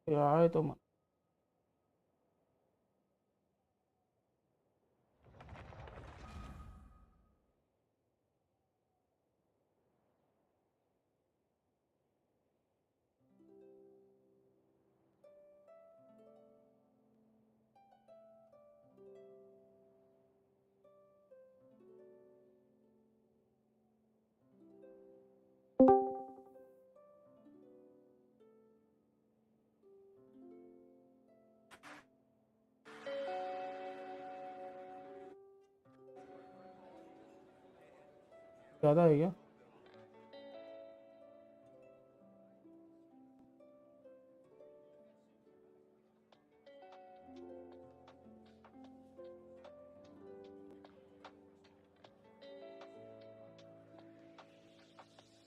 यार ये तो ज़्यादा है क्या?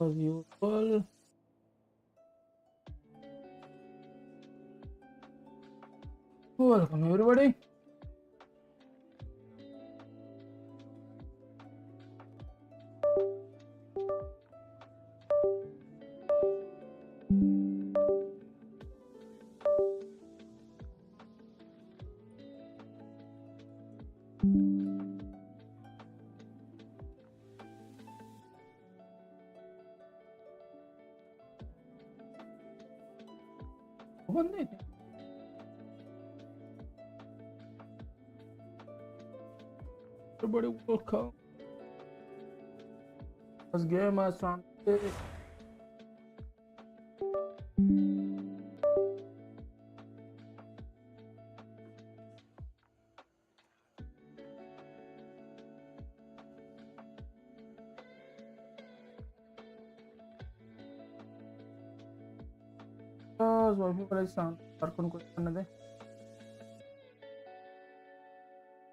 As usual. Welcome everybody. बंदे थे तो बड़े welcome. Let's get my son. Wifi वाला साउंड Archon को करने दे.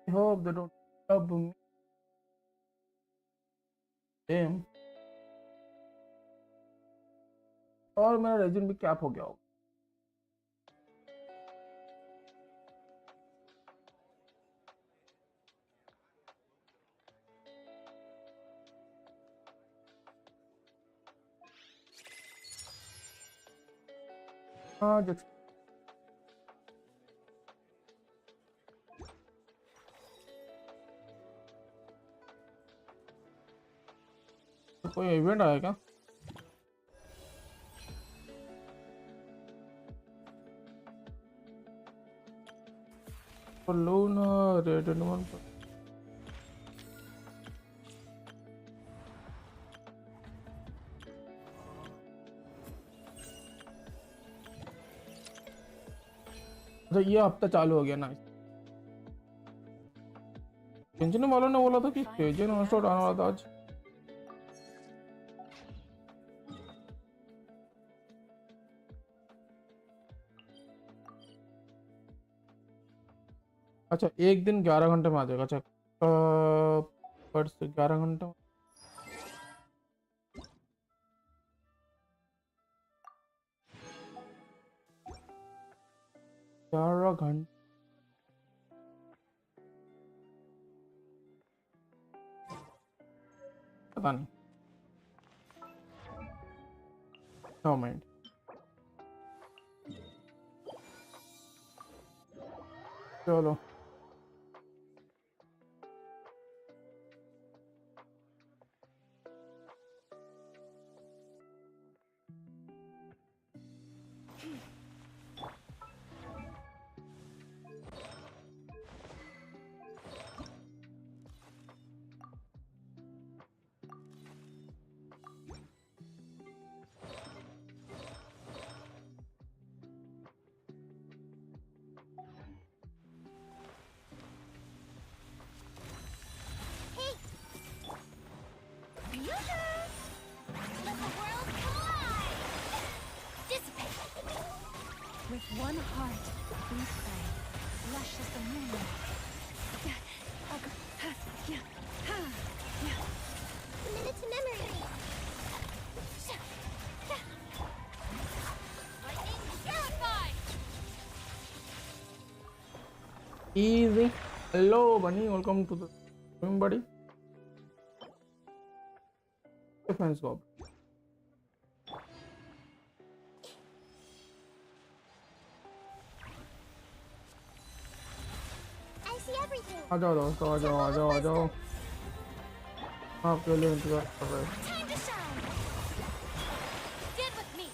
I hope they don't disturb me. Damn. और मेरा रेज्यूम भी कैप हो गया होगा. हाँ जैसे कोई इवेंट आया क्या? लूना रेड वन पर अच्छा ये हफ्ता चालू हो गया ना. गेंशिन वालों ने बोला था कि पेजन ऑनस्टॉट आने वाला था आज. अच्छा एक दिन 11 घंटे में आ जाएगा. अच्छा पर 11 घंटे 11 घंटे पता नहीं. No mind. चलो With one heart, we pray, lush as the moon. Minute to memory. Lightning purified. easy. Hello bunny, welcome to the room buddy. Defense Bob. everything. आ जाओ दोस्तों, आ जाओ आ जाओ आ जाओ, आपके लिए इंतजार कर रहे हैं। Time to shine. Get with me.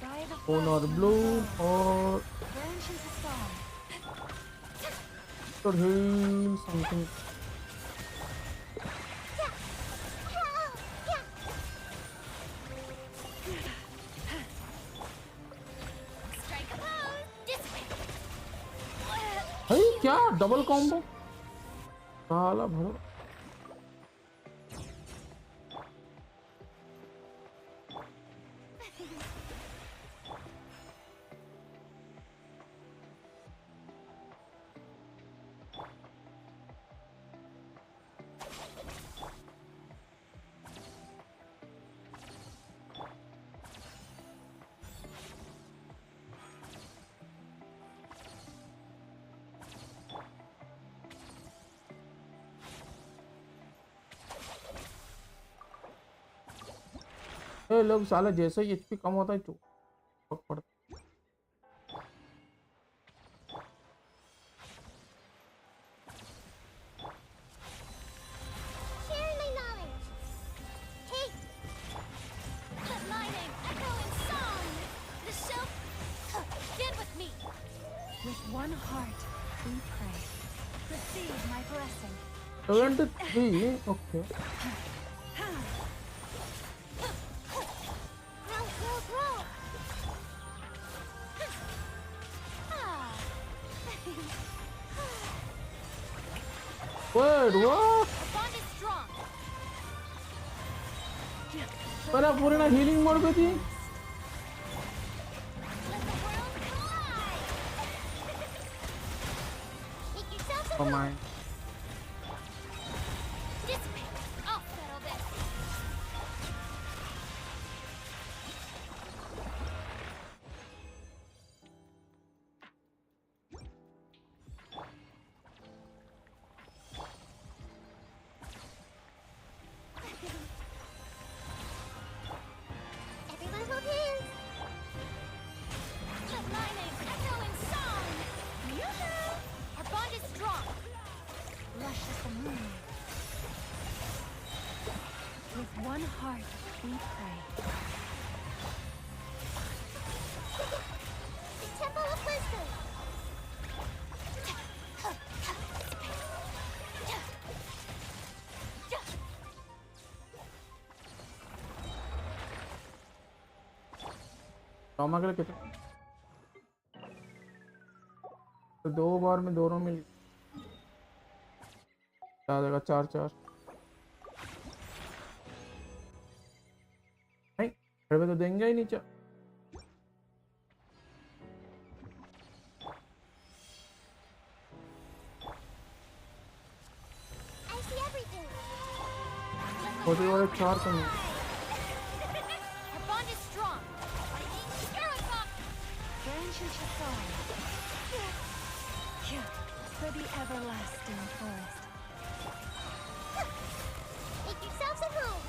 By the One और forest ब्लू and the और branch into song. heal something. Strike a pose. This way. भाई क्या डबल कॉम्बो, साला भरो। ये लोग साले जैसे ही एचपी कम होता है चुप पड़ता। Share my knowledge. Hey. Let my name echo in song. The shelf. Get with me. With one heart, we pray. Receive my blessing. 73 okay. Grow, grow, grow. Ah. Wait what, The bond is strong. पर पूरे ना healing mode पे थी। Let the world collide. Make yourself oh a my, This way. I'll settle this. Everyone hold hands. Let my name echo in song. Yoo-hoo! Our bond is strong. Lush as the moon. With one heart, we pray. The Temple of Wisdom. Trauma के लिए कितना, तो 2 बार में दोनों मिल क्या देगा, 4-4 नहीं घर पे तो देंगे ही नीचे। I see everything. छोटे वाले 4 तो नहीं। Our bond is strong. Branch into song. For the everlasting forest. Make yourselves at home.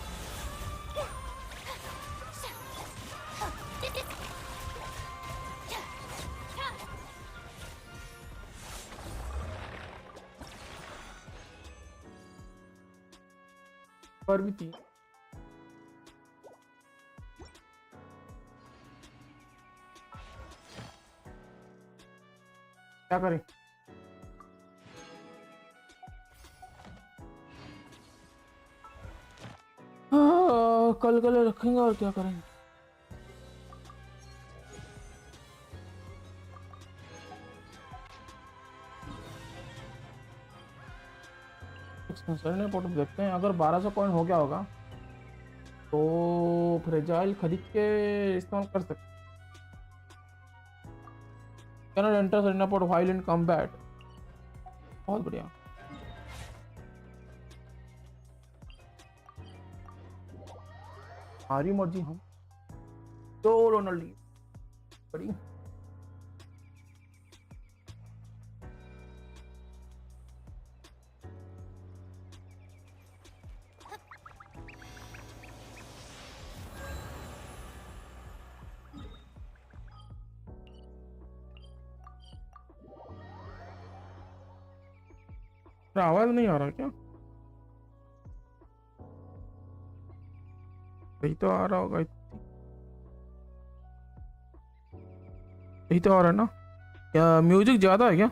पर भी 3 क्या करें, कल कल रखेंगे और क्या करेंगे। सर फोटो देखते हैं, अगर 1200 कॉइन हो गया होगा तो फ्रेजाइल खरीद के इस्तेमाल कर सकते। Cannot enter Serena port while in combat, बहुत बढ़िया। हमारी मर्जी, हम तो रोनाल्डी बड़ी। आवाज नहीं आ रहा क्या? यही तो आ रहा होगा, यही तो आ रहा है ना? क्या म्यूजिक ज्यादा है क्या?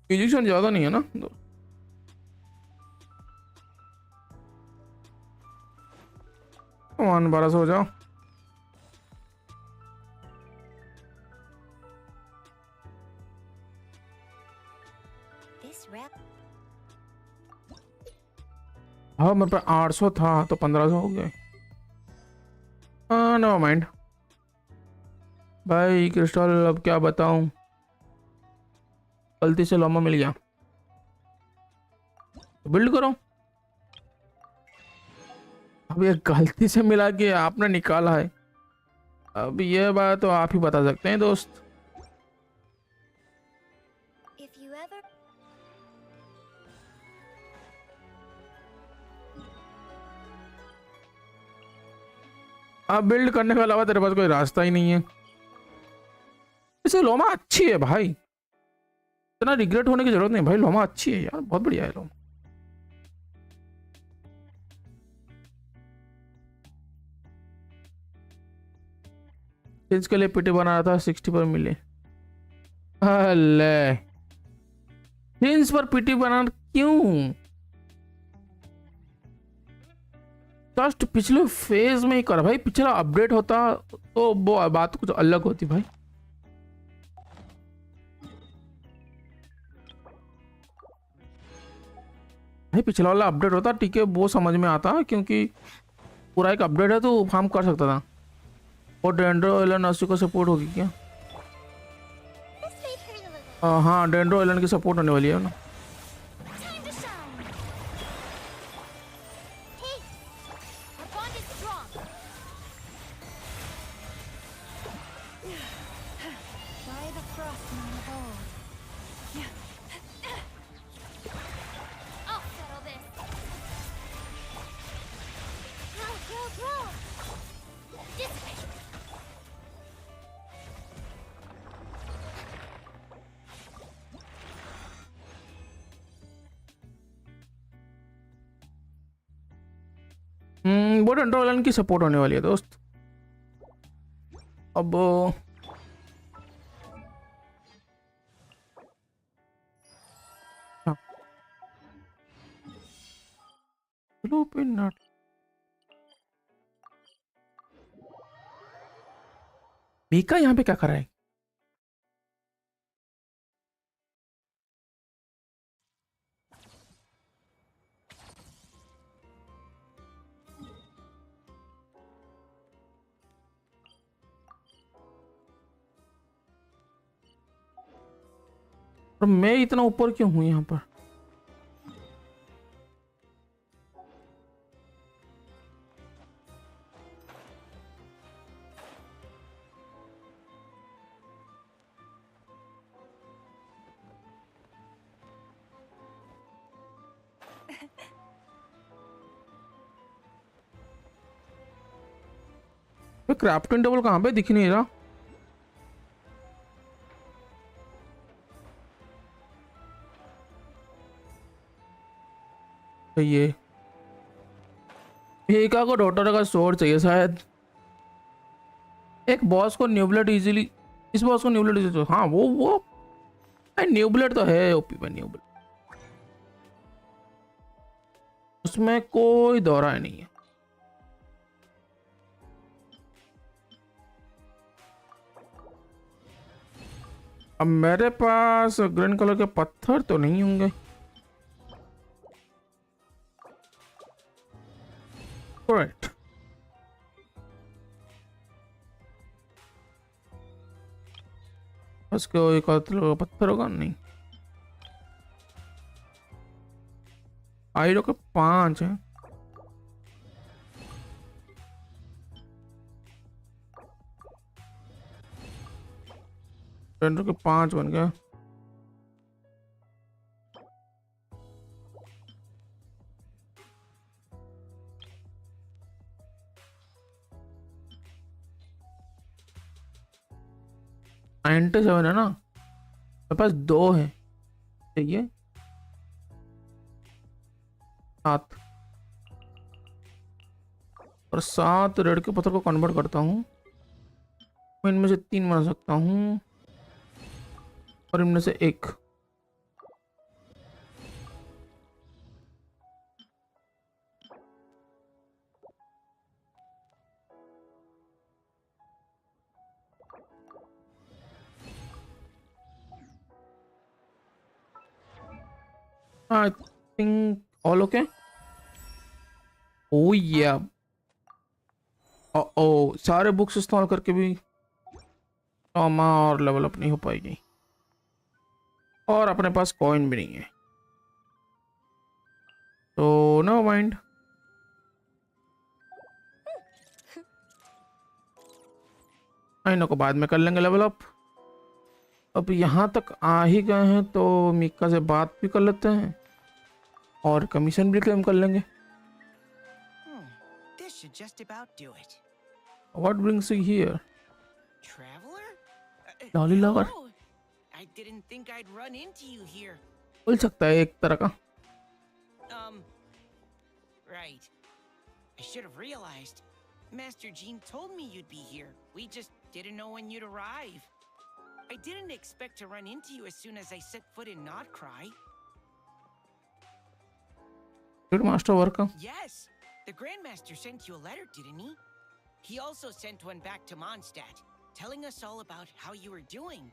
म्यूजिशियन ज्यादा नहीं है ना? 1200 हो जाओ। This rep हाँ मेरे पे 800 था तो 1500 हो गए। नो माइंड भाई, क्रिस्टल अब क्या बताऊं, गलती से लोमा मिल गया तो बिल्ड करो। अब ये गलती से मिला कि आपने निकाला है, अब ये बात तो आप ही बता सकते हैं दोस्त। if you ever अब बिल्ड करने के अलावा तेरे पास कोई रास्ता ही नहीं है। इसे लोमा अच्छी है भाई, इतना रिग्रेट होने की जरूरत नहीं भाई, लोमा अच्छी है यार, बहुत बढ़िया है लोमा। इसके लिए पीटी बना रहा था, 60 पर मिले। अल्ले जींस पर पीटी बनाना क्यों? जस्ट पिछले फेज में ही कर भाई, पिछला अपडेट होता तो वो बात कुछ अलग होती भाई। भाई पिछला वाला अपडेट होता ठीक है, वो समझ में आता क्योंकि पूरा एक अपडेट है तो फार्म कर सकता था। और डेंड्रो एलन 80 को सपोर्ट होगी क्या? this may hurt a little. हाँ डेंड्रो एलन की सपोर्ट होने वाली है ना। Time to shine. Hey, our bond is strong. By the frost moon of old. I'll settle this. Grow. This way. वो डेंड्रो एलन की सपोर्ट होने वाली है दोस्त। अब नट मीका यहाँ पे क्या कर रहा है? और मैं इतना ऊपर क्यों हूं यहाँ पर? क्राफ्टिंग टेबल कहाँ पे दिख नहीं रहा? ये मीका को डॉटर का स्वॉर्ड चाहिए शायद। एक बॉस को न्यूब्लेड इजीली, इस बॉस को न्यूब्लेड इजीली, हाँ वो न्यूब्लेड तो है ओपी पे, न्यूब्लेड उसमें कोई दौरा नहीं है। अब मेरे पास ग्रीन कलर के पत्थर तो नहीं होंगे। करेक्ट, उसके एक पत्थर होगा नहीं। आयरो के 5 है। टेंडर के 5 बन गया। 97 है ना, मेरे पास 2 है, चाहिए 7, और 7 रेड के पत्थर को कन्वर्ट करता हूँ। मैं इनमें से 3 बना सकता हूँ और इनमें से 1। I think all okay. Oh yeah oh, सारे बुक्स इस्तेमाल करके भी ट्रॉमा और लेवल अप नहीं हो पाएगी, और अपने पास कॉइन भी नहीं है, तो नो माइंड। इन्हों को बाद में कर लेंगे लेवल अप। अब यहाँ तक आ ही गए हैं तो मीका से बात भी कर लेते हैं और कमीशन भी क्लेम कर लेंगे। This should just about do it. What brings you here? Traveler? Lolly lover. Hello. I didn't think I'd run into you here. बोल सकता है एक तरह का। Right. I should have realized. Master Jean told me you'd be here. We just didn't know when you'd arrive. I didn't expect to run into you as soon as I set foot in Notcry. Good master worker. Yes. The Grandmaster sent you a letter, didn't he? He also sent one back to Mondstadt, telling us all about how you were doing.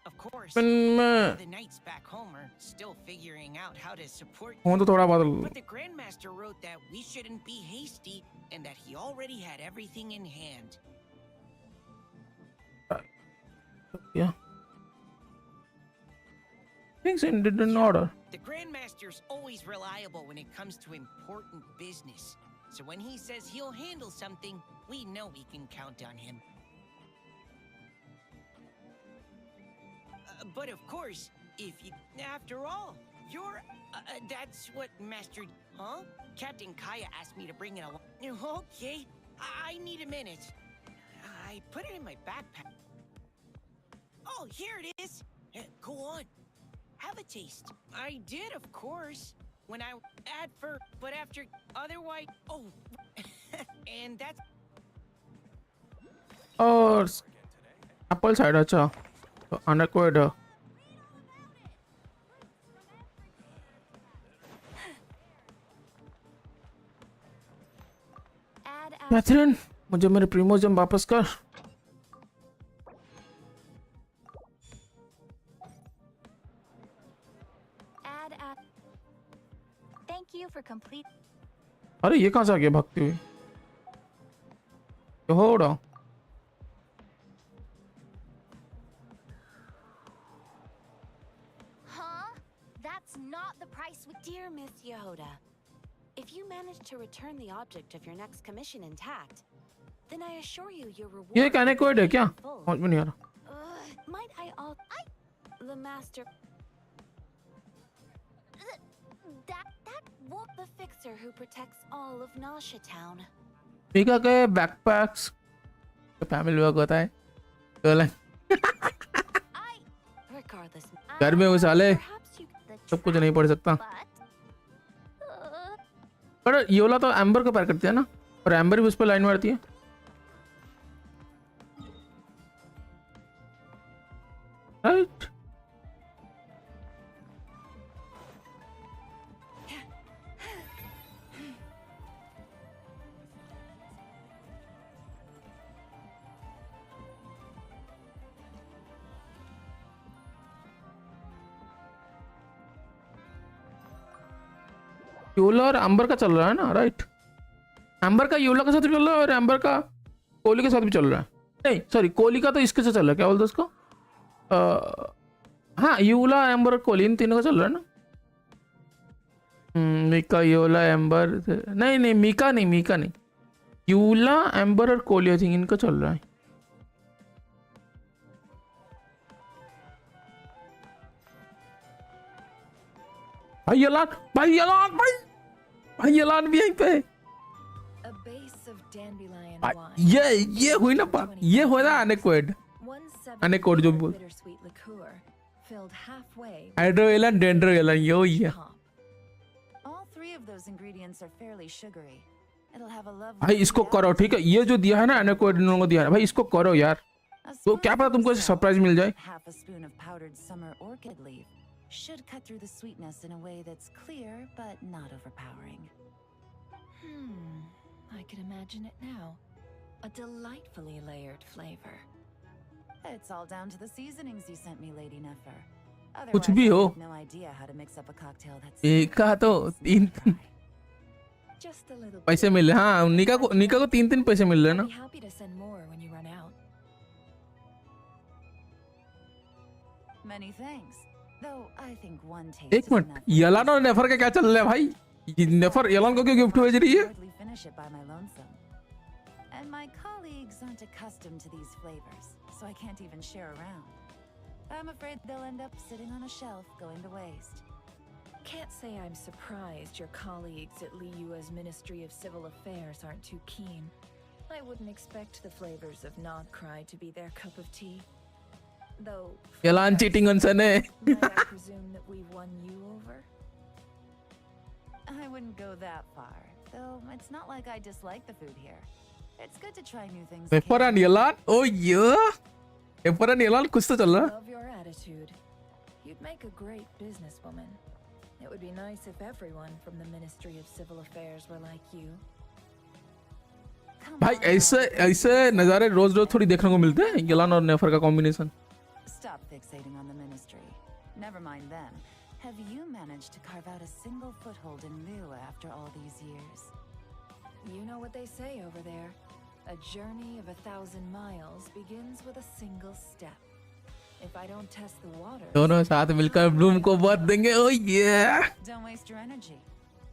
Of course, the knights back home are still figuring out how to support you. But the Grandmaster wrote that we shouldn't be hasty and that he already had everything in hand. Yeah. Things ended in order. The Grandmaster's always reliable when it comes to important business. So when he says he'll handle something, we know we can count on him. But of course, if you... After all, you're... that's what Master... Huh? Captain Kaya asked me to bring it along. Okay, I need a minute. I put it in my backpack. Oh, here it is. Go on. Have a taste. I did, of course. When I add for... But after... Otherwise... Oh. And that's... और Apple side अच्छा तो अनएक्वायर्ड है। Catherine, मुझे मेरे प्रीमोजम वापस कर। Thank you for complete. अरे ये कहाँ से आ गया भागती हुई? हो रहा That's not the price we... Dear Miss Yehoda, if you manage to return the object of your next commission intact, then I assure you your reward... ये कहने को है क्या? समझ में नहीं आ रहा। Might I all... The master... That what the fixer who protects all of Nasha Town. Mika के बैकपैक्स फैमिली वर्क होता है। Regardless, घर में वो साले सब कुछ नहीं पढ़ सकता। पर योला तो एम्बर को पैर करती है ना, और एम्बर भी उस पर लाइन मारती है। राइट। योला और एम्बर का चल रहा है ना, राइट। एम्बर का योला के साथ भी चल रहा है और एम्बर का कोहली के साथ भी चल रहा है। नहीं सॉरी, कोहली का तो इसके साथ चल रहा है, क्या बोलते उसको? हाँ, योला एम्बर और कोहली इन तीनों का चल रहा है ना। मीका योला एम्बर, नहीं नहीं मीका नहीं, योला एम्बर और कोहली आई थिंक इनका चल रहा है। भाई यलान भी यहीं पे। a base of dandelion uh, wine. ये हुई ना बात, ये हुआ ना अनेक्वेड 1/7 अनेक्वेड जो बोल bittersweet liqueur filled halfway. हाइड्रोएलन डेंड्रोएलन ये वही है Hop. All three of those ingredients are fairly sugary. It'll have a lovely. भाई इसको करो ठीक है, ये जो दिया है ना अनेक्वेड इन लोगों को दिया है भाई, इसको करो यार, तो क्या पता तुमको ऐसे सरप्राइज मिल जाए। Half a spoon of powdered summer orchid leaf should cut through the sweetness in a way that's clear but not overpowering. I can imagine it now. A delightfully layered flavor. It's all down to the seasonings you sent me, Lady Nefer. कुछ Otherwise, भी I हो, have no idea how to mix up a cocktail that's एक का तो तीन Just a little. पैसे मिल रहे, हाँ निका को तीन पैसे मिल रहे हैं I'll ना। be happy to send more when you run out. Many thanks. Though I think one taste एक is मिनट, enough. यलान और नेफर का क्या चल रहा है भाई? ये नेफर यलान को क्यों गिफ्ट भेज रही है? Hardly finish it by my lonesome. And my colleagues aren't accustomed to these flavors, so I can't even share around. I'm afraid they'll end up sitting on a shelf going to waste. Can't say I'm surprised your colleagues at Liyua's Ministry of Civil Affairs aren't too keen. I wouldn't expect the flavors of Nodcry to be their cup of tea. Though, Yelan cheating अनसन है। might I presume that we've won you over? I wouldn't go that far, though it's not like I dislike the food here. It's good to try new things. नेफर और यलान, ओ ये नेफर और यलान कुछ तो चल रहा। Love your attitude. You'd make a great businesswoman. It would be nice if everyone from the Ministry of Civil Affairs were like you. Come भाई on, ऐसे now. ऐसे नज़ारे रोज रोज थोड़ी देखने को मिलते हैं, यलान और नेफर का combination. Stop fixating on the ministry. Never mind them. Have you managed to carve out a single foothold in Liyue after all these years? You know what they say over there. A journey of 1,000 miles begins with a single step. If I don't test the water, दोनों साथ मिलकर Bloom को बात देंगे, ओ ये। Don't waste your energy.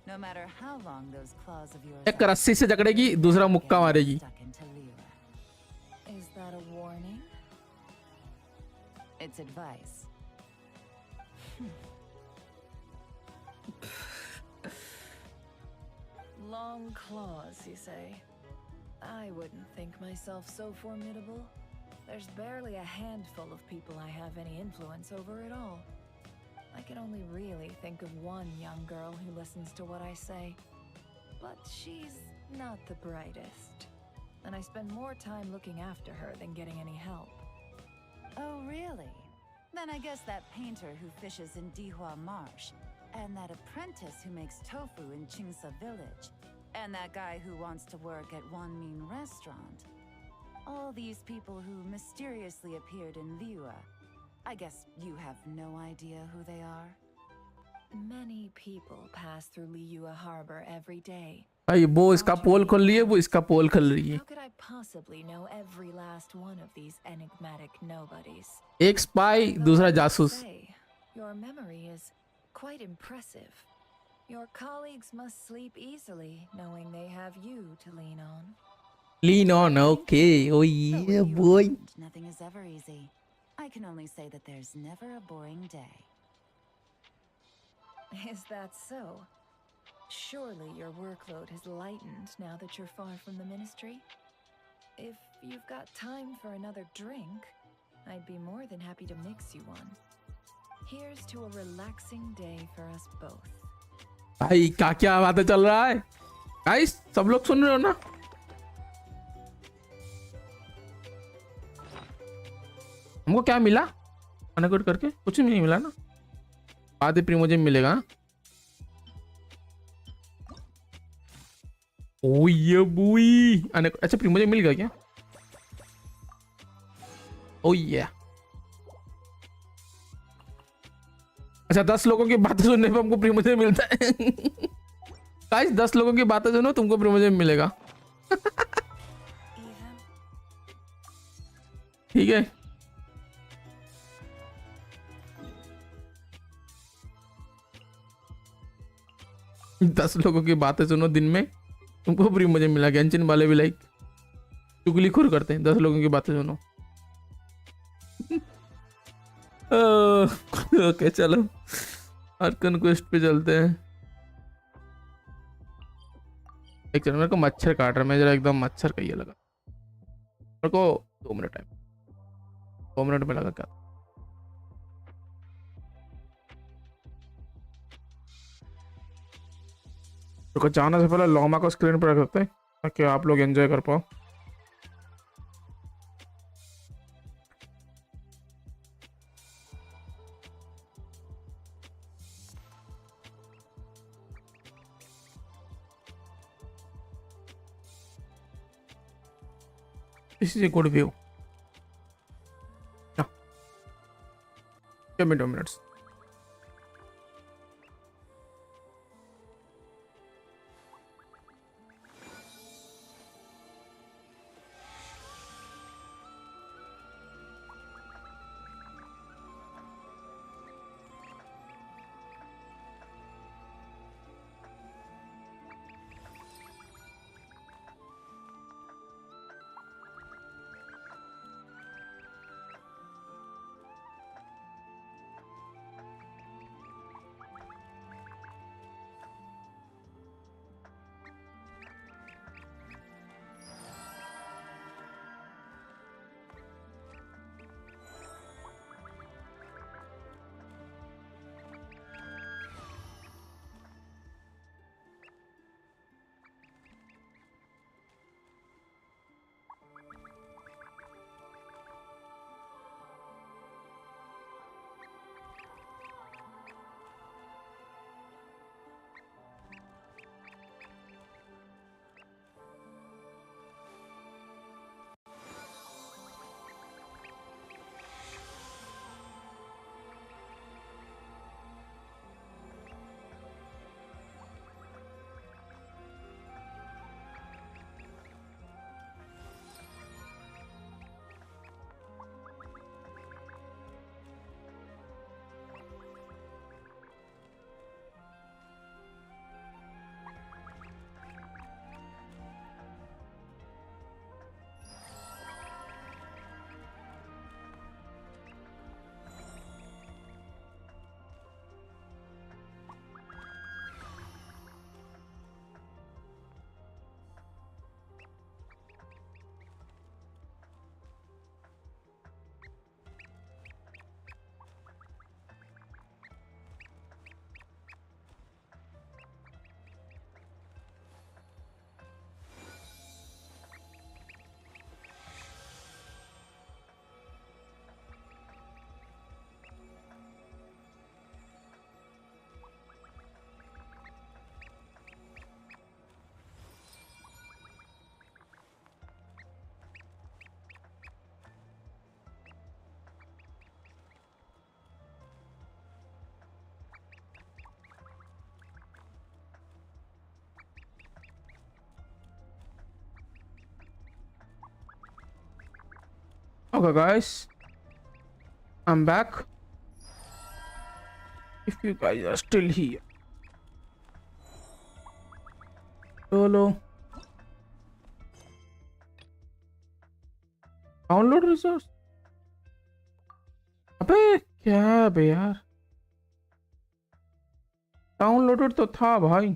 No matter how long those claws of yours एक रस्सी से जकड़ेगी, दूसरा मुक्का मारेगी। stuck into Liyue. is that a warning? It's advice. Long claws, you say? I wouldn't think myself so formidable. There's barely a handful of people I have any influence over at all. I can only really think of one young girl who listens to what I say. But she's not the brightest. And I spend more time looking after her than getting any help. Oh, really? Then I guess that painter who fishes in Dihua Marsh, and that apprentice who makes tofu in Qingsa Village, and that guy who wants to work at Wanmin Restaurant. All these people who mysteriously appeared in Liyue. I guess you have no idea who they are? Many people pass through Liyue Harbor every day. भाई वो इसका पोल खोल रही है, वो इसका पोल खोल रही है। How could I possibly know every last one of these enigmatic nobodies? एक स्पाई, दूसरा जासूस। Say, your memory is quite impressive. Your colleagues must sleep easily knowing they have you to lean on. Lean on, okay, oh But yeah, with you boy. around, nothing is ever easy. I can only say that there's never a boring day. Is that so? Surely your workload has lightened now that you're far from the ministry? If you've got time for another drink, I'd be more than happy to mix you one. Here's to a relaxing day for us both. भाई क्या क्या बातें चल रहा है? Guys सब लोग सुन रहे हो ना? हमको क्या मिला? अनकोड करके कुछ नहीं मिला ना? बाद में प्रीमोजेम मिलेगा। ओ ये बुई, अच्छा प्रीमोजेम मिल गया क्या? ओ ये अच्छा 10 लोगों की बातें सुनने पे हमको प्रीमोजेम मिलता है। गाइस 10 लोगों की बातें सुनो, तुमको प्रीमोजेम मिलेगा। ठीक है, दस लोगों की बातें सुनो दिन में, तुमको प्रीमोजेम मिला। गेंशिन वाले भी लाइक चुगलीखोर करते हैं, 10 लोगों की बातें सुनो। ओके चलो आर्कन क्वेस्ट पे चलते हैं। एक सेकंड, मेरे को मच्छर काट रहा है, मैं जरा एकदम मच्छर का ये लगा मेरे को। 2 मिनट टाइम, 2 मिनट में लगा क्या? मेरे को जाने से पहले लॉमा को स्क्रीन पर रख सकते हैं ताकि आप लोग एंजॉय कर पाओ। This is a good view. Yeah. Give me 2 minutes. Okay, guys, I'm back. If you guys are still here, hello. Download resource, अबे क्या है बे यार, डाउनलोडेड तो था भाई।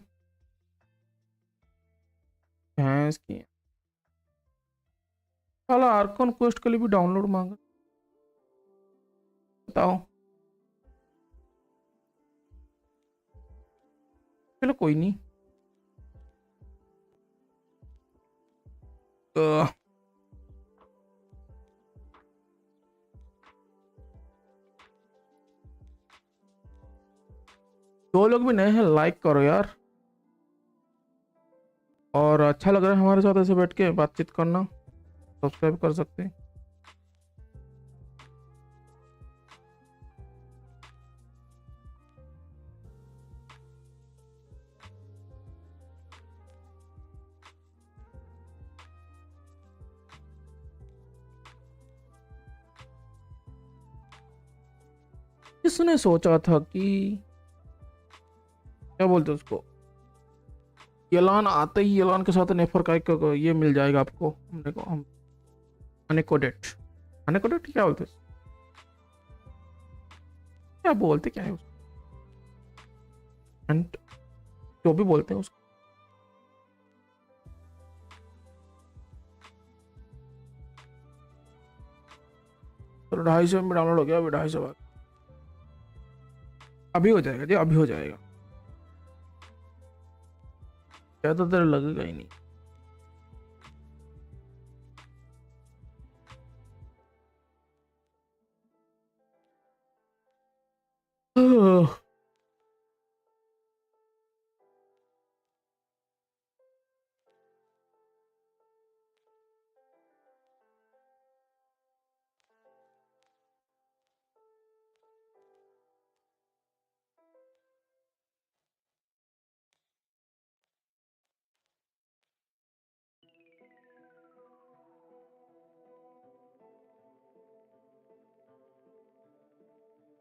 भैंस की साला आर्कन क्वेस्ट के लिए भी डाउनलोड मांगा, बताओ। चलो कोई नहीं। दो लोग भी नए हैं, लाइक करो यार। और अच्छा लग रहा है हमारे साथ ऐसे बैठ के बातचीत करना, सब्सक्राइब कर सकते हैं। किसने सोचा था कि क्या बोलते उसको, एलान आते ही एलान के साथ नेफर का एक ये मिल जाएगा आपको। हमने को हम अनेकोडेट, अनेकोडेट क्या बोलते, क्या बोलते क्या है उसको, एंड जो भी बोलते हैं उसको। 250 में डाउनलोड हो गया, अभी 250 बार अभी हो जाएगा जी, अभी हो जाएगा, ज़्यादा देर लगेगा ही नहीं।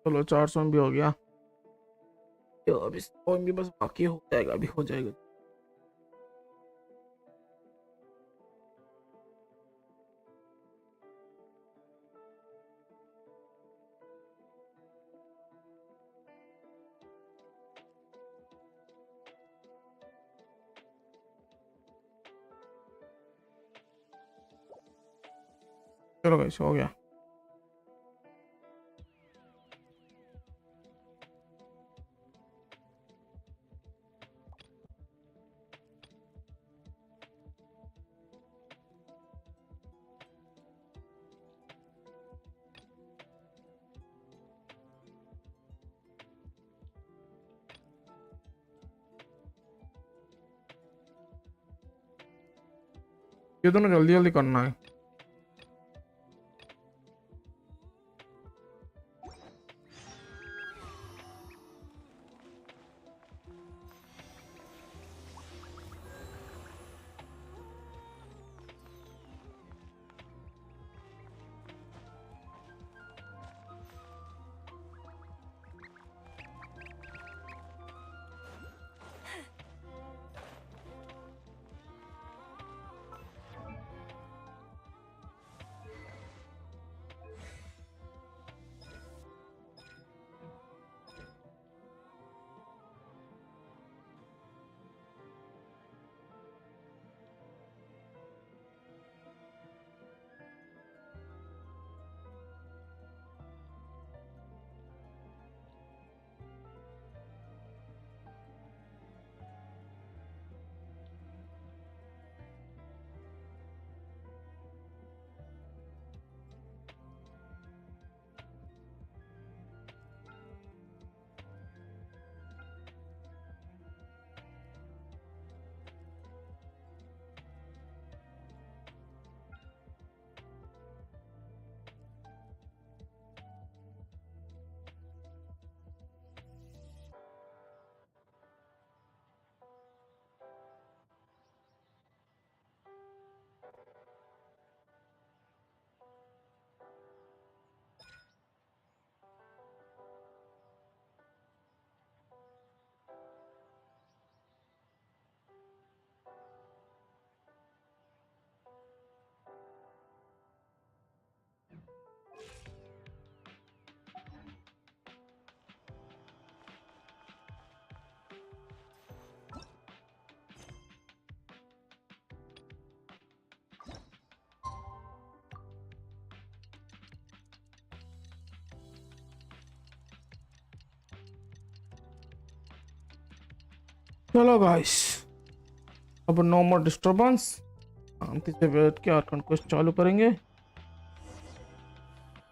चलो 400 में भी हो गया, तो अभी भी बस बाकी हो जाएगा, अभी हो जाएगा। चलो गाइस हो गया। ये दोनों जल्दी जल्दी करना है। चलो गाइस, अब नो मोर डिस्टर्बेंस, शांति से बैठ के आर्कन क्वेस्ट चालू करेंगे।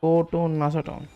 Go to NASA town.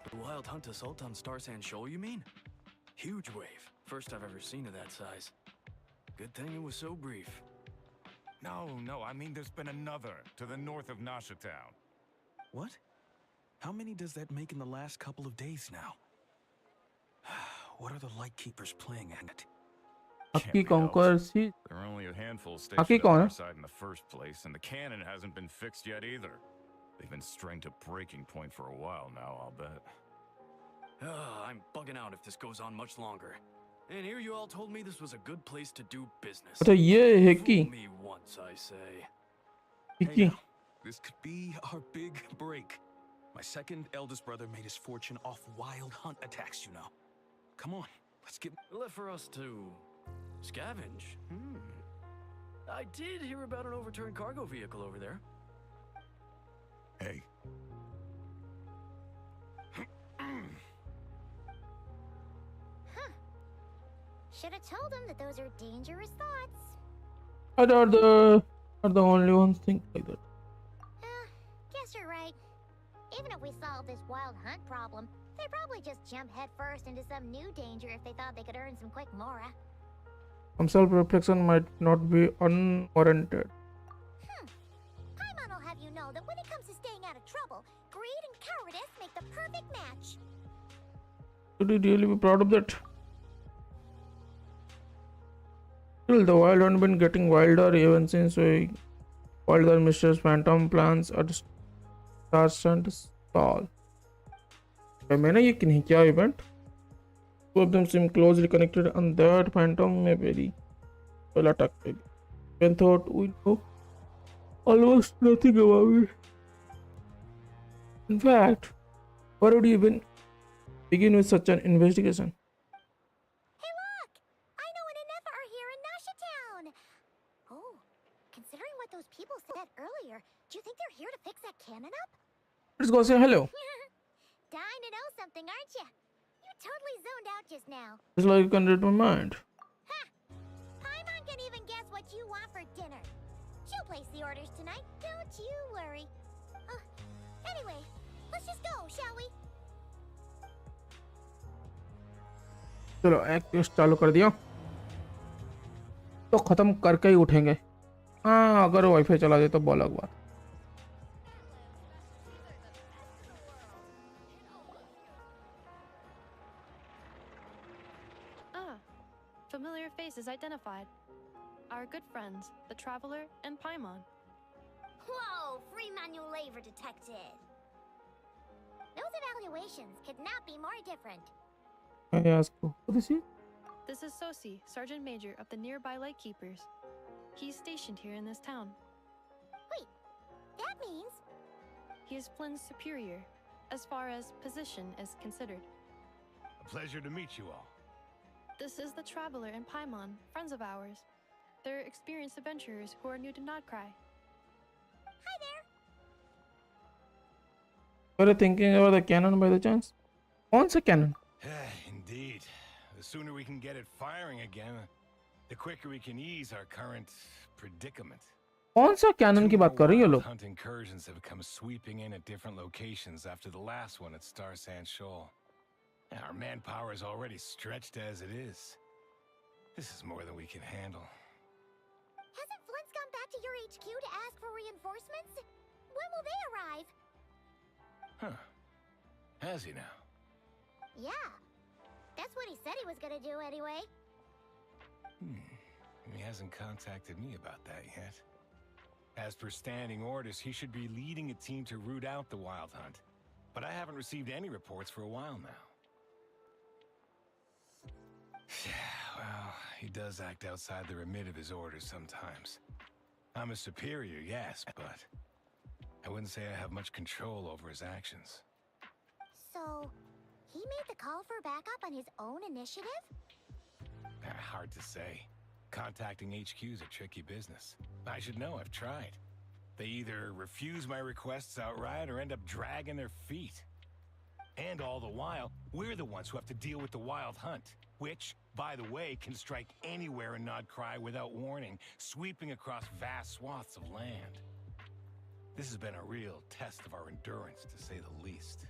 The Wild Hunt Assault on Star Sand Shoal, you mean? Huge wave. First I've ever seen of that size. Good thing it was so brief. No, I mean there's been another to the north of Nasha Town. What? How many does that make in the last couple of days now? What are the Lightkeepers playing at? Can't Aki be helped. conquer सी There are only a handful Aki stationed on कौन our है? side in the first place, and the cannon hasn't been fixed yet either. They've been strained to breaking point for a while now, I'll bet. I'm bugging out if this goes on much longer. And here you all told me this was a good place to do business. अच्छा ये है कि Fool me once, I say. कि This could be our big break. My second eldest brother made his fortune off wild hunt attacks, you know. Come on, let's get... Left for us to scavenge. I did hear about an overturned cargo vehicle over there. Hey. Should have told him that those are dangerous thoughts. are the only ones think like that. Guess you're right. Even if we solve this wild hunt problem, they'd probably just jump headfirst into some new danger if they thought they could earn some quick mora. Some self-reflection might not be unwarranted. Paimon will have you know that when it comes to staying out of trouble, greed and cowardice make the perfect match. Should we really be proud of that? Still, the wild hunt been getting wilder even since we wilder Mr. Phantom plans at Star stall. मैंने ये नहीं किया event. Two of them seem closely connected, and that Phantom may very well attack me. When thought we know almost nothing about it. In fact, why would you even begin with such an investigation? Hey look! I know an Inefa are here in Nasha Town! Oh, considering what those people said earlier, do you think they're here to fix that cannon up? Let's go say hello. Dying to know something, aren't you? You totally zoned out just now. It's like you can read my mind. Ha! Paimon can even guess what you want for dinner. She'll place the orders tonight, don't you worry. Anyway, let's just go, shall we? चलो एक test चालू कर दिया तो खत्म करके ही उठेंगे. हाँ अगर वाईफाई चला जाए तो बहुत अलग बात. Familiar faces identified. Our good friends, the Traveler and Paimon. Whoa, free manual labor detected. Those evaluations could not be more different. I ask you, what is it? This is Sosi, Sergeant Major of the nearby Lightkeepers. He's stationed here in this town. Wait, that means... He is Flynn's superior, as far as position is considered. A pleasure to meet you all. This is the Traveler and Paimon, friends of ours. They're experienced adventurers who are new to Nodcry. Hi there. Were you thinking about the cannon by the chance? कौन सा cannon? Indeed. The sooner we can get it firing again, the quicker we can ease our current predicament. कौन सा cannon की बात कर रही है लोग? Hunt incursions have come sweeping in at different locations after the last one at Star Sand Shoal. Our manpower is already stretched as it is. This is more than we can handle. Hasn't Flint's gone back to your HQ to ask for reinforcements? When will they arrive? Huh. Has he now? Yeah. That's what he said he was gonna do anyway. He hasn't contacted me about that yet. As per standing orders, he should be leading a team to root out the wild hunt. But I haven't received any reports for a while now. Well, he does act outside the remit of his orders sometimes. I'm a superior, yes, but I wouldn't say I have much control over his actions. So, he made the call for backup on his own initiative? Hard to say. Contacting HQ's a tricky business. I should know, I've tried. They either refuse my requests outright or end up dragging their feet. And all the while, we're the ones who have to deal with the wild hunt, which, by the way, can strike anywhere in Nodcry without warning, sweeping across vast swaths of land. This has been a real test of our endurance, to say the least.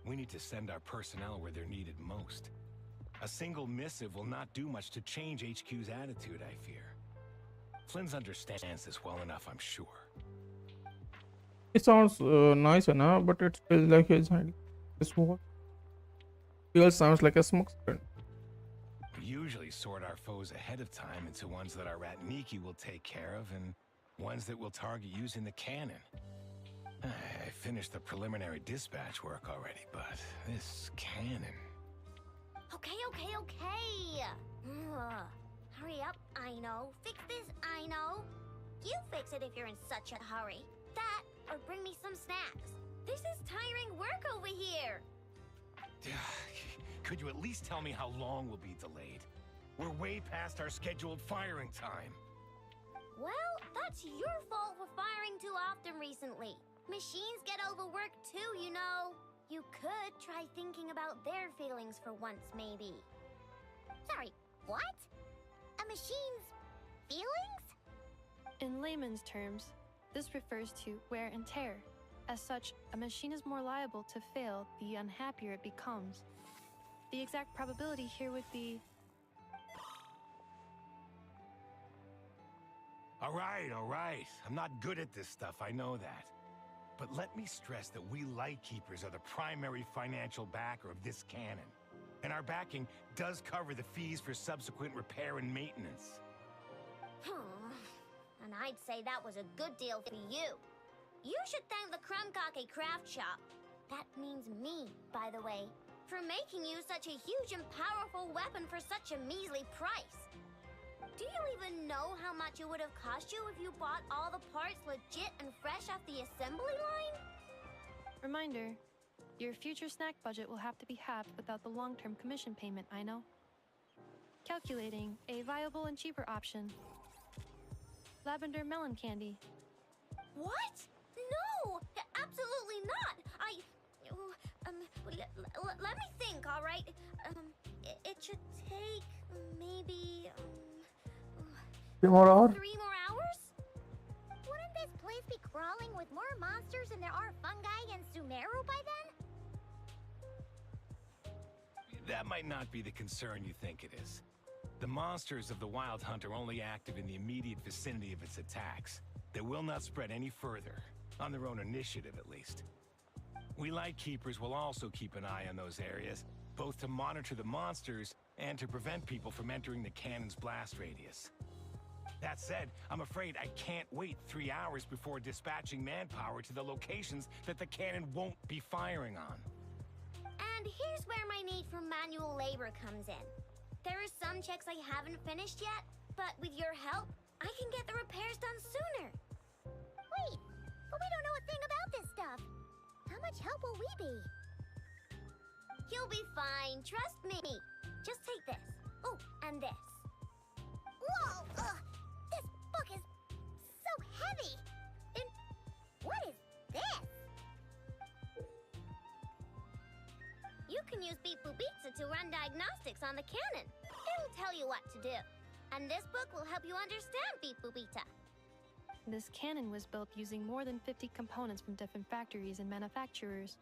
We need to send our personnel where they're needed most. A single missive will not do much to change HQ's attitude, I fear. Flynn's understands this well enough, I'm sure. It sounds nice enough, but it feels like he's hiding this war. It sounds like a smoke screen. We usually sort our foes ahead of time into ones that our Ratniki will take care of and ones that we'll target using the cannon. I finished the preliminary dispatch work already, but this cannon... Okay. Ugh. Hurry up, I know. Fix this, I know. You fix it if you're in such a hurry. That, or bring me some snacks. This is tiring work over here. Could you at least tell me how long we'll be delayed? We're way past our scheduled firing time. Well, that's your fault for firing too often recently. Machines get overworked too, you know. You could try thinking about their feelings for once, maybe. Sorry, what? A machine's feelings? In layman's terms, this refers to wear and tear. As such, a machine is more liable to fail the unhappier it becomes. The exact probability here would be... All right. I'm not good at this stuff, I know that. But let me stress that we Lightkeepers are the primary financial backer of this cannon. And our backing does cover the fees for subsequent repair and maintenance. And I'd say that was a good deal for you. You should thank the Krumkake craft shop. That means me, by the way, for making you such a huge and powerful weapon for such a measly price. Do you even know how much it would have cost you if you bought all the parts legit and fresh off the assembly line? Reminder, your future snack budget will have to be halved without the long-term commission payment, I know. Calculating a viable and cheaper option. Lavender melon candy. What? No! Absolutely not! Let me think, all right? It should take maybe 3 more hours. 3 more hours? Wouldn't this place be crawling with more monsters than there are fungi in Sumeru by then? That might not be the concern you think it is. The monsters of the Wild Hunt are only active in the immediate vicinity of its attacks. They will not spread any further, on their own initiative at least. We Lightkeepers will also keep an eye on those areas, both to monitor the monsters and to prevent people from entering the cannon's blast radius. That said, I'm afraid I can't wait 3 hours before dispatching manpower to the locations that the cannon won't be firing on. And here's where my need for manual labor comes in. There are some checks I haven't finished yet, but with your help, I can get the repairs done sooner. Wait, but we don't know a thing about this stuff. How much help will we be? You'll be fine, trust me. Just take this. Oh, and this. Whoa! This book is so heavy. And what is this? You can use Beep Boop Pizza to run diagnostics on the cannon. It'll tell you what to do. And this book will help you understand Beep Boop Pizza. This cannon was built using more than 50 components from different factories and manufacturers.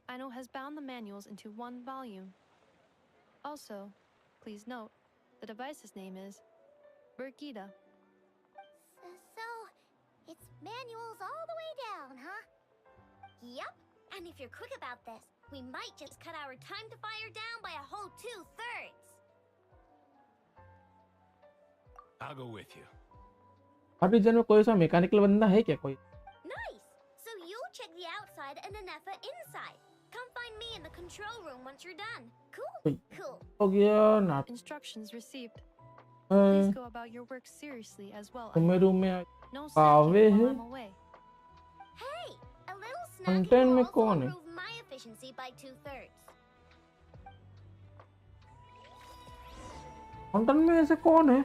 Aino has bound the manuals into one volume. Also, please note, the device's name is Burkida. So, it's manuals all the way down, huh? Yup. And if you're quick about this, we might just cut our time to fire down by a whole 2/3. I'll go with you. Artisan में कोई सा mechanical बंदा है क्या कोई? Nice. So you check the outside and Anefa inside. Come find me in the control room once you're done. Cool? Cool. हो गया ना. Instructions received. Uh, Please go about your work seriously as well. तो मेरे room में No कावे snacking है. while I'm away. Hey, a little snacking Content will में also कौन है? improve my efficiency by 2/3. Fountain में ऐसे कौन है?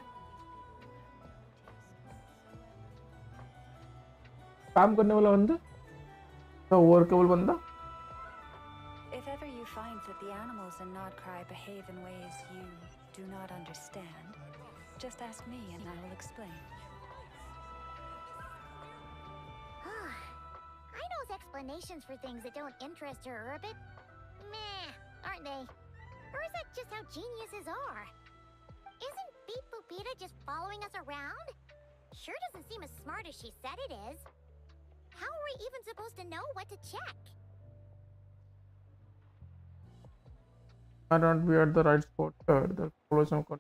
काम करने वाला बंदा? तो वर्केबल बंदा? If ever you find that the animals in Nodcry behave in ways you do not understand, just ask me and I will explain. Aino's explanations for things that don't interest her are a bit meh, aren't they? Or is that just how geniuses are? Isn't Beep Boopita just following us around? Sure doesn't seem as smart as she said it is. How are we even supposed to know what to check? I don't be at the right spot. The collision con.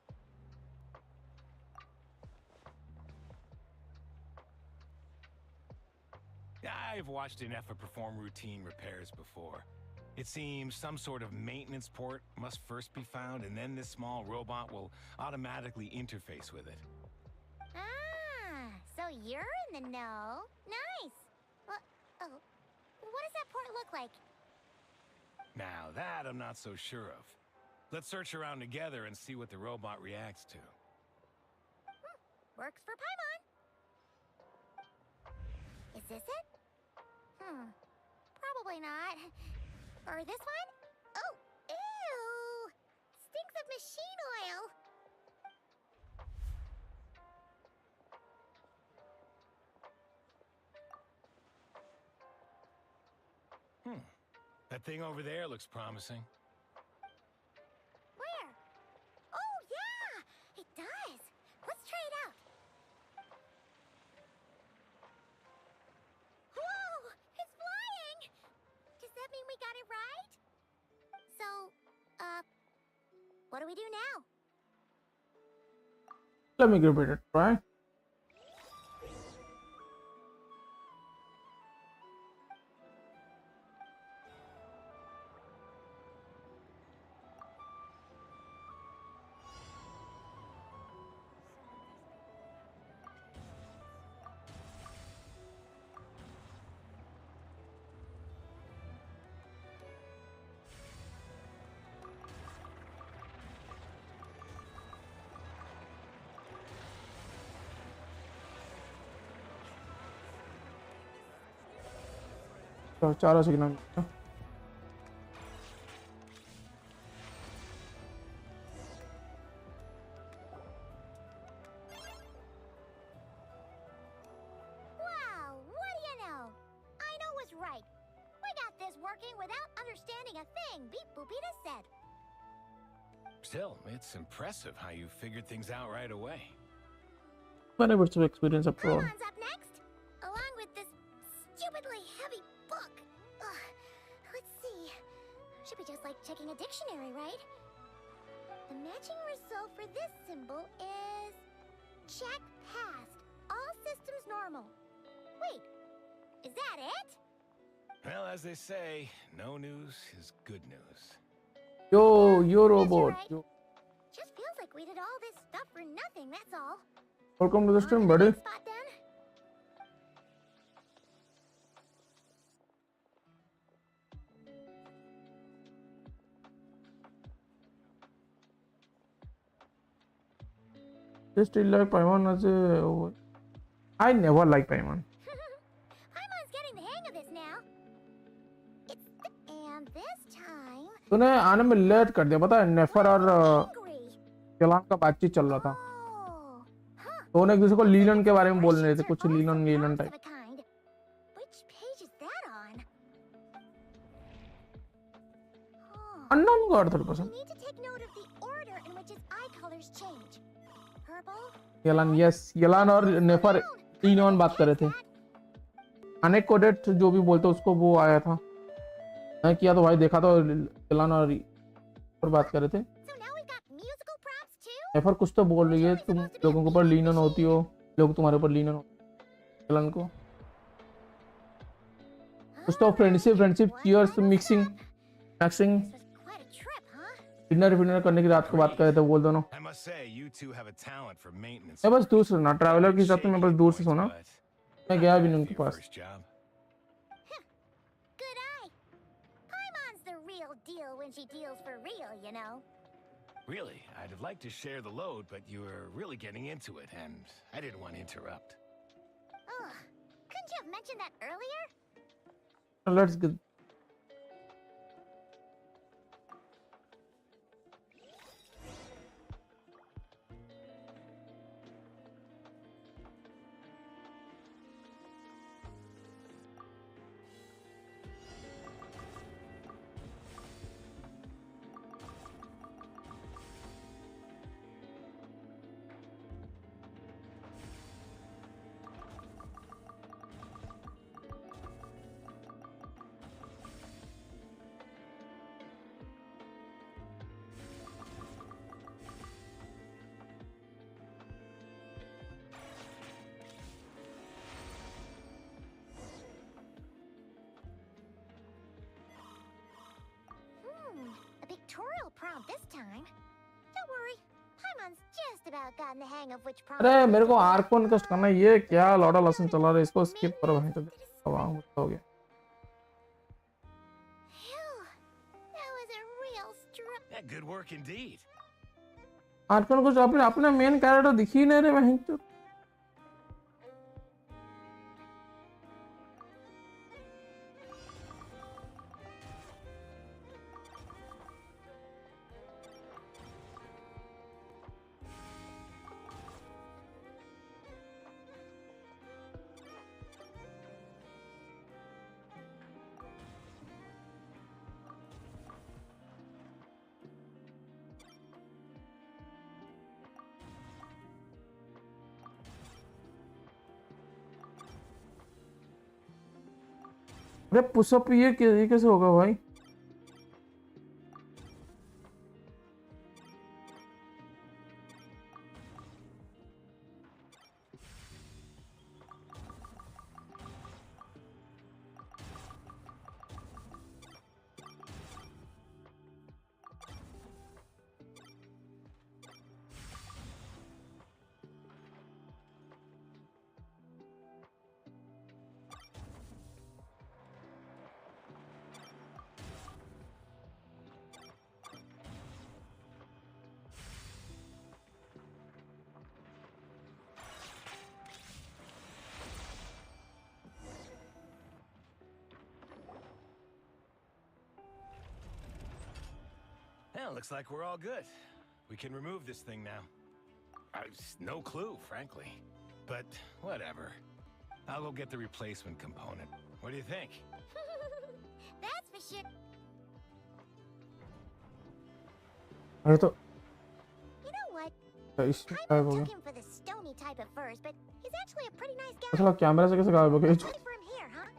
I've watched an Effa perform routine repairs before. It seems some sort of maintenance port must first be found, and then this small robot will automatically interface with it. Ah, so you're in the know. Nice. Well, oh, what does that port look like? Now that I'm not so sure of. Let's search around together and see what the robot reacts to. Works for Paimon. Is this it? Probably not. Or this one? Oh, ew! Stinks of machine oil. That thing over there looks promising. Where? Oh, yeah! It does. Let's try it out. Whoa! It's flying! Does that mean we got it right? So, what do we do now? Let me give it a try. तो 4 signal Wow, what do you know? I was right. We got this working without understanding a thing, Beep Boopita said. Still, it's impressive how you figured things out right away. मैंने bits of experience up front. Paimon's up next, along with this stupidly heavy book. Ugh, let's see. Should be just like checking a dictionary, right? The matching result for this symbol is check passed. All systems normal. Wait, is that it? Well, as they say, no news is good news. Yo, Yes, robot. right. Just feels like we did all this stuff for nothing, that's all. Welcome to the On stream, the buddy. next spot then? Just still like Paimon as a. I never like Paimon. Paimon's getting the hang of this now. And this time. तूने आने में late कर दिया पता है नेफर और Angry. यलान का बातचीत चल रहा था Oh. Huh. दोनों एक दूसरे को लीलन के बारे में बोल रहे थे Impressions कुछ are लीलन लीलन also type of a kind. Which page is that on? Oh. Unknown god 30%. We need to take note of the order in which his eye colors change. Purple. Yelan yes Yelan और Nefer तीन on बात कर रहे थे अनेकोडेट जो भी बोलते उसको वो आया था मैं किया तो भाई देखा तो यलान और बात कर रहे थे So now we've got musical props too? नेफर कुछ तो बोल रही है तुम लोगों के ऊपर लीनन होती हो लोग तुम्हारे ऊपर लीनन होते यलान को कुछ तो friendship cheers mixing maxing This was quite a trip, huh? Dinner करने की रात को बात कर रहे थे बोल दोनों I must say, you two have a talent for maintenance. मैं बस दूर से सुना ट्रैवलर के हिसाब से मैं बस दूर से सुना But मैं गया भी नहीं for उनके your pass first job. Good eye. Paimon's the real deal when she deals for real, you know. Really, I'd have liked to share the load, but you were really getting into it, and I didn't want to interrupt. Ugh. Couldn't you have mentioned that earlier? Let's get Archon's just about gotten the hang of which अरे मेरे को आर्कोन कस्ट करना है। ये क्या लॉडा लसन चला रहा है, इसको स्किप करो भाई। तो वांग हो गया। Phew, that was a real struggle. Yeah, good work indeed. आर्कोन कुछ अपने मेन कैरेक्टर दिख ही नहीं रहे भाई। तो अरे पुशअप ये कैसे होगा भाई? Well, looks like we're all good. We can remove this thing now. No clue, frankly. But whatever. I'll go get the replacement component. What do you think? That's for sure. अरे तो You know what? इसमें I गायब हो took गया। him for the stony type at first, but he's actually a pretty nice guy. असल camera से कैसे गायब हो गया? Ready for him here, huh?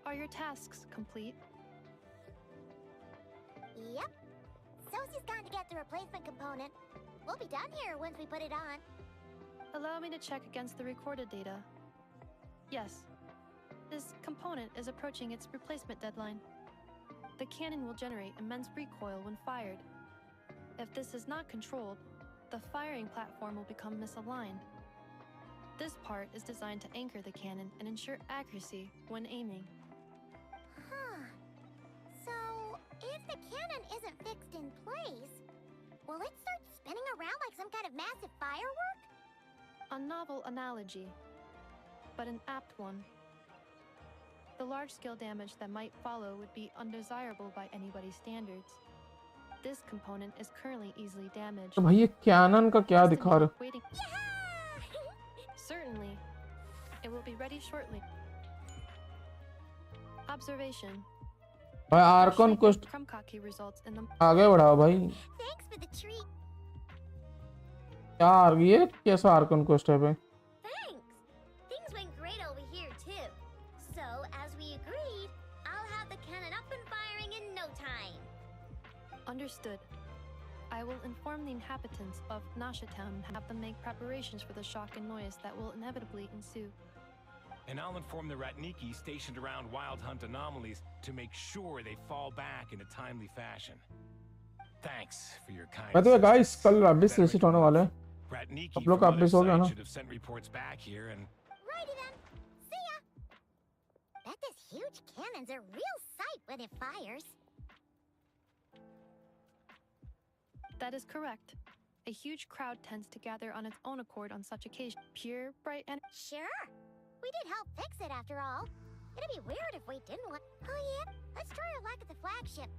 Are your tasks complete? Yep. Sosie's gone to get the replacement component. We'll be done here once we put it on. Allow me to check against the recorded data. Yes, this component is approaching its replacement deadline. The cannon will generate immense recoil when fired. If this is not controlled, the firing platform will become misaligned. This part is designed to anchor the cannon and ensure accuracy when aiming. Huh. So, if the cannon isn't fixed in place, will it start spinning around like some kind of massive firework? A novel analogy, but an apt one. The large-scale damage that might follow would be undesirable by anybody's standards. This component is currently easily damaged. तो भाई ये cannon का क्या दिखा रहा है? Waiting. Certainly. It will be ready shortly. Observation. भाई Arkan quest Krumkaki results in the आगे बढ़ाओ भाई। Thanks for the treat. क्या ये कैसा आर्कन क्वेस्ट है भाई? Thanks. Things went great over here, too. So, as we agreed, I'll have the cannon up and firing in no time. Understood. I will inform the inhabitants of Nasha Town and have them make preparations for the shock and noise that will inevitably ensue. And I'll inform the Ratniki stationed around Wild Hunt anomalies to make sure they fall back in a timely fashion. Thanks for your kindness. by the way guys, कल वापस reset होने वाला है। Ratniki आप लोग from वापस हो गया other ना? side should have sent reports back here and Righty then. See ya. Bet this huge cannon's a real sight when it fires. That is correct. A huge crowd tends to gather on its own accord on such occasions. Pure, bright energy. Sure. We did help fix it after all. It'd be weird if we didn't want. Oh yeah? Let's try our luck at the flagship.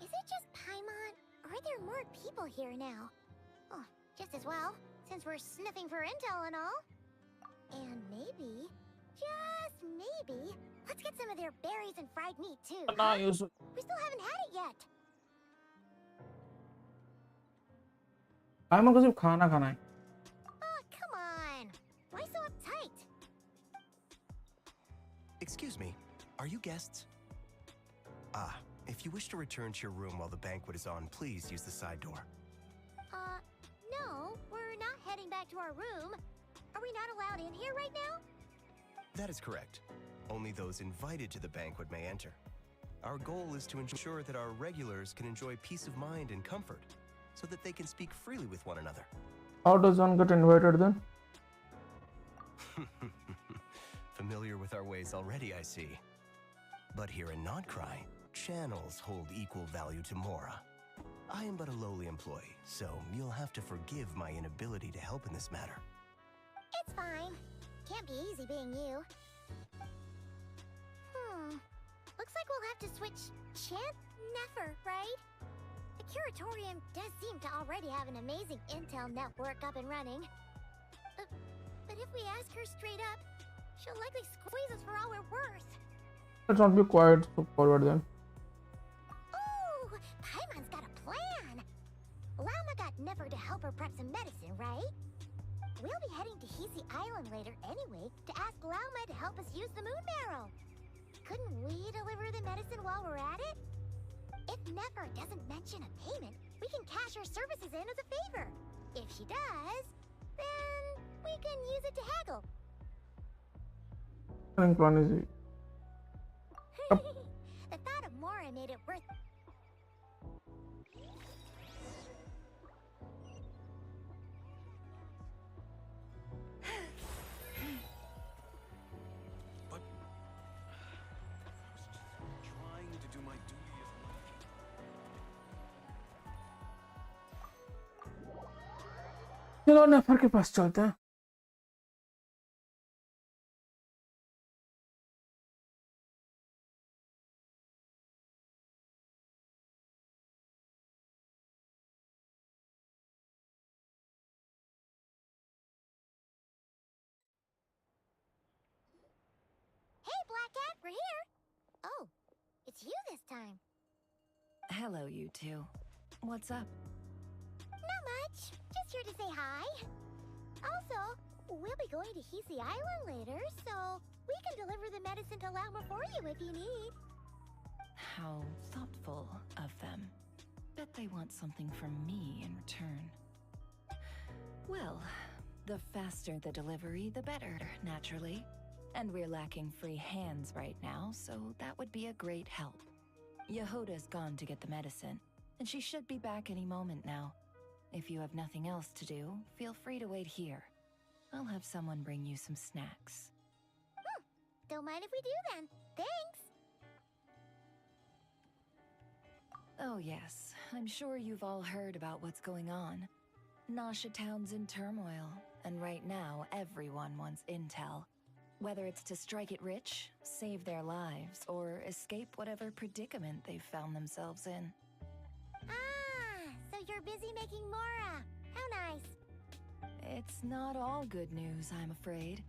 Is it just Paimon? Or are there more people here now? Oh, just as well, since we're sniffing for intel and all. And maybe, just maybe, Let's get some of their berries and fried meat too. ना use We still haven't had it yet. आयमन को सिर्फ खाना खाना है. Oh, come on. Why so uptight? Excuse me, are you guests? Ah, if you wish to return to your room while the banquet is on, please use the side door. No, we're not heading back to our room. Are we not allowed in here right now? That is correct. Only those invited to the banquet may enter. Our goal is to ensure that our regulars can enjoy peace of mind and comfort, so that they can speak freely with one another. How does one get invited then? Familiar with our ways already, I see. But here in Notcry, channels hold equal value to Mora. I am but a lowly employee, so you'll have to forgive my inability to help in this matter. It's fine. Can't be easy being you. Looks like we'll have to switch Chant Nefer, right? The Curatorium does seem to already have an amazing intel network up and running. But if we ask her straight up, she'll likely squeeze us for all we're worth. Let's not be quiet so forward then. Oh, Paimon's got a plan. Lama got Nefer to help her prep some medicine, right? We'll be heading to Hisi Island later anyway to ask Lauma to help us use the moon marrow. Couldn't we deliver the medicine while we're at it? If Nefer doesn't mention a payment, we can cash our services in as a favor. If she does, then we can use it to haggle. I think plan is The thought of Mora made it worth. But trying to do my duty as चलो नेफर के पास चलते हैं. Hey, Black Cat, we're here. Oh, it's you this time. Hello, you two. What's up? Not much. Just here to say hi. Also, we'll be going to Hisi Island later, so we can deliver the medicine to Lauma for you if you need. How thoughtful of them. Bet they want something from me in return. Well, the faster the delivery, the better, naturally. And we're lacking free hands right now, so that would be a great help. Yehoda's gone to get the medicine, and she should be back any moment now. If you have nothing else to do, feel free to wait here. I'll have someone bring you some snacks. Don't mind if we do then. Thanks. Oh yes, I'm sure you've all heard about what's going on. Nasha Town's in turmoil, and right now everyone wants intel. Whether it's to strike it rich, save their lives, or escape whatever predicament they've found themselves in. Ah, so you're busy making Mora. How nice. It's not all good news, I'm afraid.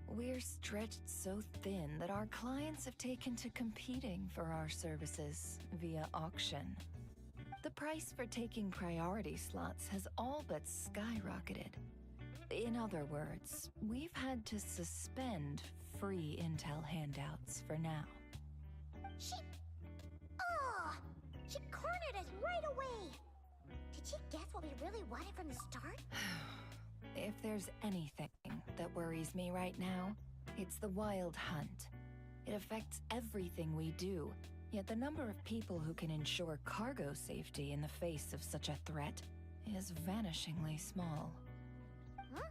We're stretched so thin that our clients have taken to competing for our services via auction. The price for taking priority slots has all but skyrocketed. In other words, we've had to suspend free intel handouts for now. She cornered us right away. Did she guess what we really wanted from the start? If there's anything that worries me right now, it's the wild hunt. It affects everything we do, yet the number of people who can ensure cargo safety in the face of such a threat is vanishingly small. Huh?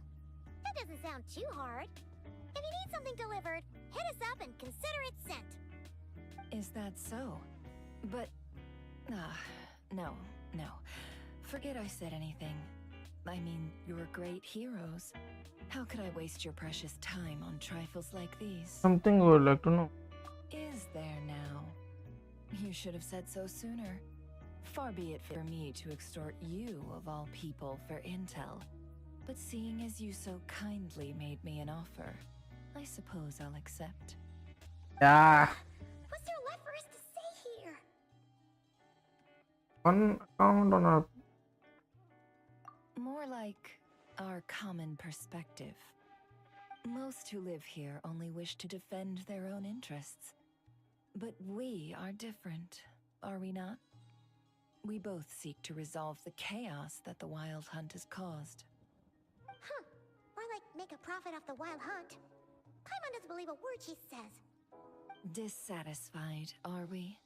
That doesn't sound too hard. If you need something delivered, hit us up and consider it sent. Is that so? But... no. Forget I said anything. I mean, you're great heroes. How could I waste your precious time on trifles like these? Something we would like to know. Is there now? You should have said so sooner. Far be it for me to extort you, of all people, for intel. But seeing as you so kindly made me an offer, I suppose I'll accept. Yeah. What's there left for us to say here? One account on our More like our common perspective. Most who live here only wish to defend their own interests. But we are different, are we not? We both seek to resolve the chaos that the Wild Hunt has caused. Huh. Or like make a profit off the wild hunt. Paimon doesn't believe a word she says. Dissatisfied, are we?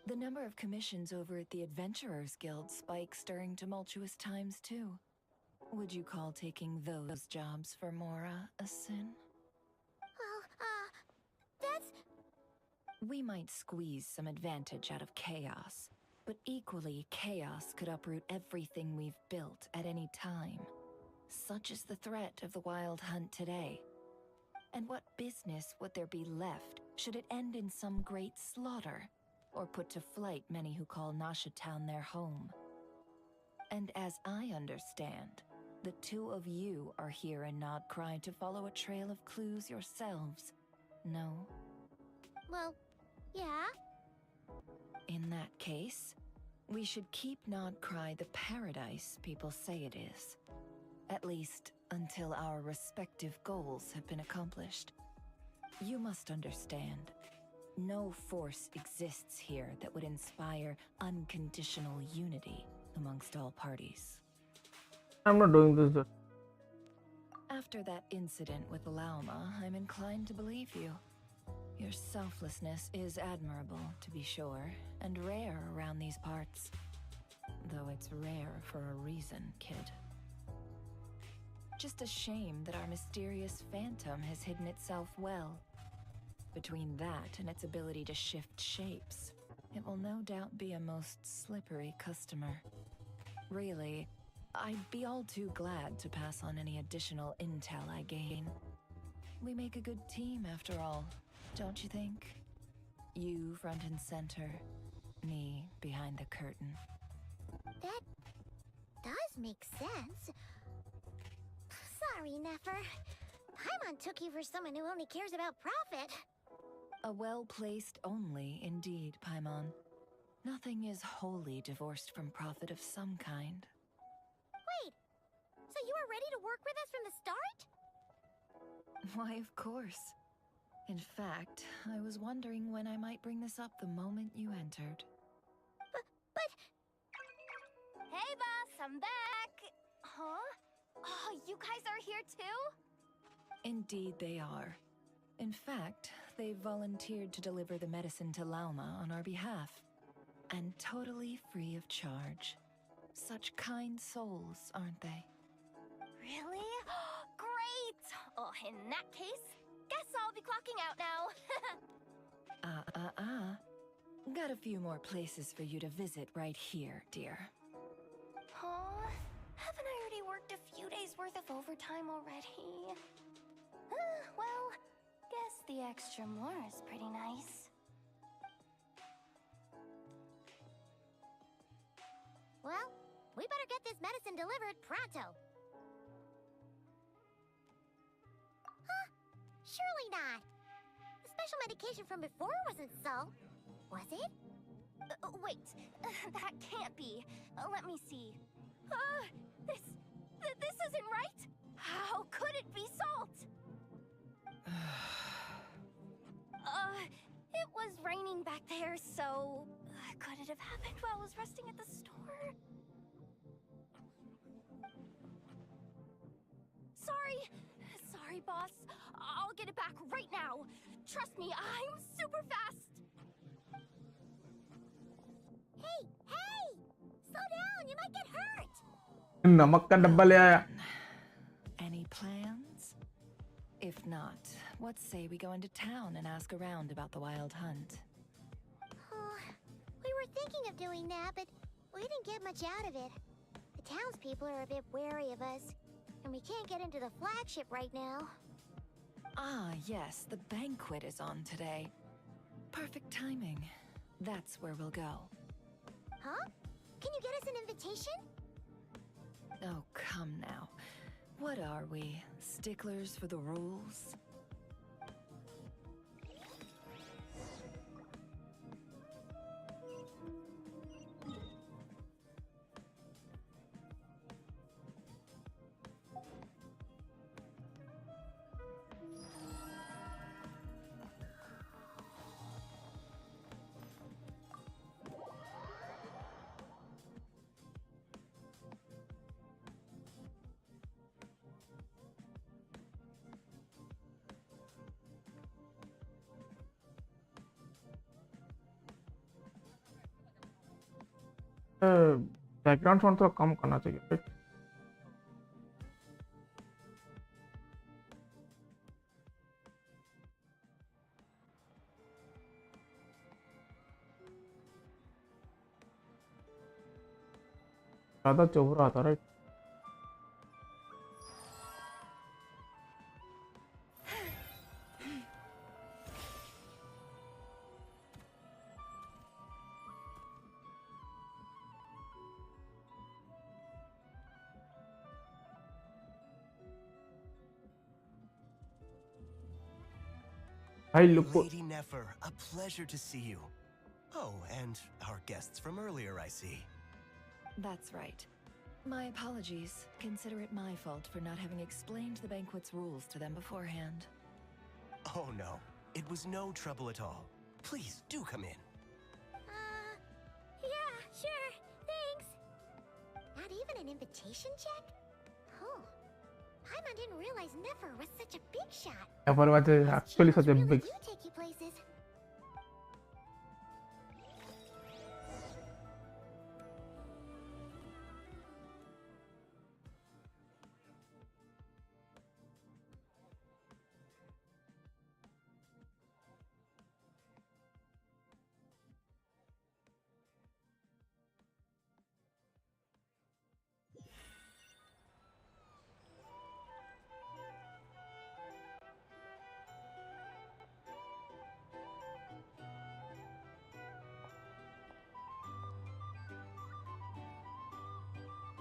The number of commissions over at the Adventurers Guild spikes during tumultuous times, too. Would you call taking those jobs for Mora a sin? Well, that's... We might squeeze some advantage out of chaos, but equally, chaos could uproot everything we've built at any time. Such is the threat of the Wild Hunt today. And what business would there be left should it end in some great slaughter, or put to flight many who call Nasha Town their home? And as I understand, the two of you are here in Nodcry to follow a trail of clues yourselves, no? Well, yeah. In that case, we should keep Nodcry the paradise people say it is. At least, until our respective goals have been accomplished. You must understand, no force exists here that would inspire unconditional unity amongst all parties. I'm not doing this. After that incident with Lauma, I'm inclined to believe you. Your selflessness is admirable, to be sure, and rare around these parts. Though it's rare for a reason, kid. Just a shame that our mysterious phantom has hidden itself well. Between that and its ability to shift shapes, it will no doubt be a most slippery customer. Really, I'd be all too glad to pass on any additional intel I gain. We make a good team, after all, don't you think? You front and center, me behind the curtain. That does make sense. Sorry, Nefer. Paimon took you for someone who only cares about profit. A well-placed only, indeed, Paimon. Nothing is wholly divorced from profit of some kind. Wait, so you were ready to work with us from the start? Why, of course. In fact, I was wondering when I might bring this up the moment you entered. But... Hey, boss, I'm back! Huh? Oh, you guys are here too? Indeed they are. In fact, they volunteered to deliver the medicine to Lauma on our behalf. And totally free of charge. Such kind souls, aren't they? Really? Great! Oh, in that case, guess I'll be clocking out now. Got a few more places for you to visit right here, dear. Huh? Haven't I already worked a few days worth of overtime already? Well, guess the extra more is pretty nice. Well, we better get this medicine delivered pronto. Huh? Surely not. The special medication from before wasn't so. Was it? Wait, that can't be. Let me see. This isn't right. How could it be salt? It was raining back there, so could it have happened while I was resting at the store? Sorry, boss. I'll get it back right now. Trust me, I'm super fast. Hey! Slow down, you might get hurt. नमक का डब्बा ले आया. Any plans? If not, what say we go into town and ask around about the Wild Hunt? Oh, we were thinking of doing that, but we didn't get much out of it. The townspeople are a bit wary of us, and we can't get into the flagship right now. Ah, yes, the banquet is on today. Perfect timing. That's where we'll go. Huh? Can you get us an invitation? Oh, come now. What are we? Sticklers for the rules? Background sound थोड़ा कम करना चाहिए right? ज़्यादा चौबरा आता right. भाई look Lady Nefer, a pleasure to see you. Oh, and our guests from earlier, I see. That's right. My apologies. Consider it my fault for not having explained the banquet's rules to them beforehand. Oh no, it was no trouble at all. Please, do come in. Yeah, sure. Thanks. Not even an invitation check? Oh. Paimon didn't realize Nefer was such a big shot. Nefer was actually such a Really big. do take you places.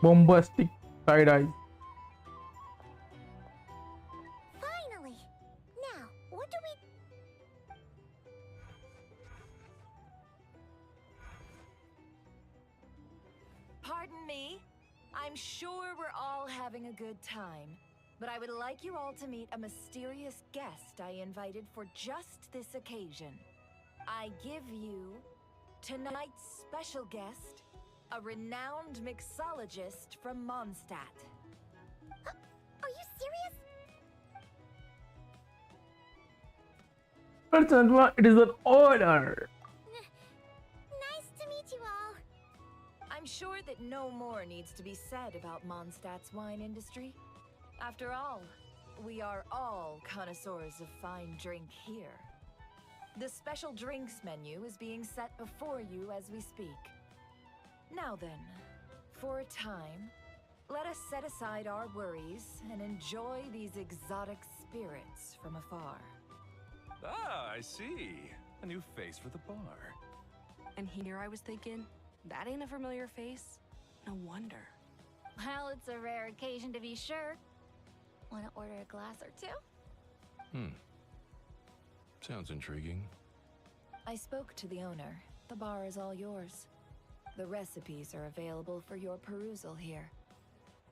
Bombastic side eyes. Finally. Now, what do we... Pardon me. I'm sure we're all having a good time, but I would like you all to meet a mysterious guest I invited for just this occasion. I give you tonight's special guest, a renowned mixologist from Mondstadt. Are you serious? But Sandra, it is an honor. Nice to meet you all. I'm sure that no more needs to be said about Mondstadt's wine industry. After all, we are all connoisseurs of fine drink here. The special drinks menu is being set before you as we speak. Now then, for a time, let us set aside our worries and enjoy these exotic spirits from afar. Ah, I see. A new face for the bar. And here I was thinking, that ain't a familiar face. No wonder. Well, it's a rare occasion to be sure. Want to order a glass or two? Sounds intriguing. I spoke to the owner. The bar is all yours. The recipes are available for your perusal here.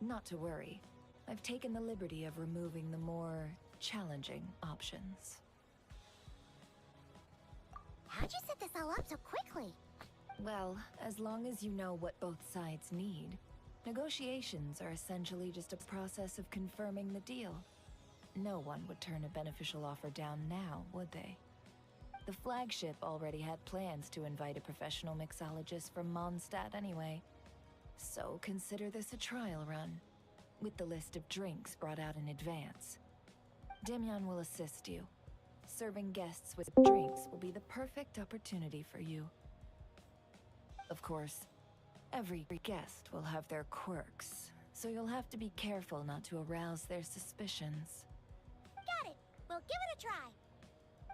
Not to worry. I've taken the liberty of removing the more challenging options. How'd you set this all up so quickly? Well, as long as you know what both sides need, negotiations are essentially just a process of confirming the deal. No one would turn a beneficial offer down now, would they? The flagship already had plans to invite a professional mixologist from Mondstadt anyway. So consider this a trial run, with the list of drinks brought out in advance. Demyan will assist you. Serving guests with drinks will be the perfect opportunity for you. Of course, every guest will have their quirks, so you'll have to be careful not to arouse their suspicions. Got it. We'll give it a try.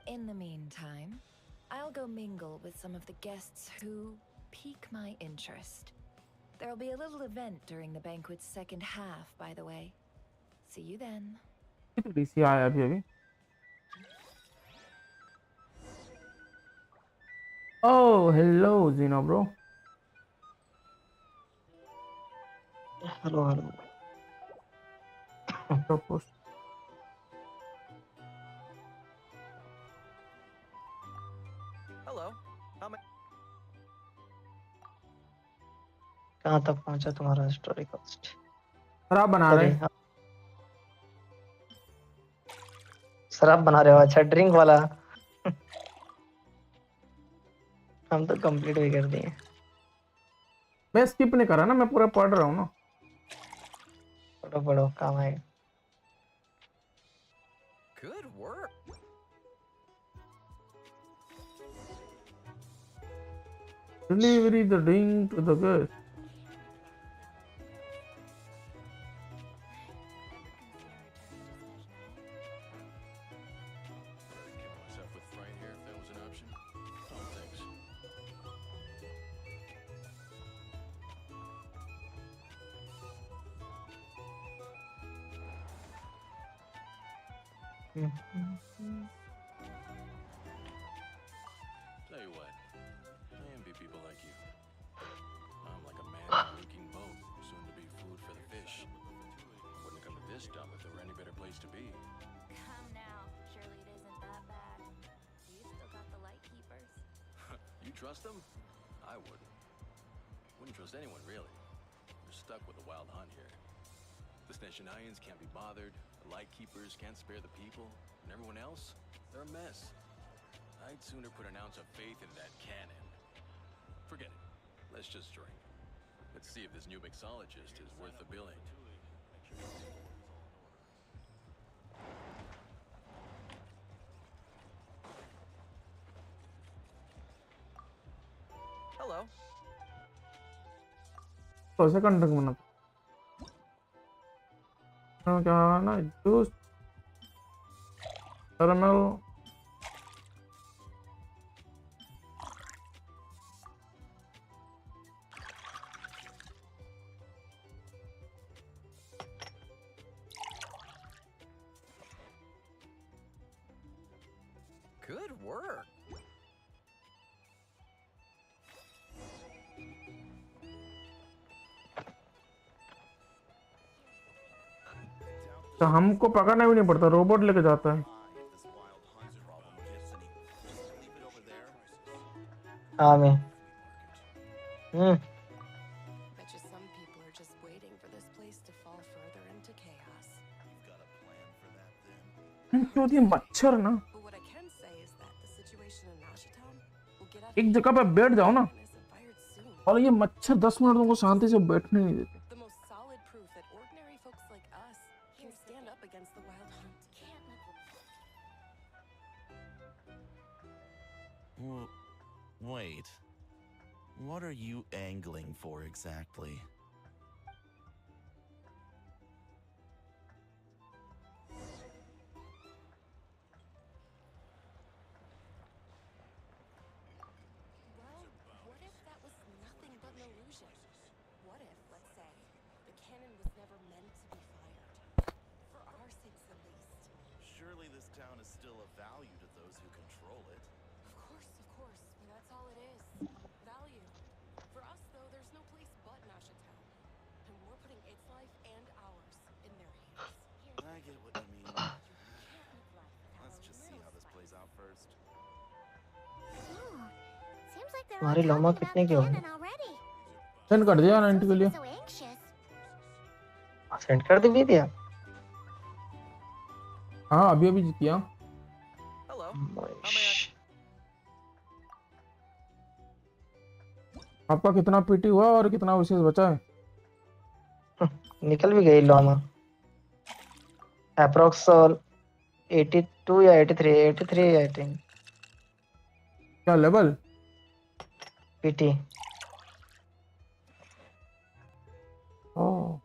In the meantime, I'll go mingle with some of the guests who pique my interest. There'll be a little event during the banquet's second half, by the way. See you then. DC आया अभी. Oh, hello, Zeno, bro. Hello. Of course. Hello. How may... कहाँ तक पहुंचा तुम्हारा story cost? शराब बना रहे हैं. शराब बना रहे हो? अच्छा, ड्रिंक वाला. हम तो कंप्लीट भी कर दिए. मैं स्किप नहीं करा ना, मैं पूरा पढ़ रहा हूँ ना। पढ़ो पढ़ो, काम आएगा। Good work. Delivery the drink to the guest. Kill myself with fright here if that was an option. Oh, thanks. Tell you what, I envy people like you. I'm like a man in a leaking boat, soon to be food for the fish. Wouldn't come to this dump if there were any better place to be. Come now. Surely it isn't that bad. You still got the light keepers. You trust them? I wouldn't. Wouldn't trust anyone, really. We're stuck with a wild hunt here. The Sneshanians can't be bothered, the Lightkeepers can't spare the people, and everyone else, they're a mess. I'd sooner put an ounce of faith in that cannon. Forget it. Let's just drink. Let's see if this new mixologist is worth the billing. Hello. तो ऐसे कंडक बना क्या ना, juice, caramel, Good work. तो हमको पकड़ना भी नहीं पड़ता, रोबोट लेके जाता है। हाँ मैं Bet you some people are just waiting for this place to fall further into chaos. क्यों ये मच्छर ना, But what I can say is that the situation in Nashitown will get out एक जगह पे बैठ जाओ ना, fired soon. और ये मच्छर 10 मिनट तुमको शांति से बैठने नहीं देते। The most solid proof that ordinary folks like us can stand up against the wild hunt. Can't let Wait. What are you angling for exactly? Well, what if that was nothing but an illusion? What if, let's say, the cannon was never meant to be fired? For our sakes, at least. Surely this town is still of value to those who control it. Of course, but that's all it is. Value. For us, though, there's no place but Nashitown. And we're putting its life and ours in their hands. I get what you mean. Let's just see how this plays out first. Seems like they're तुम्हारी all लोमा talking कितने about की the होगी? cannon already. Send कर दिया 90 के लिए। So anxious. Send कर भी दिया। हाँ अभी अभी किया। Hello. आपका कितना पीटी हुआ और कितना विशेष बचा है? निकल भी गई लोमा। अप्रोक्स 82 या 83 आई थिंक। क्या लेवल? पीटी। ओह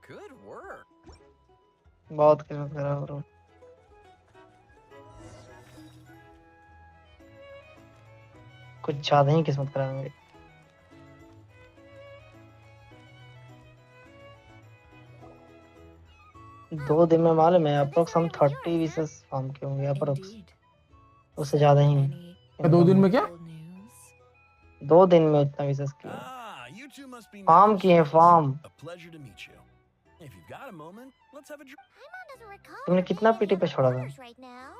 Good work. बहुत किस्मत खराब ब्रो। कुछ ज्यादा ही किस्मत खराब है मेरी। दो दिन में मालूम है अप्रोक्स हम 30 विसेस फार्म किए होंगे अप्रोक्स, उससे ज्यादा ही नहीं। 2 दिन में क्या? 2 दिन में उतना विसेस किए You two must be form किए हैं form. a pleasure to meet you. If you've got a moment, let's have a drink. Paimon doesn't recall तुमने कितना having पीटी पे any छोड़ा था? orders right now.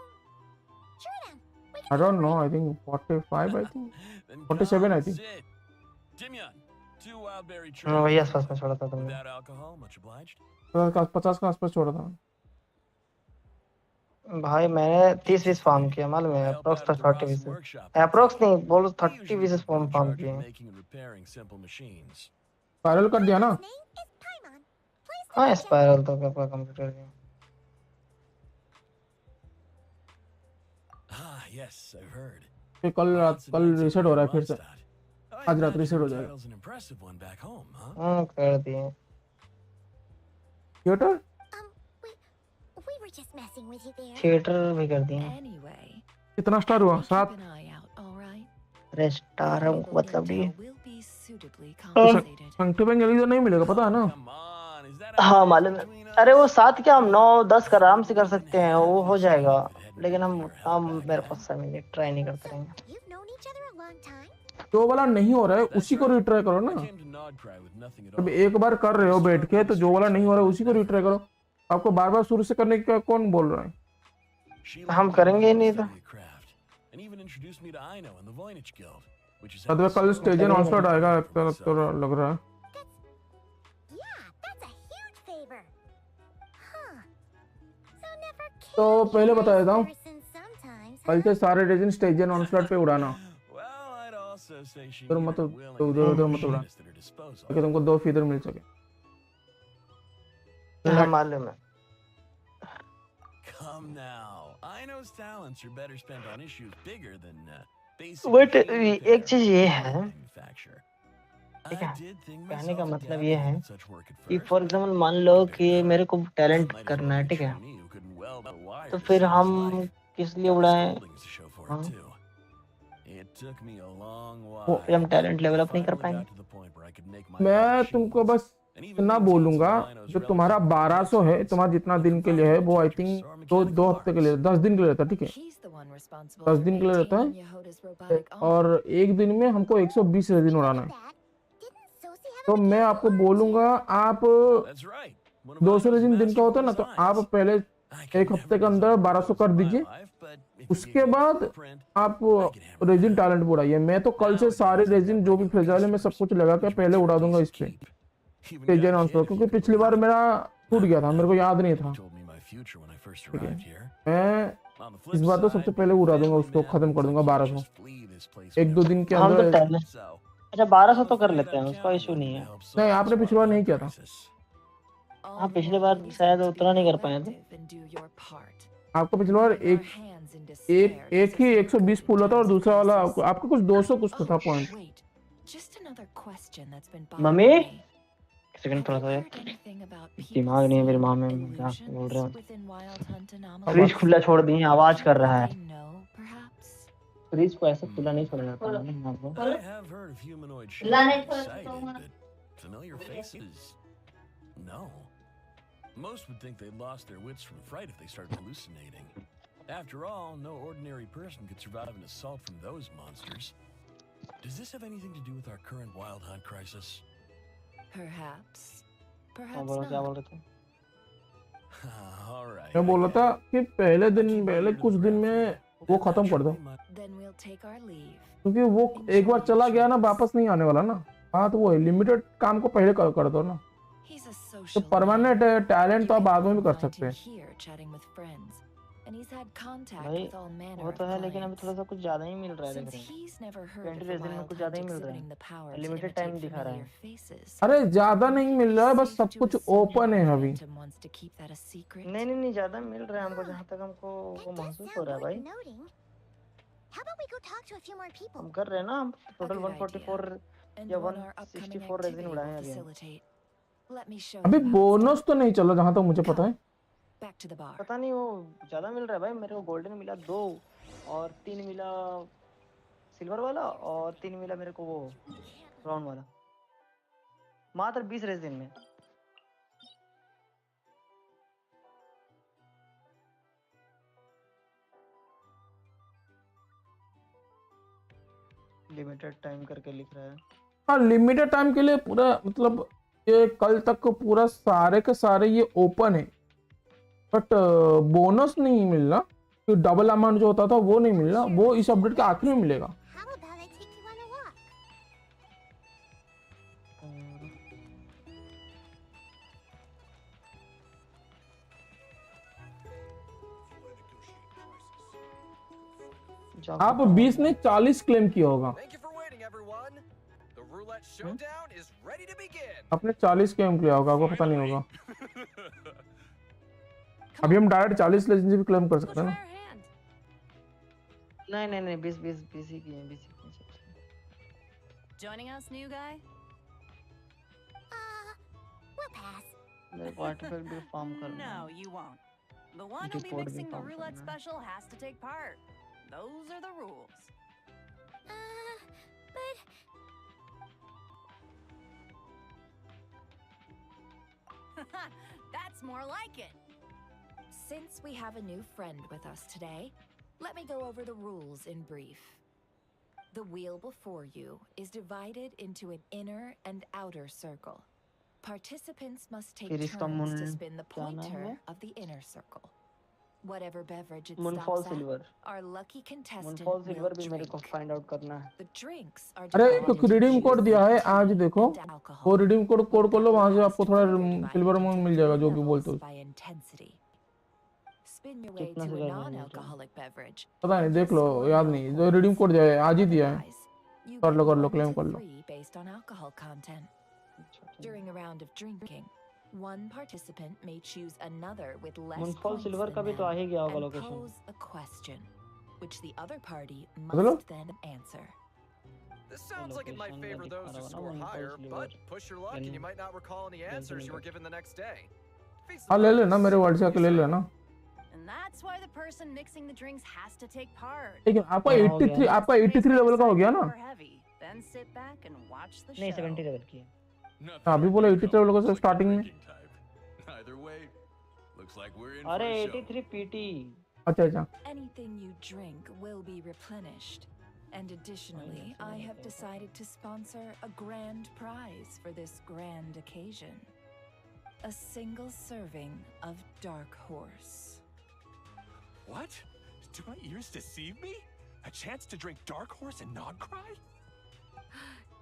Sure then. We can I don't take a know, break. I think 45 I think Then 47 I come think। sit. Timyon, 2 wildberry हाँ trees. वही आसपास में छोड़ा था तुमने। Without alcohol, much obliged. 50 के आसपास छोड़ा था। भाई मैंने 30 पीस फार्म किया मालूम है, I help अप्रोक्स out तक at the 30 Rawson piece, workshop, that's approx all. नहीं बोलो, They 30 usually pieces get put in form charge किए of हैं। making and repairing simple machines. पैरल कर दिया ना? His name is Paimon. Pleased to हाँ meet ya. स्पाइरल तो क्या कंप्लीट कर दिया। Ah, yes, I've heard. फिर कल Lots of nights reset over हो in रहा है फिर से, Mondstadt. I आज रात imagine रीसेट हो your जाएगा। title's an impressive one back home, huh? हाँ कर दिए। Theatre We were just messing with you there. Theatre भी कर दिए। Anyway, कितना स्टार हुआ? keep 7। an eye out, all right? अरे स्टार है Valuable मतलब भी। intel will be suitably compensated. Sanctifying elixir तो नहीं मिलेगा, पता है ना? Come on, is that हाँ how it is मालूम है। between us? अरे वो 7 क्या, हम 9-10 का आराम से कर Couldn't सकते even हैं, have वो हो this जाएगा। if it hadn't लेकिन been हम for your help back मेरे then. पास समय नहीं, ट्राई नहीं करते So, रहेंगे। you've known each other a long time? जो वाला नहीं हो रहा है That's उसी को right. रिट्राई करो ना। I came to Nodcry with nothing at अब all. एक बार कर रहे हो बैठ के, तो जो वाला नहीं हो रहा है उसी को रिट्राई करो। आपको बार बार शुरू से करने का कौन बोल रहा है? She हम let me करेंगे ही learn to नहीं तो। study a craft, and even introduced me to Aino and the Voynich Guild, which is अरे कल स्टेज एंड ऑनस्लॉट आएगा, for तो लग रहा है। Yeah, that's a huge favor. Huh. So never तो पहले बता देता हूँ, person sometimes, कल huh? से सारे रेजिन स्टेज एंड ऑनस्लॉट पे उड़ाना। Well, I'd also say she फिर needed मत a उधर willing उधर मत उड़ा, machinist at her disposal. ताकि तुमको 2 फीदर मिल सके। हाँ मालूम है। Come now, Aino's talents are better spent on issues bigger than basic but machine एक repair चीज ये and है, manufacture. ठीक I है, did think कहने का myself a मतलब ये dabble है in such work at कि first. फॉर एग्जांपल मान लो कि मेरे को टैलेंट Might as well करना है, be a ठीक है, trainee who couldn't weld a wire तो to फिर save his हम life. किस लिए Got the उड़ाएं? scoldings to show for हाँ, it too. It took me a long वो while. हम talent but I level up नहीं कर finally पाएंगे। got to the point where I could make my own मैं तुमको machines. बस And even इतना maintain some बोलूंगा, of Aino's जो तुम्हारा relatively 1200 है, complex तुम्हारा जितना दिन के लिए है, वो आई थिंक दो हफ्ते के लिए, 10 दिन के लिए रहता है, ठीक है? He's the one responsible 10 for दिन के लिए रहता maintaining है, Yehoda's robotic arm. और एक दिन में हमको 120 रेजिन उड़ाना है। Dad, didn't Sosie have तो a मैं mechanical आपको arm बोलूंगा, too? आप That's right. One of 200 Aino's resin दिन का होता है ना, तो masterful आप designs. पहले I could एक never हफ्ते के अंदर design 1200 those कर in my दीजिए। life, but if you उसके gave me a बाद blueprint, आप I could hammer it resin out. Talent उड़ाइए। मैं तो कल से सारे Nowadays, they've रेजिन got जो भी regular फ्रेजाइल है, मैं सब customers, कुछ लगा के which पहले makes उड़ा for a दूंगा piece इस of पे, cake. Even stage got a and kid onslaught, if you क्योंकि could पिछली work बार it. मेरा छूट गया था, Not मेरे को bad. याद नहीं था। You told me my future when I first ठीक है, arrived here. मैं On the इस flip बार तो सबसे side, पहले उड़ा दूंगा, family उसको man खत्म means कर I दूंगा can't 1200, just flee this place 1-2 whenever दिन I के हम तो अंदर। टैलेंट, So, अच्छा 1200 I'm तो कर afraid लेते हैं, I'm उसका counting इशू on नहीं you to है। help नहीं, solve आपने this पिछली बार wild नहीं hunt किया था। crisis. हाँ All you पिछली want बार is शायद them to be उतना नहीं कर पाए थे। proactive and do your part. आपको पिछली बार Putting our एक hands in एक despair एक does he us no 120 good in फूल होता और times of दूसरा वाला crisis. आपको आपको कुछ 200 कुछ तो था Oh, point. wait. Just another question that's been mummy bothering me. Second Have थोड़ा you सा heard anything about people दिमाग नहीं है मेरे seeing माँ में, क्या बोल रहे illusions हो? within Wild Hunt अब फ्रिज anomalies? खुला छोड़ दिए, आवाज कर People रहा है। they know, perhaps? फ्रिज को ऐसे खुला नहीं छोड़ा जाता है ना आपको। I have heard of humanoid shapes being sighted, but familiar faces? No. Most would think they'd lost their wits from fright if they started hallucinating. After all, no ordinary person could survive an assault from those monsters. Does this have anything to do with our current wild hunt crisis? Perhaps. हाँ Perhaps बोलो, क्या not. बोल रहे थे? All right. मैं I बोल रहा get था it. कि पहले I'll दिन, keep my पहले ear to कुछ the दिन ground for में you. वो And खत्म कर दो, naturally, my Then we'll take our leave. क्योंकि वो एक बार चला गया ना, वापस नहीं आने वाला ना। हाँ तो वो है, लिमिटेड काम को पहले कर दो ना, He's a तो social परमानेंट man. टैलेंट तो You आप can बाद में भी even कर find सकते him हैं। here chatting with friends. And he's had contact भाई with all manner वो of तो है, लेकिन अभी clients. थोड़ा सा कुछ ज्यादा ही मिल रहा है, Since देख रहे हैं। he's never heard 20 of the resin में Wild कुछ ज्यादा Hunt ही मिल रहा exhibiting है, the power to limited imitate time दिखा रहा familiar है। faces, अरे ज्यादा नहीं मिल रहा है, बस safe सब to कुछ assume ओपन है अभी। Phantom wants to keep that a secret. नहीं नहीं नहीं, ज्यादा मिल रहा है हमको, जहाँ तक हमको That वो does महसूस हो sound रहा है worth भाई। noting. How about we go talk to a few more people? हम कर रहे हैं ना, हम टोटल good 144 And या what our upcoming 164 resin activity उड़ाए will हैं अभी हम। facilitate. Let me show अभी you how it's bonus done. तो नहीं चल रहा जहां तक मुझे पता है। Back to the bar. पता नहीं वो ज्यादा मिल रहा है भाई। मेरे को गोल्डन मिला 2 और 3 मिला सिल्वर वाला और 3 मिला मेरे को वो ब्राउन वाला, मात्र 20 रेजिन में। लिमिटेड टाइम करके लिख रहा है। हाँ लिमिटेड टाइम के लिए पूरा, मतलब ये कल तक को पूरा सारे के सारे ये ओपन है, बट बोनस नहीं मिल रहा, तो डबल अमाउंट जो होता था वो नहीं मिल रहा, वो इस अपडेट के आखिर में मिलेगा। How about I take you on a walk? आप 20 ने 40 क्लेम किया होगा। Thank you for waiting, everyone. The roulette showdown is ready to begin. आपने 40 क्लेम किया होगा, आपको पता नहीं होगा। अभी हम डायरेक्ट 40 लेजेंडरी क्लेम कर सकते हैं ना। नहीं 20 ही किए 20 ही किए सबसे। Joining us, new guy? We'll pass. मेरे को आर्टिफैक्ट भी फार्म करना No, है। you won't. The one who'll be Report भी mixing the farm roulette करना है। special has to take part. Those are the rules. But That's more like it. Since we have a new friend with us today, let me go over the rules in brief. The wheel before you is divided into an inner and outer circle. Participants must take फिर इसका turns to spin the क्या नाम है? pointer of the inner circle. Whatever beverage it Moonfall stops at, Silver। our lucky contestant Moonfall Silver will भी मेरे को drink. Find out करना है। The drinks are अरे divided तो into रिडीम कोड दिया है, आज tea देखो and alcohol. वो रिडीम कोड कर लो, वहां से Last आपको थोड़ा further divided सिल्वर into मिल जाएगा जो भी levels बोलते हो। by intensity. Spin your way कितना to a silver mill non-alcoholic beverage. पता नहीं, देख लो, याद नहीं। जो रिडीम कोड दिया है आज ही दिया है। Otherwise, you कर लो get कर लो, 1 क्लेम to कर लो। 3 based on alcohol content. During a round of drinking, one participant may choose another with less Moonfall points Silver than का भी तो आ them ही गया होगा and location. pose a question, which the other party Hello? must then answer. This sounds like it might Location favor का those दिखा who रहा score है ना, higher, Moonfall but Silver। push your luck and you might not recall any answers you were given the next day. Defeats the हाँ ले लेना, purpose. मेरे word से आके ले लेना। And that's why the person mixing the drinks has to take part. लेकिन आपका हाँ, हो गया 83 ना। आपका 83 लेवल का हो गया ना। Or heavy, then sit back and watch the नहीं show. 70 लेवल की है। Nothing अभी बोला really 83 लेवल का comes like स्टार्टिंग the में। drinking type. Either way, looks like we're in अरे for a show. 83 पीटी। अच्छा अच्छा। Anything you drink will be replenished. And additionally, I have decided to sponsor a grand prize for this grand occasion. A single serving of Dark Horse. What? Do my ears deceive me? A chance to drink Dark Horse and not cry?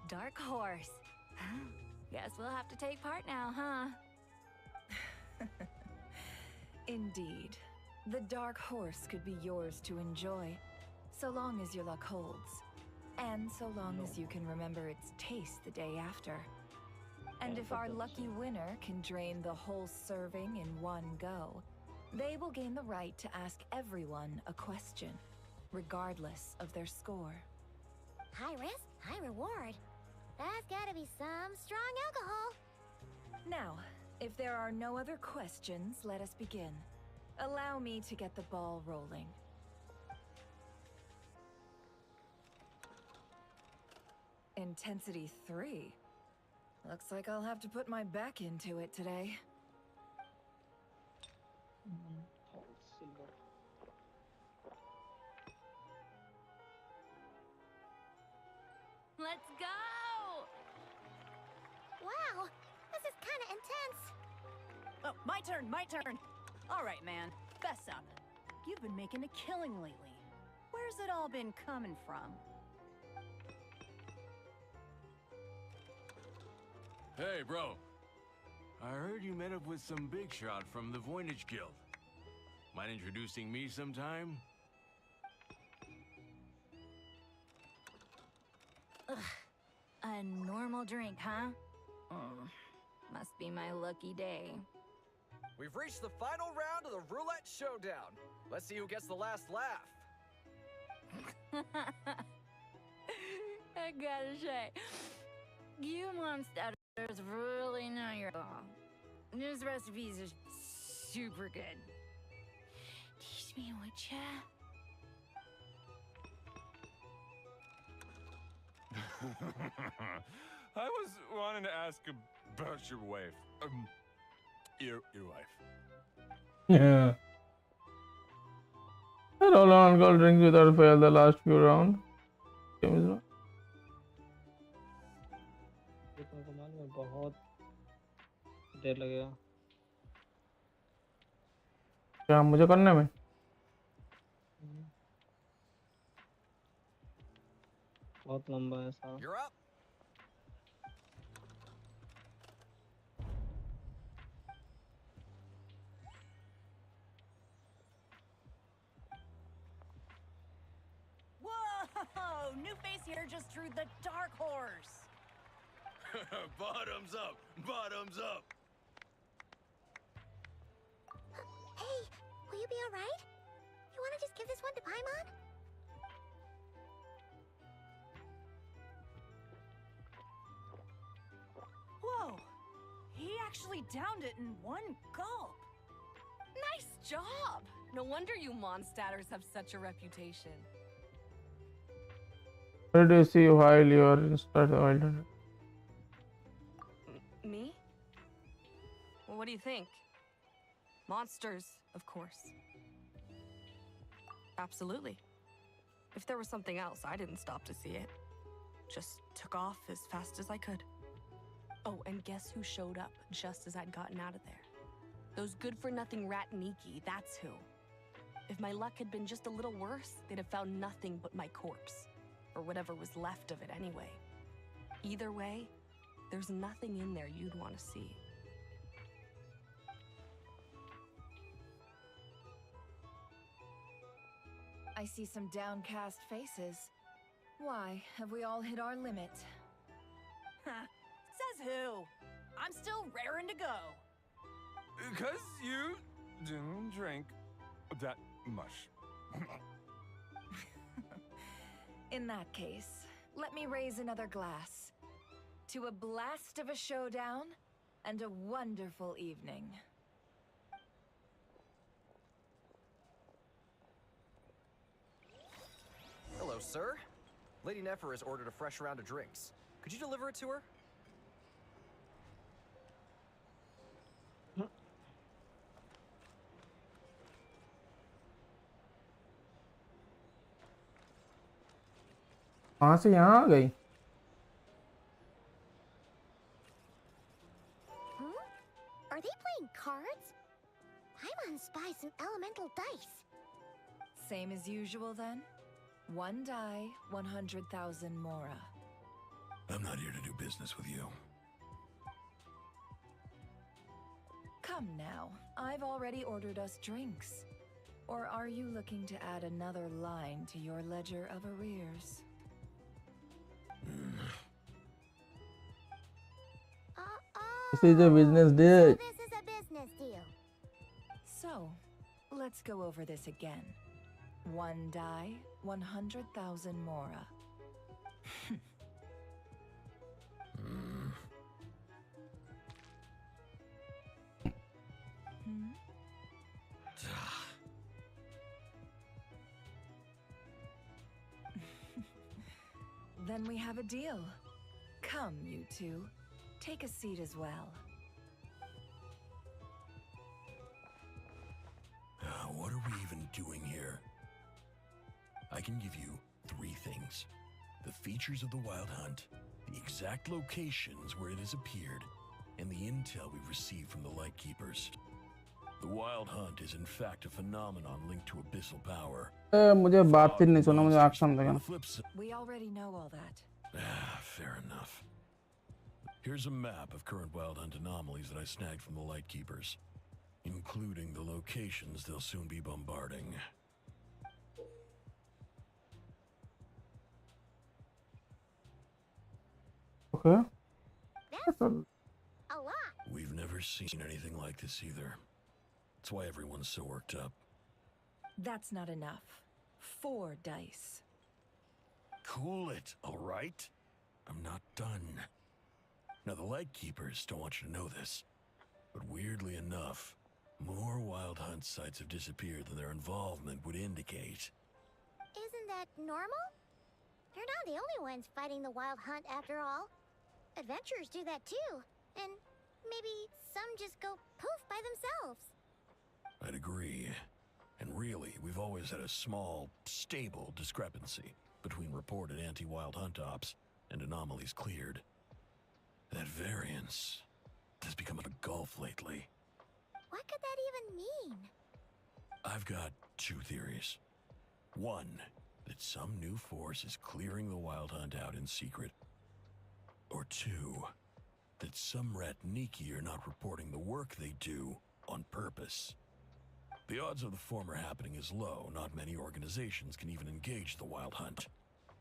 Dark horse. Guess we'll have to take part now, huh? Indeed. The Dark Horse could be yours to enjoy, so long as your luck holds. And so long as you can remember its taste the day after. And if our lucky winner can drain the whole serving in one go, they will gain the right to ask everyone a question, regardless of their score. high risk, high reward. That's gotta be some strong alcohol. Now, if there are no other questions, let us begin. Allow me to get the ball rolling. Intensity 3. Looks like I'll have to put my back into it today. Let's go! Wow, this is kind of intense. Oh, my turn. All right, man, fess up. You've been making a killing lately. Where's it all been coming from? Hey, bro. I heard you met up with some big shot from the Voynich Guild. Mind introducing me sometime? A normal drink, huh? Must be my lucky day. We've reached the final round of the roulette showdown. Let's see who gets the last laugh. I gotta say, you monsters really know your ball. These recipes are super good. Teach me, would ya? I was wanting to ask about your wife. Your wife. Yeah. Roland got drinks without fail the last few rounds. Game is not. बहुत देर लगेगा। क्या मुझे करने में? बहुत लंबा है सारा। You're up. here just drew the dark horse. Bottoms up! Bottoms up! Hey, will you be alright? You wanna just give this one to Paimon? Whoa! He actually downed it in one gulp. Nice job! No wonder you Mondstadters have such a reputation. Where do you see while you are inside the wild hunt? Me? Well, what do you think? Monsters, of course. Absolutely. If there was something else, I didn't stop to see it. Just took off as fast as I could. Oh, and guess who showed up just as I'd gotten out of there? Those good-for-nothing rat Niki, that's who. If my luck had been just a little worse, they'd have found nothing but my corpse. Or whatever was left of it anyway. Either way, there's nothing in there you'd want to see. I see some downcast faces. Why, have we all hit our limit? Says who? I'm still raring to go. Because you don't drink that much. In that case, let me raise another glass. To a blast of a showdown and a wonderful evening. Hello, sir. Lady Nefer has ordered a fresh round of drinks. Could you deliver it to her? कहाँ से यहाँ आ गई? Are they playing cards? Paimon spies some elemental dice. Same as usual then? One die, 100,000 Mora. I'm not here to do business with you. Come now, I've already ordered us drinks. Or are you looking to add another line to your ledger of arrears? This is a business deal. This is a business deal. So, let's go over this again. One die, 100,000 Mora. Then we have a deal. Come, you two. Take a seat as well. What are we even doing here? I can give you 3 things. The features of the Wild Hunt, the exact locations where it has appeared, and the intel we've received from the Lightkeepers. The Wild Hunt is in fact a phenomenon linked to abyssal power. मुझे बात ही नहीं सुना, मुझे आँख समझ गया. We already know all that. Fair enough. Here's a map of current Wild Hunt anomalies that I snagged from the Lightkeepers, including the locations they'll soon be bombarding. Okay. That's a lot. We've never seen anything like this either. That's why everyone's so worked up. That's not enough. 4 dice. Cool it, all right? I'm not done. Now, the Lightkeepers don't want you to know this, but weirdly enough, more Wild Hunt sites have disappeared than their involvement would indicate. Isn't that normal? They're not the only ones fighting the Wild Hunt after all. Adventurers do that too. And maybe some just go poof by themselves. I'd agree. And really, we've always had a small, stable discrepancy between reported anti-Wild Hunt ops and anomalies cleared. That variance has become a gulf lately. What could that even mean? I've got 2 theories. One, that some new force is clearing the Wild Hunt out in secret. Or 2, that some rat Niki are not reporting the work they do on purpose. The odds of the former happening is low. Not many organizations can even engage the Wild Hunt.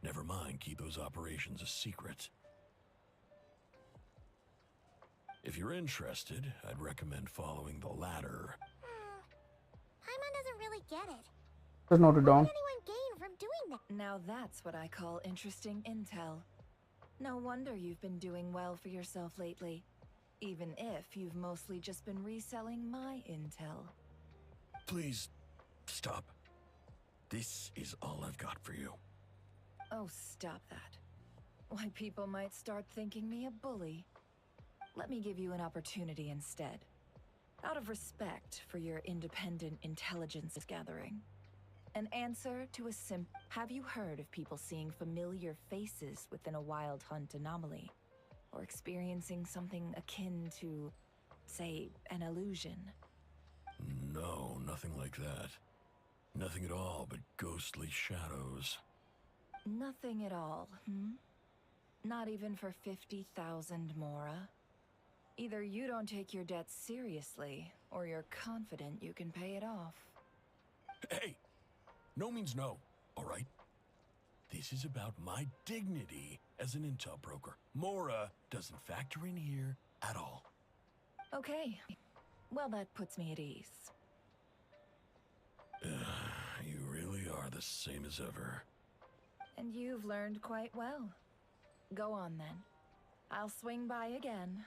Never mind, keep those operations a secret. If you're interested, I'd recommend following the latter. Paimon doesn't really get it. Just note it What down. would anyone gain from doing that? Now that's what I call interesting intel. No wonder you've been doing well for yourself lately. Even if you've mostly just been reselling my intel. Please, stop. This is all I've got for you. Oh, stop that. Why, people might start thinking me a bully. Let me give you an opportunity instead. Out of respect for your independent intelligence gathering. An answer to a have you heard of people seeing familiar faces within a wild hunt anomaly? Or experiencing something akin to, say, an illusion? No, nothing like that. Nothing at all but ghostly shadows. Nothing at all, hmm? Not even for 50,000 Mora? Either you don't take your debt seriously, or you're confident you can pay it off. Hey! No means no, all right? This is about my dignity as an intel broker. Mora doesn't factor in here at all. Okay. Well, that puts me at ease. You really are the same as ever. And you've learned quite well. Go on, then. I'll swing by again.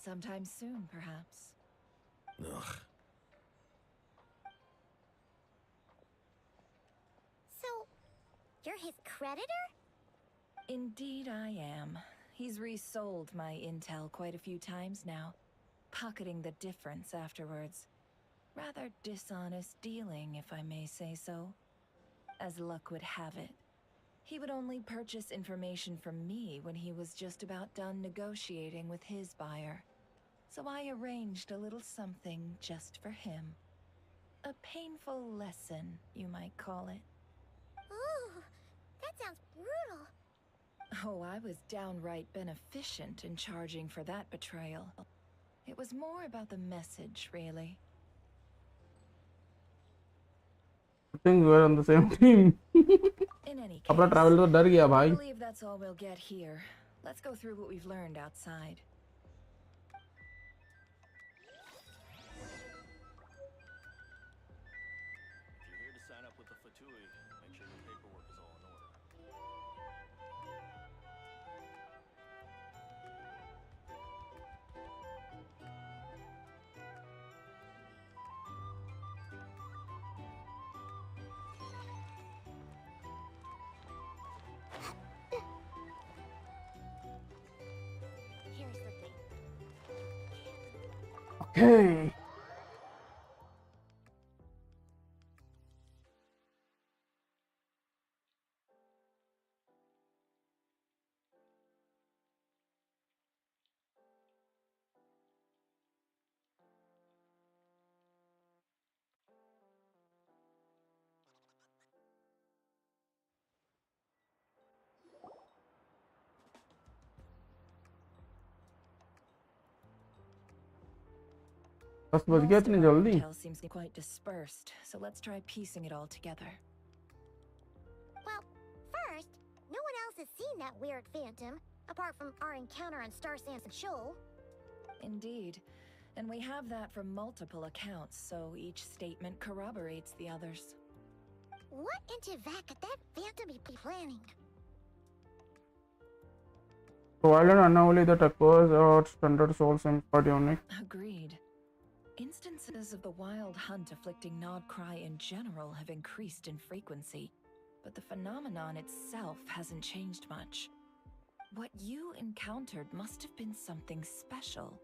Sometime soon, perhaps. Ugh. So, you're his creditor? Indeed I am. He's resold my intel quite a few times now, pocketing the difference afterwards. Rather dishonest dealing, if I may say so. As luck would have it, he would only purchase information from me when he was just about done negotiating with his buyer. So I arranged a little something just for him. A painful lesson, you might call it. Ooh, that sounds brutal. Oh, I was downright beneficent in charging for that betrayal. It was more about the message, really. I think we are on the same team. In any case, अपना travel तो डर गया I भाई. believe that's all we'll get here. Let's go through what we've learned outside. If you're here to sign up with the Fatui, make sure the paperwork is all in order. Here's the thing. Okay. बस बच गया Most of इतनी our जल्दी. intel seems quite dispersed, so let's try piecing it all together. Well, first, no one else has seen that weird phantom, apart from our encounter on Star Sands and Shoal. Indeed. And we have that from multiple accounts, so each statement corroborates the others. What in Tibet could that phantom be planning? Violent anomaly that occurs or standard soul seems quite unique. Agreed. Instances of the wild hunt afflicting Nodcry in general have increased in frequency, but the phenomenon itself hasn't changed much. What you encountered must have been something special,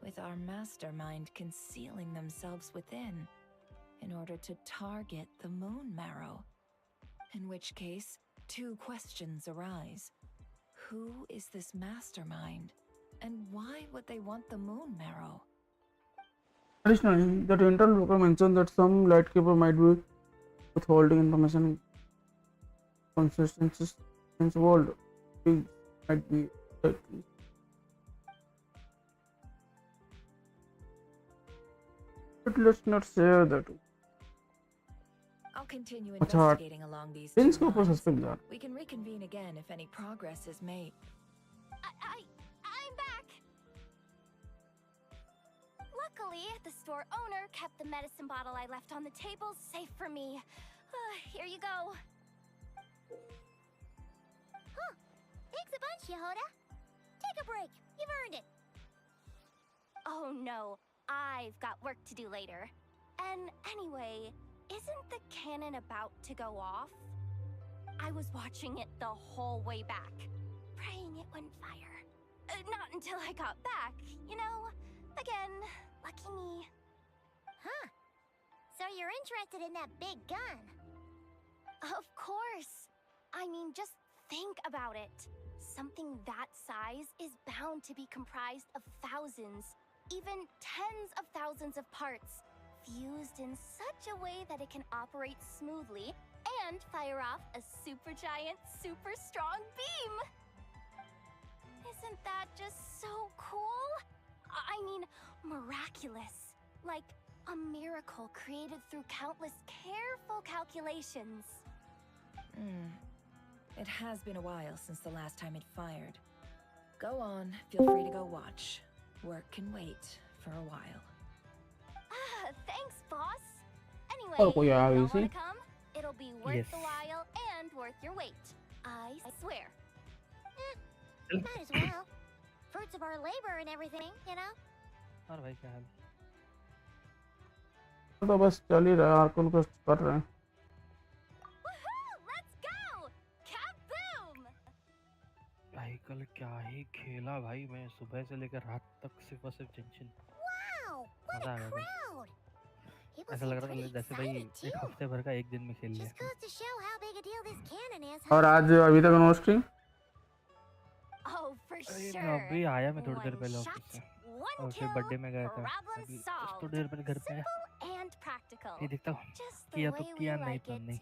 with our mastermind concealing themselves within, in order to target the Moon Marrow. In which case, two questions arise. Who is this mastermind, and why would they want the Moon Marrow? Additionally, that intel broker mentioned that some lightkeeper might be withholding information consistencies since world might be. But let's not share that. I'll continue अच्छा investigating along these two pins के ऊपर lines. Suspend जा We can reconvene again if any progress is made. I'm back. Luckily, the store owner kept the medicine bottle I left on the table safe for me. Here you go. Huh. Thanks a bunch, Yehoda. Take a break. You've earned it. Oh no, I've got work to do later. And anyway, isn't the cannon about to go off? I was watching it the whole way back, praying it wouldn't fire. Not until I got back, you know? Again, lucky me. Huh. So you're interested in that big gun? Of course. I mean, just think about it. Something that size is bound to be comprised of thousands, even tens of thousands of parts, fused in such a way that it can operate smoothly and fire off a supergiant, super strong beam! Isn't that just so cool? I mean, miraculous. Like a miracle created through countless careful calculations. It has been a while since the last time it fired. Go on, feel free to go watch. Work can wait for a while. Thanks, boss. Anyway, और कोई आया y'all इसी wanna come? It'll be worth Yes. the while and worth your wait. I swear. Might as well. Fruits of our labor and everything, you know? और भाई क्या हाल तो बस चल ही रहा है आर्कन को कर रहे हैं Woohoo! Let's go! Kaboom! भाई कल क्या ही खेला भाई मैं सुबह से लेकर रात तक सिर्फ और सिर्फ जेंशिन Wow! What मजा a आ गया भाई crowd! People ऐसा seem लग रहा pretty था जैसे भाई excited एक too. हफ्ते भर का एक दिन में खेल लिया Just goes to show how big a deal this cannon is, और huh? आज अभी तक नो स्ट्रीम Oh, for अरे sure. मैं अभी आया मैं थोड़ी देर One पहले shot, ऑफिस से one और फिर kill, बर्थडे में गया था problem अभी just solved. थोड़ी देर पहले घर पे आया Simple and practical. ये देखता हूँ Just the किया तो way we किया नहीं like तो it. नहीं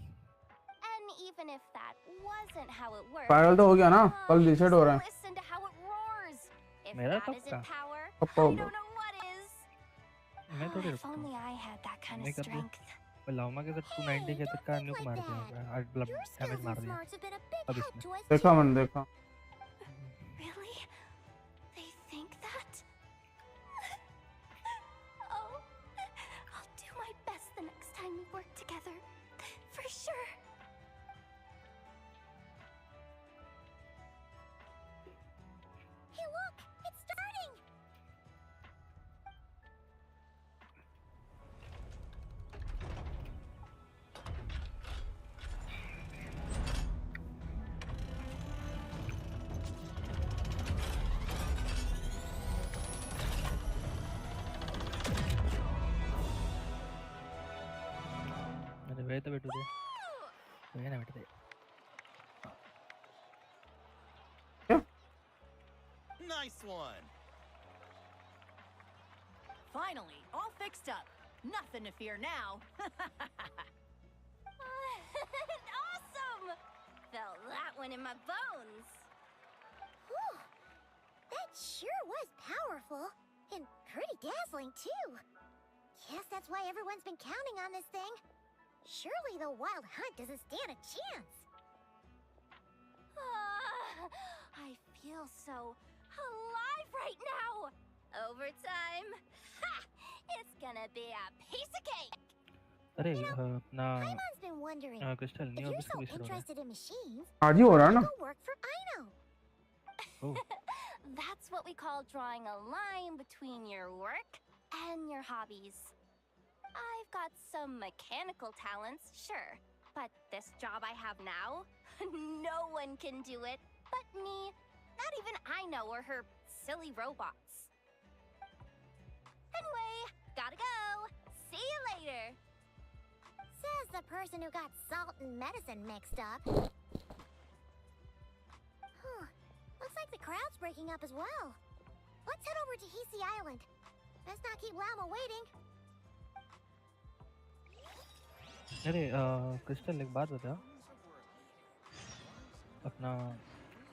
And even if that wasn't how it works, पागल तो हो गया ना कल just डिसाइड हो रहा है listen to how it roars. If मेरा that कब isn't का power, कब का I होगा don't know what is. मैं थोड़ी If रुकता हूँ only I had that kind मैं of कर दूँ strength. मैं लाऊंगा के साथ 290 के तक का न्यूक मार दिया आज मतलब Your डैमेज skills मार and दिया smarts have been a big अब help इसमें to us देखा too. मैंने देखा Really? They think that? Oh, I'll do my best the next time we work together. For sure. Hey, look! It's starting! अरे वे तो बैठो दे वे ना बैठ दे Nice one. Finally, all fixed up. Nothing to fear now. Awesome! Felt that one in my bones. Whew. That sure was powerful. And pretty dazzling, too. Guess that's why everyone's been counting on this thing. Surely the Wild Hunt doesn't stand a chance. I feel so alive right now. Overtime. Ha! It's gonna be a piece of cake. अरे अपना Paimon's been wondering, crystal if नहीं you're office so का विषय हो रहा interested in machines, आज ही हो रहा है ना go work for Ino. Oh. That's what we call drawing a line between your work and your hobbies. I've got some mechanical talents, sure, but this job I have now, no one can do it but me. Not even Ino or her silly robots. Anyway, gotta go. See you later. Says the person who got salt and medicine mixed up. Looks like the crowd's breaking up as well. Let's head over to Hisi Island. Let's not keep Lama waiting. अरे crystal एक बात बता अपना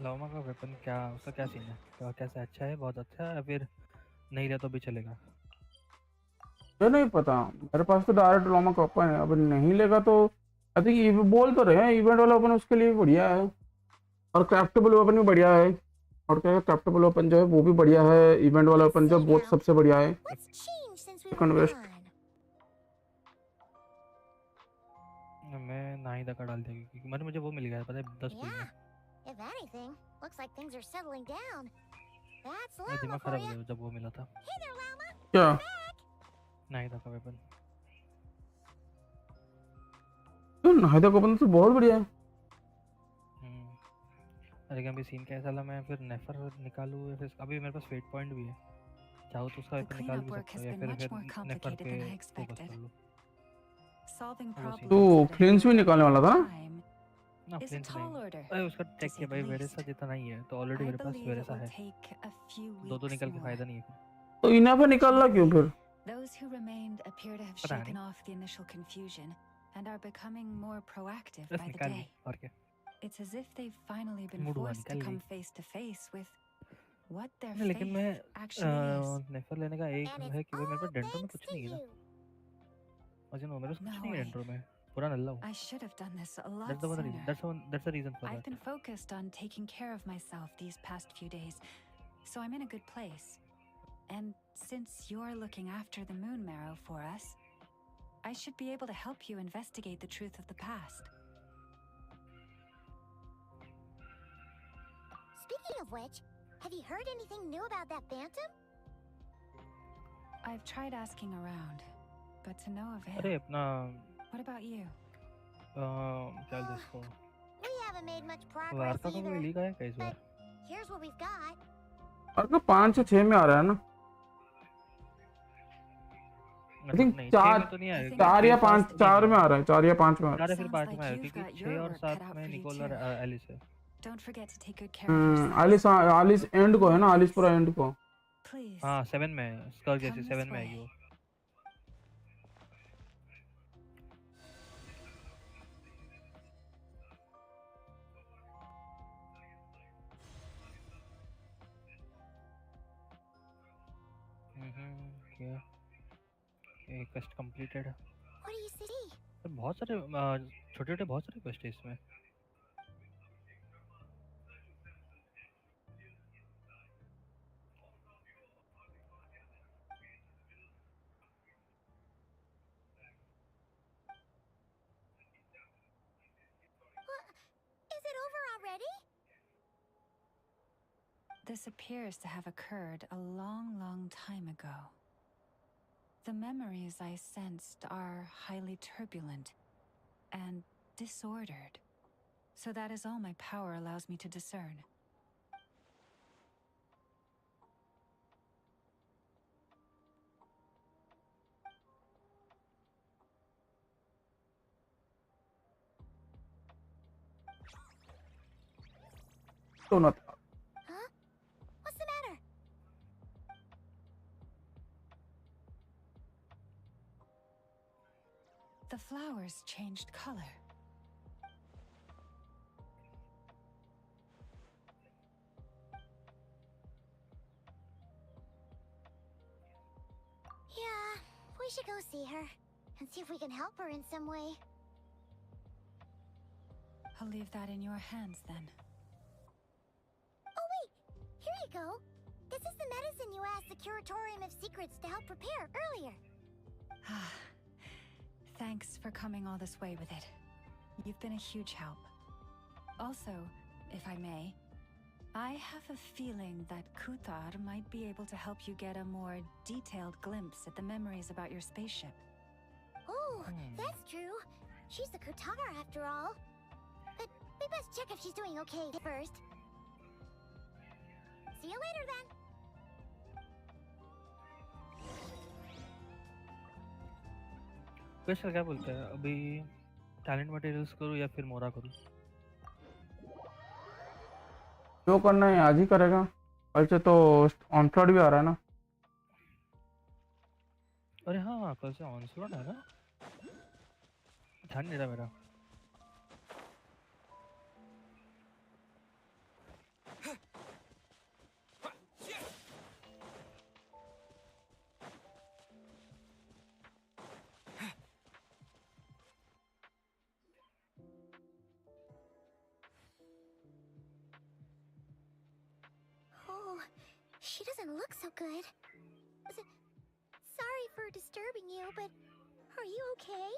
लामा का weapon क्या उसका क्या scene है क्या कैसा अच्छा है बहुत अच्छा है या फिर नहीं लिया तो भी चलेगा मुझे नहीं पता मेरे पास तो डायरेक्ट लोमा का ओपन है अब नहीं लेगा तो आई थिंक बोल तो रहे हैं इवेंट वाला वेपन उसके लिए बढ़िया है, और क्राफ्टेबल वेपन भी बढ़िया है। और क्या क्राफ्टेबल वेपन जो है वो भी बढ़िया है, इवेंट वाला वेपन जो बहुत सबसे बढ़िया है। कन्वेस्ट मैं ना ही धक्का डाल देगी क्योंकि मुझे वो मिल गया पता है 10 पुल में। If anything, looks like things are settling down. That's मेरा Llama दिमाग for खराब हो you. गया जब वो मिला था। Hey there, Llama. क्या ना ही धक्का वेपन तो नाहिदा को वेपन तो बहुत बढ़िया है। अरे अभी सीन क्या है साला, मैं फिर नेफर निकालूं या फिर अभी मेरे पास फेट पॉइंट भी है, चाहो तो उसका वेपन निकाल भी सकता हूं या फिर नेफर पे फोकस कर लूं। तो फ्लिंस भी निकालने वाला था ना फ्लिंस नहीं, अरे उसका टेक के भाई वेरेसा जितना नहीं है तो ऑलरेडी मेरे पास वेरेसा है, दो निकल के फायदा नहीं है। तो इनफा निकालना क्यों फिर? Those who remained appear to have shaken off the initial confusion and are becoming more proactive by the day. और क्या? It's as if they've finally been forced to come face to face with what their लेकिन मैं actually is. नेफर लेने का एक है कि भाई मेरे पास डेंड्रो में कुछ नहीं है ना, मुझे नो मेरे पास कुछ नहीं है डेंड्रो में, पूरा नल्ला हूं। I should have done this a lot sooner. That's the reason for I've that. been focused on taking care of myself these past few days, so I'm in a good place. And since you're looking after the moon marrow for us, I should be able to help you investigate the truth of the past. Speaking of which, have you heard anything new about that Phantom? I've tried asking around, but to no avail. अरे अपना What about you? चल देखो We haven't made much progress वार्का का either. कोई league है क्या इस बार? Here's what we've got. और का 5 से 6 में आ रहा है ना, आई थिंक 4 या 5, 4 में आ रहा है, 4 या 5 में आ रहा है। 4 या फिर 5 में आएगा क्योंकि 6 और 7 में निकोल और एलिस है। Don't forget to take good care of yourself. Alice and को है ना, आलिस पूरा एंड को। Please. हाँ 7 में स्कर जैसे 7 में आएगी वो। क्या क्वेस्ट कंप्लीटेड है। What do you see? बहुत सारे छोटे-छोटे बहुत सारे क्वेस्ट है इसमें। Is it over already? This appears to have occurred a long, long time ago. The memories I sensed are highly turbulent and disordered. So that is all my power allows me to discern. तो ना Huh? What's the matter? The flowers changed color. Yeah, we should go see her and see if we can help her in some way. I'll leave that in your hands then. Oh wait, here you go. This is the medicine you asked the Curatorium of Secrets to help prepare earlier. Thanks for coming all this way with it. You've been a huge help. Also, if I may, I have a feeling that Kuthar might be able to help you get a more detailed glimpse at the memories about your spaceship. Oh, that's true. She's the Kutara after all. But we best check if she's doing okay first. See you later then. Question क्या बोलता है अभी, talent materials करूँ या फिर मोरा करूँ? जो करना है आज ही करेगा, कल से तो ऑनस्लॉट भी आ रहा है ना। अरे हाँ कल से ऑनस्लॉट है ना, ध्यान नहीं रहा मेरा। She doesn't look so good. Sorry for disturbing you, but are you okay?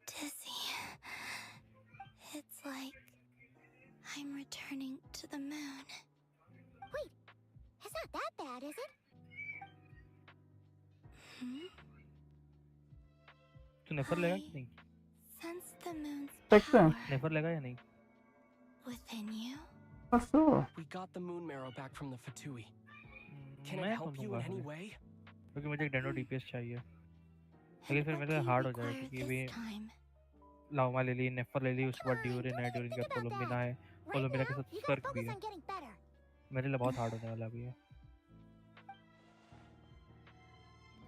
Dizzy. It's like I'm returning to the moon. Wait, it's not that bad, is it? तू नेफर लेगा कि नहीं? Sense the moon's देखते हैं नेफर लेगा या नहीं? within you. अच्छा We got the moon marrow back from the Fatui. Can मैं it help you in any way? क्योंकि मुझे एक डेंडो डीपीएस चाहिए, लेकिन फिर मेरे हार्ड हो जाएगा क्योंकि भी लाउमा ले ली, नेफर ले ली, उसके बाद ड्यूरिन है, ड्यूरिन के बाद कोलम्बिना है, कोलम्बिना के साथ स्कर्क भी है, मेरे लिए बहुत हार्ड होने वाला अभी है।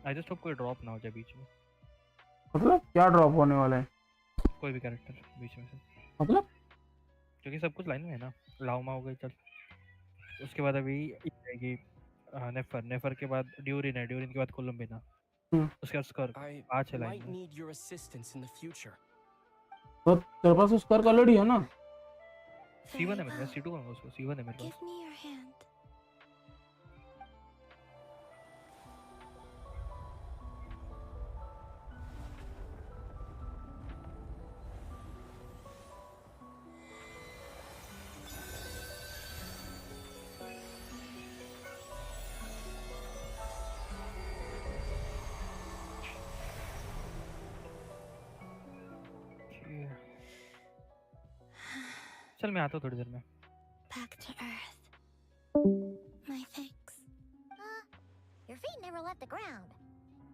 आई जस्ट होप कोई ड्रॉप ना हो जाए बीच में। मतलब क्या ड्रॉप होने वाला है? कोई भी कैरेक्टर बीच में से, मतलब क्योंकि सब कुछ लाइन में है ना। लाउमा हो गई, चल उसके बाद अभी आएगी नेफर, नेफर के बाद ड्यूरिन है, ड्यूरिन के बाद कोलम्बिना, उसके बाद स्कर्क। आज है लाइन Might में। need your assistance in the future. तो तेरे पास स्कोर का ऑलरेडी है ना? C1 है मेरे पास, C2 करूंगा उसको, C1 है मेरे पास। Give me your hand. चल मैं आता हूँ थोड़ी देर में। Back to Earth. My thanks. Your feet never left the ground.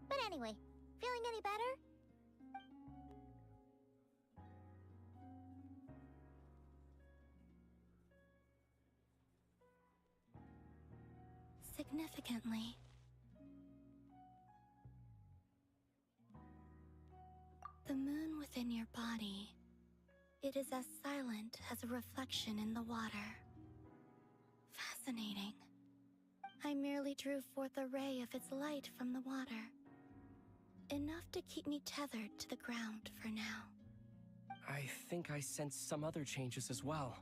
But anyway, feeling any better? Significantly. The moon within your body. It is as silent as a reflection in the water. Fascinating. I merely drew forth a ray of its light from the water. Enough to keep me tethered to the ground for now. I think I sense some other changes as well.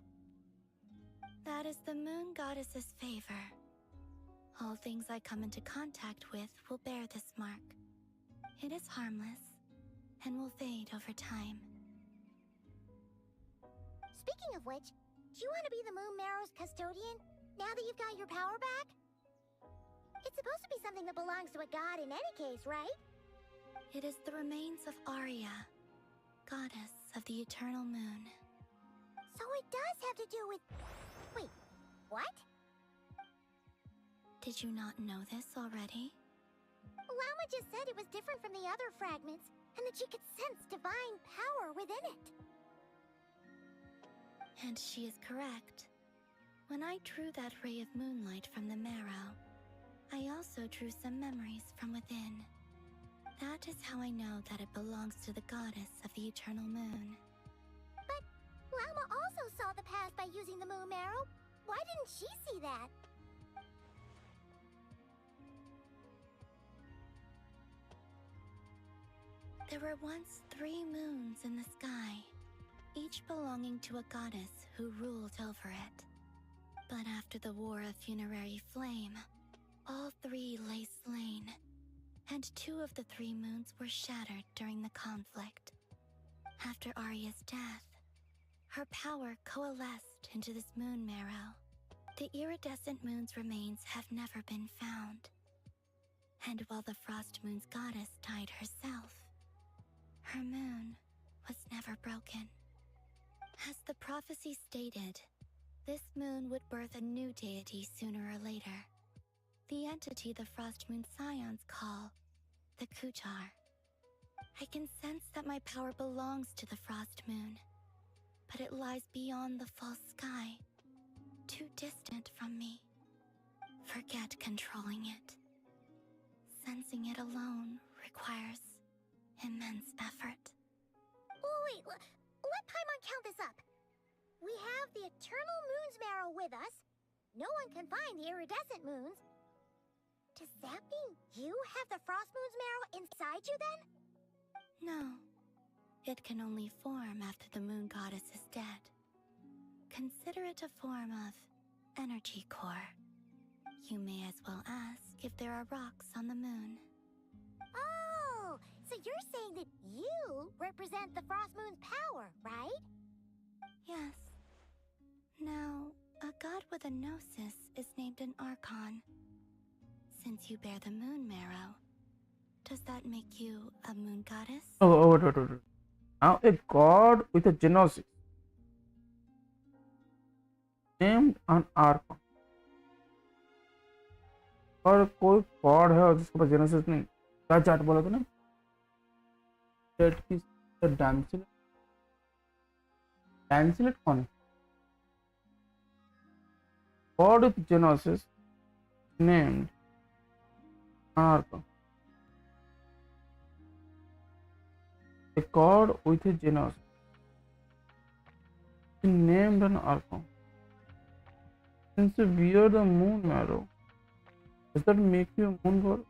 That is the moon goddess's favor. All things I come into contact with will bear this mark. It is harmless and will fade over time. Speaking of which, do you want to be the Moon Marrow's custodian, now that you've got your power back? It's supposed to be something that belongs to a god in any case, right? It is the remains of Arya, goddess of the eternal moon. So it does have to do with... Wait, what? Did you not know this already? Lama just said it was different from the other fragments, and that she could sense divine power within it. And she is correct. When I drew that ray of moonlight from the marrow, I also drew some memories from within. That is how I know that it belongs to the goddess of the eternal moon. But Lama also saw the past by using the moon marrow. Why didn't she see that? There were once 3 moons in the sky, each belonging to a goddess who ruled over it. But after the War of Funerary Flame, all 3 lay slain, and 2 of the 3 moons were shattered during the conflict. After Arya's death, her power coalesced into this moon marrow. The iridescent moon's remains have never been found. And while the Frost Moon's goddess died herself, her moon was never broken. As the prophecy stated, this moon would birth a new deity sooner or later. The entity the Frost Moon Scions call the Kuchar. I can sense that my power belongs to the Frost Moon, but it lies beyond the false sky, too distant from me. Forget controlling it. Sensing it alone requires immense effort. Wait, let Paimon count this up. We have the Eternal Moon's marrow with us. No one can find the iridescent moons. Does that mean you have the Frost Moon's marrow inside you then? No. It can only form after the moon goddess is dead. Consider it a form of energy core. You may as well ask if there are rocks on the moon. Oh, so you're saying that you represent the Frost Moon's power, right? Yes. Now, a god with a gnosis is named an Archon. Since you bear the moon marrow, does that make you a moon goddess? Oh. Now a god with a gnosis named an Archon. और कोई God है और जिसके पास genesis नहीं, क्या chart बोला था ना? डांसिलेट कौन है? God with genesis named Archon. A god with a genos named an Archon. Since you wear the moon marrow, does that make you a moon god?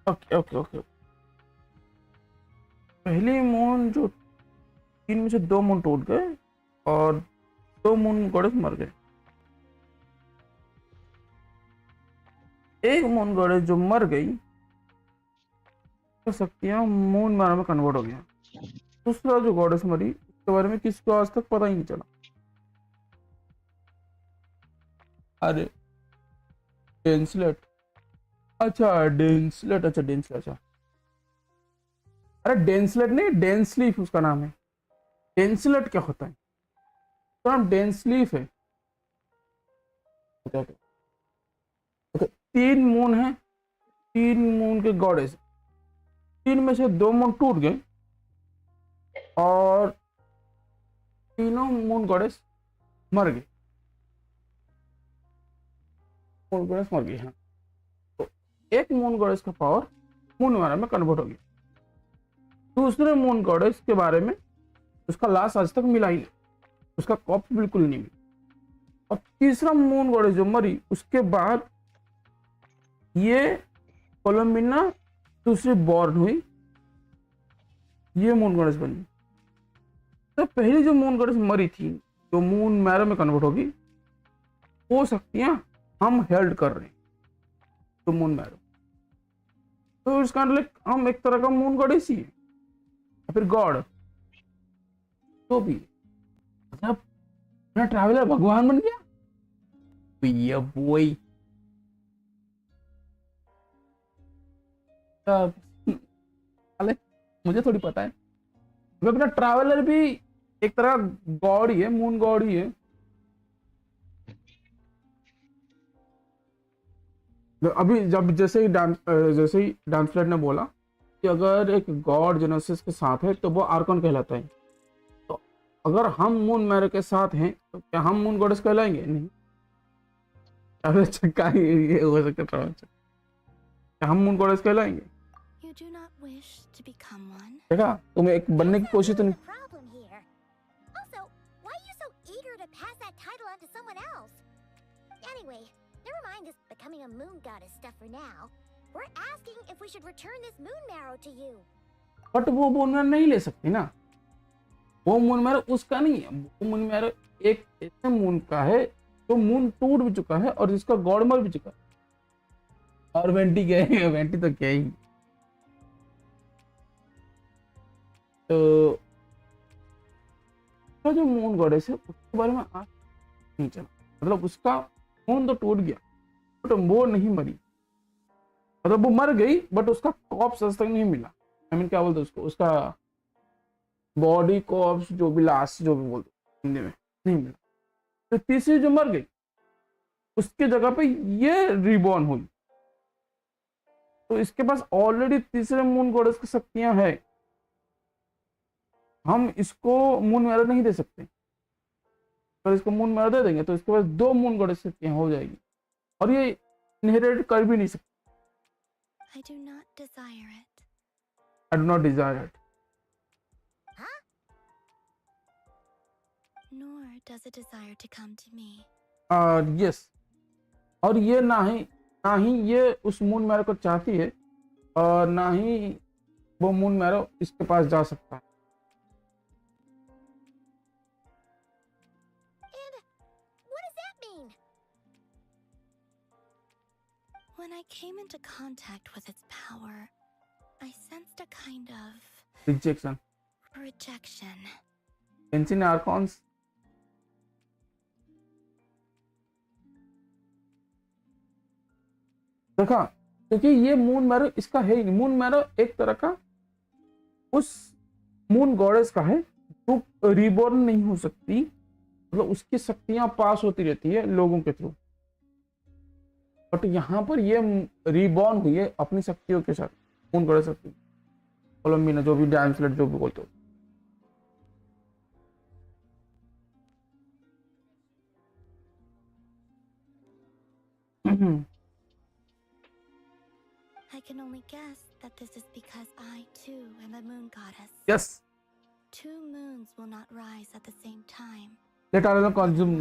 Okay. पहली मून जो 3 में से 2 मून टूट गए और 2 मून गॉडेस मर गए। एक मून गॉडेस जो मर गई तो शक्तियां मून मैरो में कन्वर्ट हो गया। दूसरा जो गॉडेस मरी उसके बारे में किसी को आज तक पता ही नहीं चला। अरे डेंसलेट, अच्छा डेंसलेट, अरे डेंसलेट नहीं, डेंसलीफ उसका नाम है। डेंसलेट क्या होता है? तो नाम डेंसलीफ है। ओके 3 मून है, 3 मून के गॉडेस, 3 में से 2 मून टूट गए और तीनों मून गॉडेस मर गए। मून गॉडेस मर गई। हाँ, तो एक मून गॉडेस का पावर मून मैरो में कन्वर्ट हो गया। दूसरे मून गॉडेस के बारे में उसका लाश आज तक मिला ही नहीं, उसका कॉप बिल्कुल नहीं मिला। और तीसरा मून गॉडेस जो मरी उसके बाद ये कोलम्बिना दूसरी बॉर्न हुई, ये मून गॉडेस बनी। तो पहली जो मून गॉडेस मरी थी जो मून मैरो में कन्वर्ट होगी, वो शक्तियां हम हेल्ड कर रहे हैं तो मून मैरो। तो इसका मतलब हम एक तरह का मून गॉडेस ही है या फिर गॉड तो भी। मतलब मेरा ट्रैवलर भगवान बन गया भैया बोई। अरे मुझे थोड़ी पता है, अपना ट्रैवलर भी एक तरह गॉड ही है, मून गॉड ही है। अभी जब जैसे ही डांसफ्लेट ने बोला कि अगर एक गॉड जेनेसिस के साथ है तो वो आर्कन कहलाता है, तो अगर हम मून मैरो के साथ हैं तो क्या हम मून गॉडेस कहलाएंगे? नहीं। अरे चक्का ये हो सकता है, क्या हम मून गॉडेस कहलाएंगे? देखा, तुम्हें एक बनने की कोशिश तो नहीं। Never mind this becoming a moon goddess stuff for now. We're asking if we should return this moon marrow to you. But वो मून मैरो नहीं ले सकती ना, वो मून मैरो उसका नहीं है। वो मून मैरो एक ऐसे मून का है जो मून टूट भी चुका है और जिसका गॉड मर भी चुका है। और वेंटी क्या है? वेंटी तो क्या ही। तो जो मून गॉडेस है उसके बारे में आज नहीं चला। मतलब उसका मून तो टूट गया बट वो नहीं मरी, मतलब वो मर गई बट उसका कॉप्स आज तक नहीं मिला। आई मीन क्या बोलते उसको, उसका बॉडी कॉप्स जो भी लाश जो भी बोलते हिंदी में नहीं मिला। तो तीसरी जो मर गई उसके जगह पे ये रिबॉर्न हुई। तो इसके पास ऑलरेडी तीसरे मून गॉडेस की शक्तियां है, हम इसको मून मैरो नहीं दे सकते। अगर इसको मून मैरो दे देंगे तो इसके पास 2 मून गॉडेस की शक्तियां हो जाएगी और ये इनहेरिट कर भी नहीं सकते। I do not desire it. I do not desire it. Huh? Nor does it desire to come to me. Yes. और ये ना ही ना ही ये उस मून मैरो को चाहती है और ना ही वो मून मैरो इसके पास जा सकता है। What does that mean? When I came into contact with its power, I sensed a kind of rejection, rejection. Genshin Archons देखा, क्योंकि ये मून मैरो इसका है ही नहीं। मून मैरो एक तरह का उस मून गॉडेस का है जो रिबॉर्न नहीं हो सकती, मतलब उसकी शक्तियां पास होती रहती है लोगों के थ्रू, बट यहाँ पर ये रिबॉर्न हुई है अपनी शक्तियों के साथ। मून गॉडेस शक्ति कोलम्बिना, जो भी डैम स्लेट जो भी बोलते हो। I can only guess that this is because I too am a moon goddess. Yes. Two moons will not rise at the same time. Let alone consume.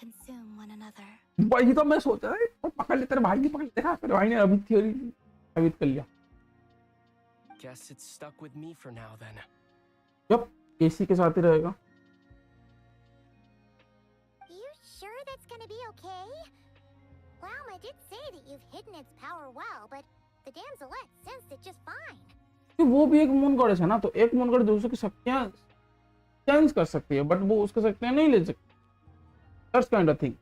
Consume one another. वही तो मैं सोच रहा था, पकड़ ले, तेरे भाई ने पकड़ लिया, तेरे भाई ने अभी थ्योरी साबित कर लिया। Guess it's stuck with me for now then. Yep, AC के साथ ही रहेगा। You sure that's gonna be okay? Well, I did say that you've hidden its power well, but the damselette sensed it just fine. कि वो भी एक moon goddess है ना, तो एक मून गॉडेस दूसरे की शक्तियां चेंज कर सकती है, बट वो उसकी शक्तियां नहीं ले सकती। That's kind of thing.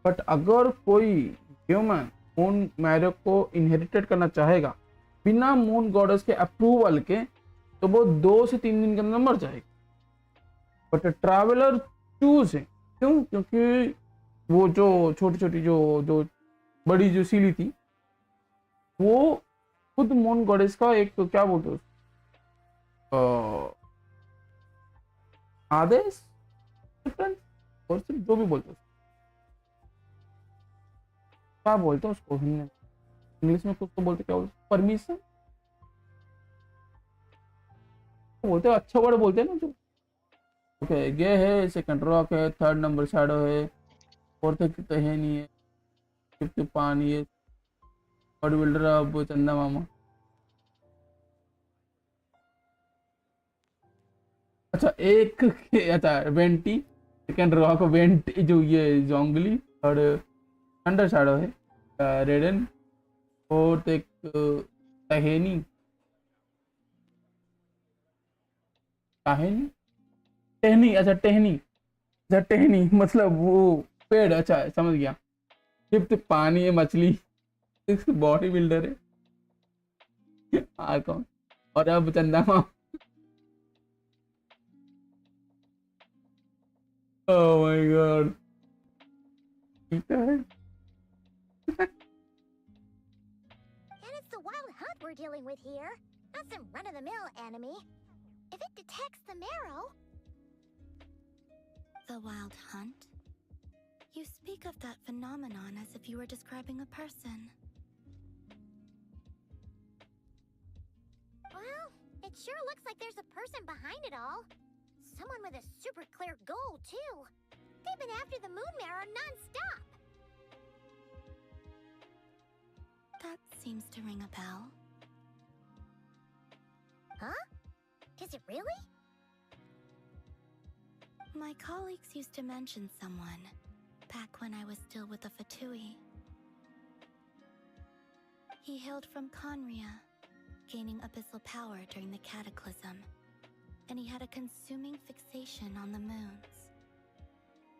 But अगर कोई ह्यूमन मून मैरो को इनहेरिटेड करना चाहेगा बिना मून गॉडेस के अप्रूवल के, तो वो 2 से 3 दिन के अंदर मर जाएगा। बट ट्रैवलर चूज है, क्यों? क्योंकि वो जो छोटी छोटी जो बड़ी जो सीली थी, वो खुद मून गॉडेस का एक क्या बोलते हैं आदेश, और सिर्फ जो भी बोलते हैं, क्या बोलते हैं उसको इंग्लिश में, कुछ तो बोलते, क्या बोलते, परमिशन बोलते हैं, अच्छा वर्ड बोलते हैं ना जो। ओके, ये है सेकंड रॉक है, थर्ड नंबर शैडो है, फोर्थ तो है नहीं है, फिफ्थ पानी है, बॉडी बिल्डर अब चंदा मामा। अच्छा एक अच्छा वेंटी, सेकंड रॉक वेंटी जो ये जोंगली, और अंडर शैडो है रेडन, फोर्थ एक टहेनी टहनी, अच्छा टहनी, अच्छा टहनी मतलब वो पेड़, अच्छा समझ गया। फिफ्थ पानी है, मछली, सिक्स बॉडी बिल्डर है आर्कॉन, और अब चंदा मामा। ओह माय गॉड, ठीक है। And it's the wild hunt we're dealing with here, not some run-of-the-mill enemy. If it detects the marrow... The wild hunt? You speak of that phenomenon as if you were describing a person. Well, it sure looks like there's a person behind it all. Someone with a super clear goal, too. They've been after the moon marrow non-stop. That seems to ring a bell. Huh? Is it really? My colleagues used to mention someone back when I was still with the Fatui. He hailed from Conria, gaining abyssal power during the Cataclysm, and he had a consuming fixation on the moons.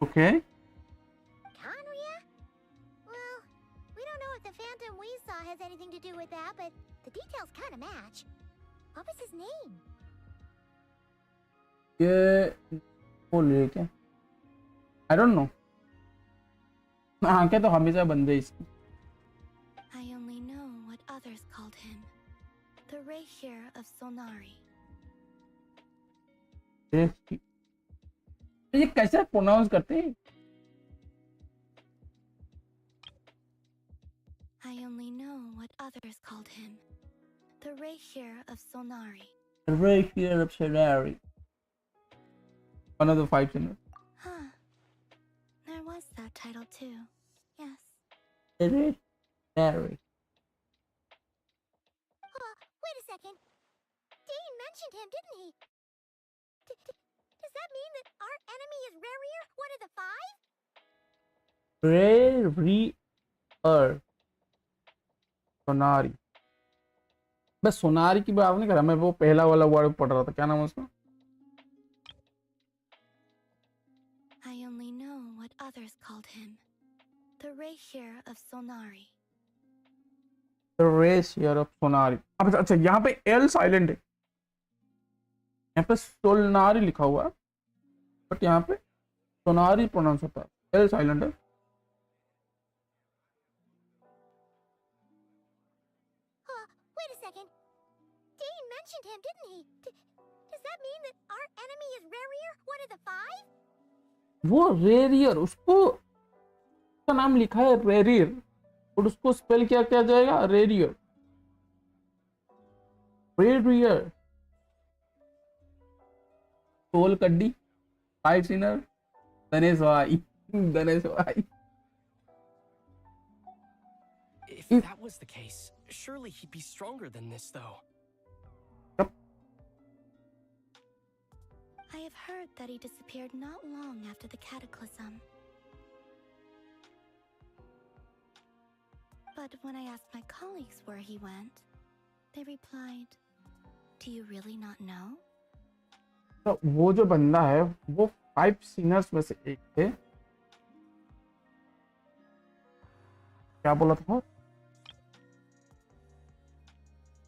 Okay. Conria? Well, we don't know if the phantom we saw has anything to do with that, but the details kind of match. What was his name? ये बोल रही क्या? I don't know. हाँ, क्या तो हमेशा बंदे इसकी। I only know what others called him, the Rayhir of Solnari. ये कैसे प्रोनाउंस करते हैं? I only know what others called him, the Rayhir of Solnari. Rayhir of Solnari. One of the 5 channels. Huh. There was that title too. Legendary. Wait a second. Dean mentioned him, didn't he? Does that mean that our enemy is Rarier, one of the five? Rarier. Sonari. बस सोनारी की बात नहीं कर रहा मैं, वो पहला वाला वर्ड पढ़ रहा था, क्या नाम है उसका? I only know what others called him. The Rayshare of Sonari. Rayshare of Sonari. अब अच्छा यहाँ पे एल साइलेंट है, यहाँ पे सोलनारी लिखा हुआ है बट यहाँ पे सोनारी प्रोनाउंस होता है, एल साइलेंट है। Wait a second. Dean mentioned him, didn't he? Does that mean that our enemy is Rarier, one of the five? वो रेरियर, उसको उसका नाम लिखा है रेरियर और उसको स्पेल क्या किया जाएगा? रेरियर। रेरियर। सोल कड्डी, फाइव सिनर, गणेश भाई, गणेश भाई। If that was the case, surely he'd be stronger than this, though. I have heard that he disappeared not long after the cataclysm. But when I asked my colleagues where he went, they replied, "Do you really not know?" तो वो जो बंदा है वो five Sinners में से एक थे। क्या बोला था?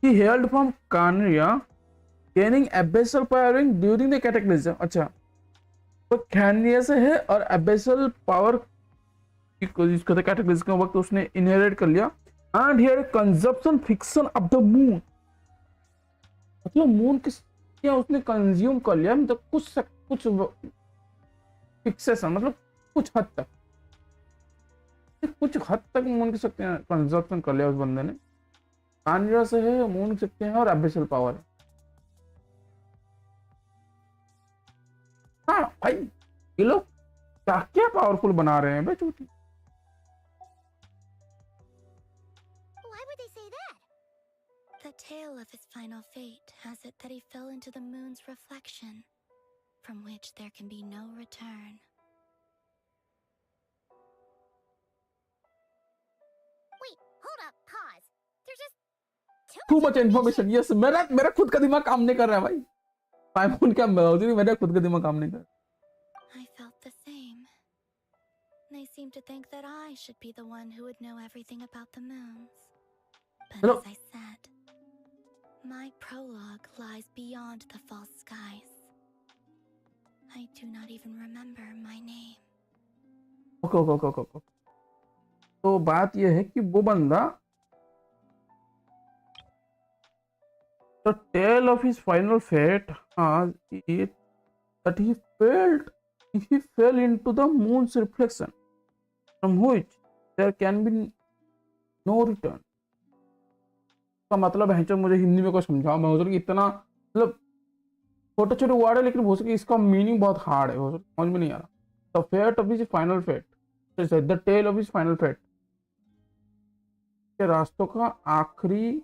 He hailed from Canria, gaining abyssal powering during the cataclysm. अच्छा, वो कैनिया से है और abyssal power जिसको था कैटेगरिज्म के वक्त उसने इनहेरिट कर लिया। And here consumption fiction of the moon, मतलब मून किस उसने कंज्यूम कर लिया, मतलब कुछ फिक्सेशन, मतलब कुछ हद तक मून की शक्ति कंजप्शन कर लिया उस बंदे ने। कानिया से है, मून की शक्ति है और एबिसल पावर है। हाँ भाई, ये लोग क्या पावरफुल बना रहे हैं बे चूती। The tale of his final fate has it that he fell into the moon's reflection, from which there can be no return. Wait, hold up, pause. There's just too much information. Yes, मेरा खुद का दिमाग काम नहीं कर रहा है भाई। पाइमोन क्या मेरा खुद का दिमाग काम नहीं कर रहा। I felt the same. They seem to think that I should be the one who would know everything about the moons. But as I said, my prologue lies beyond the false skies. I do not even remember my name. Okay. तो बात यह है कि वो बंदा the tale of his final fate has it that he fell into the moon's reflection, from which there can be no return. का मतलब है, मुझे हिंदी में कोई समझाओ। मैं हो सके इतना मतलब छोटे वर्ड है लेकिन हो सके इसका मीनिंग बहुत हार्ड है, हो सके समझ में नहीं आ रहा। The fate of his final fate, the tale of his final fate, के रास्तों का आखिरी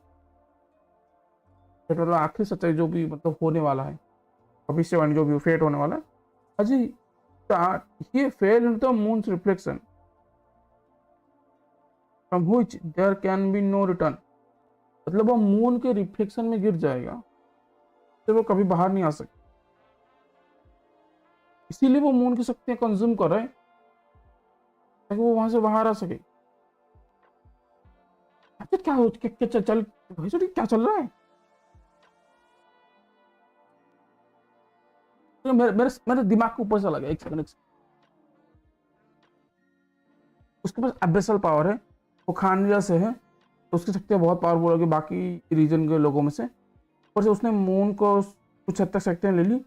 सच्चाई जो भी मतलब होने वाला है, भविष्यवाणी जो भी फेट होने वाला है। अजी he fell into the moon's reflection from which there can be no return, मतलब वो मून के रिफ्लेक्शन में गिर जाएगा तो वो कभी बाहर नहीं आ सकता। इसीलिए वो मून की शक्तियां कंज्यूम कर रहे हैं ताकि वो वहां से बाहर आ सके। अच्छा क्या चल रहा है? तो मेरे दिमाग के ऊपर चला गया। एक सेकंड। उसके पास एब्रेसल पावर है, वो खानजा से है, तो उसकी शक्तियाँ बहुत पावरफुल होगी बाकी रीजन के लोगों में से। और से उसने मून को कुछ हद तक शक्तियाँ ले ली।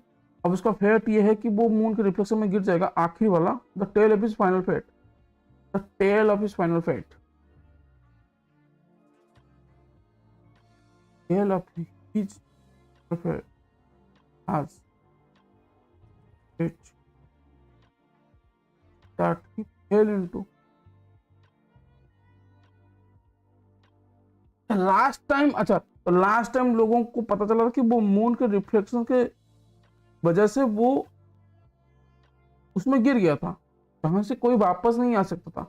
अब उसका फेट ये है कि वो मून के रिफ्लेक्शन में गिर जाएगा, आखिरी वाला। The tale of his final fate, the tale of his final fate, tale of his fate has it that he fell into last time, अच्छा तो लास्ट टाइम लोगों को पता चला था कि वो मून के रिफ्लेक्शन के वजह से वो उसमें गिर गया था, जहां से कोई वापस नहीं आ सकता था,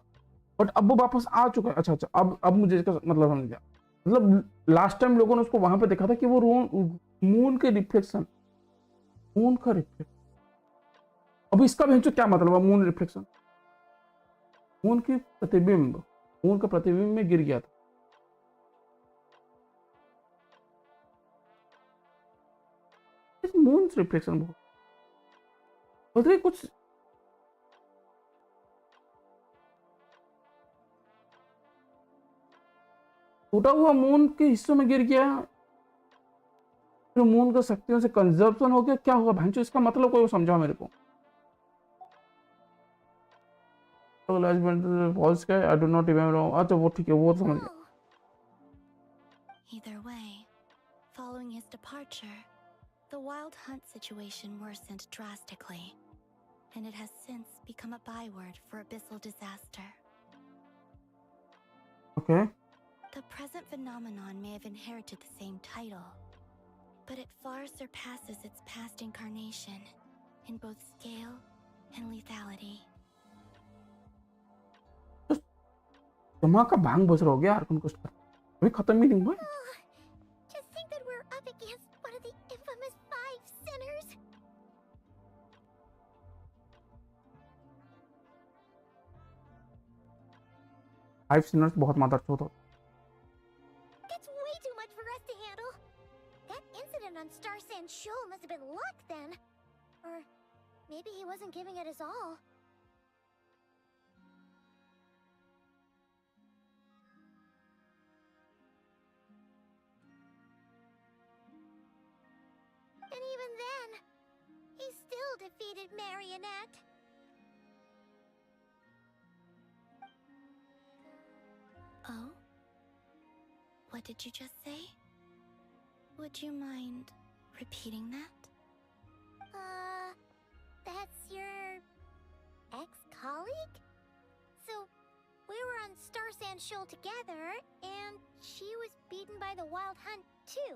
बट अब वो वापस आ चुका है। अच्छा अच्छा, अब मुझे इसका मतलब समझ गया। मतलब लास्ट टाइम लोगों ने उसको वहां पे देखा था कि वो मून के रिफ्लेक्शन, मून का रिफ्लेक्शन। अब इसका भी क्या मतलब है? मून रिफ्लेक्शन, मून की प्रतिबिंब, मून का प्रतिबिंब में गिर गया था। मून रिफ्लेक्शन बहुत कुछ टूटा हुआ मून के हिस्सों में गिर गया, फिर मून का शक्तियों से कंजर्पशन हो गया। क्या होगा भैंचो, इसका मतलब कोई समझा मेरे को। I do not remember. अच्छा वो ठीक है, वो समझ गया। Either way, following his departure, the wild hunt situation worsened drastically, and it has since become a byword for abyssal disaster. Okay. The present phenomenon may have inherited the same title, but it far surpasses its past incarnation in both scale and lethality. दिमाग का भांग बज रहा हो गया Arkan coast का, अभी खत्म ही नहीं हुआ। Just think that we're up against one of the infamous 5 sinners. Five Sinners बहुत मादरचोद होता। That's way too much for us to handle. That incident on Star Sand Shoal must have been luck then. Or maybe he wasn't giving it his all. And even then, he still defeated Marionette. Oh? What did you just say? Would you mind repeating that? That's your ex-colleague? So, we were on Star Sand Shoal together, and she was beaten by the Wild Hunt, too.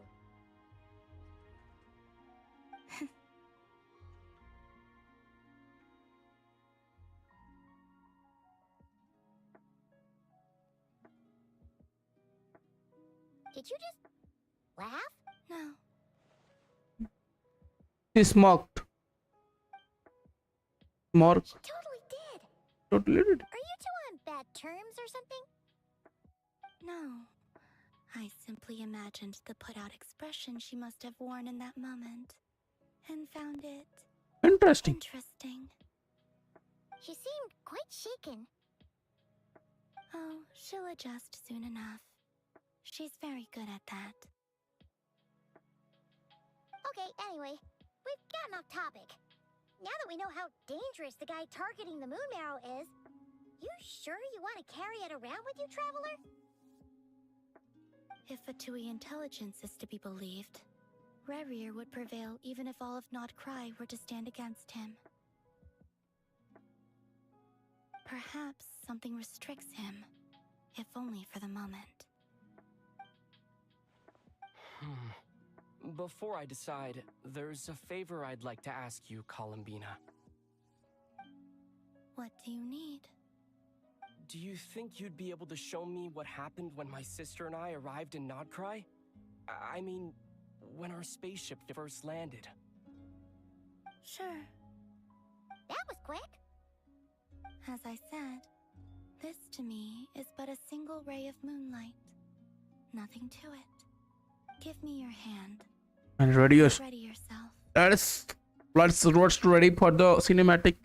Did you just laugh? No. He smirked. Mark. She totally did. Totally did. Are you two on bad terms or something? No. I simply imagined the put-out expression she must have worn in that moment, and found it Interesting. interesting. She seemed quite shaken. Oh, she'll adjust soon enough. She's very good at that. Okay, anyway, we've gotten off topic. Now that we know how dangerous the guy targeting the moon marrow is, you sure you want to carry it around with you, Traveler? If Fatui intelligence is to be believed, Rerir would prevail even if all of Nod Cry were to stand against him. Perhaps something restricts him, if only for the moment. Before I decide, there's a favor I'd like to ask you, Columbina. What do you need? Do you think you'd be able to show me what happened when my sister and I arrived in Nodcry? I mean, when our spaceship first landed. Sure. That was quick. As I said, this to me is but a single ray of moonlight. Nothing to it. Give me your hand. And ready yourself. Ready yourself. Let's ready for the cinematic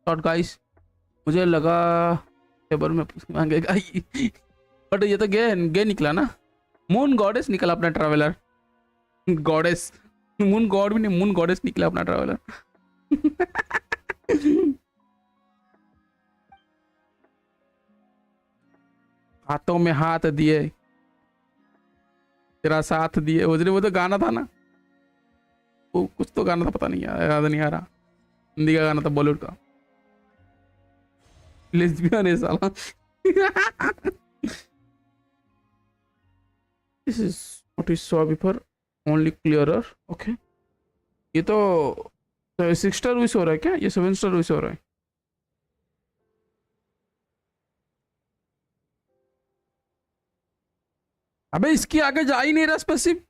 shot, guys. मुझे लगा table में मांगेगा, but ये तो गे निकला ना। Moon goddess निकला अपना ट्रैवलर। गॉडेस, मून गॉड भी नहीं, मून गॉडेस निकला अपना ट्रैवलर। हाथों में हाथ दिए, तेरा साथ दिए। वो तो गाना था ना, वो कुछ तो गाना था, पता नहीं याद नहीं आ रहा। हिंदी का गाना था, बॉलीवुड का। लेस्बियन है साला। This is what is saw before only clearer. Okay, ये तो 6 स्टार विश हो रहा है क्या? ये 7 स्टार विश हो रहा है। अबे इसके आगे जा ही नहीं रहा specific.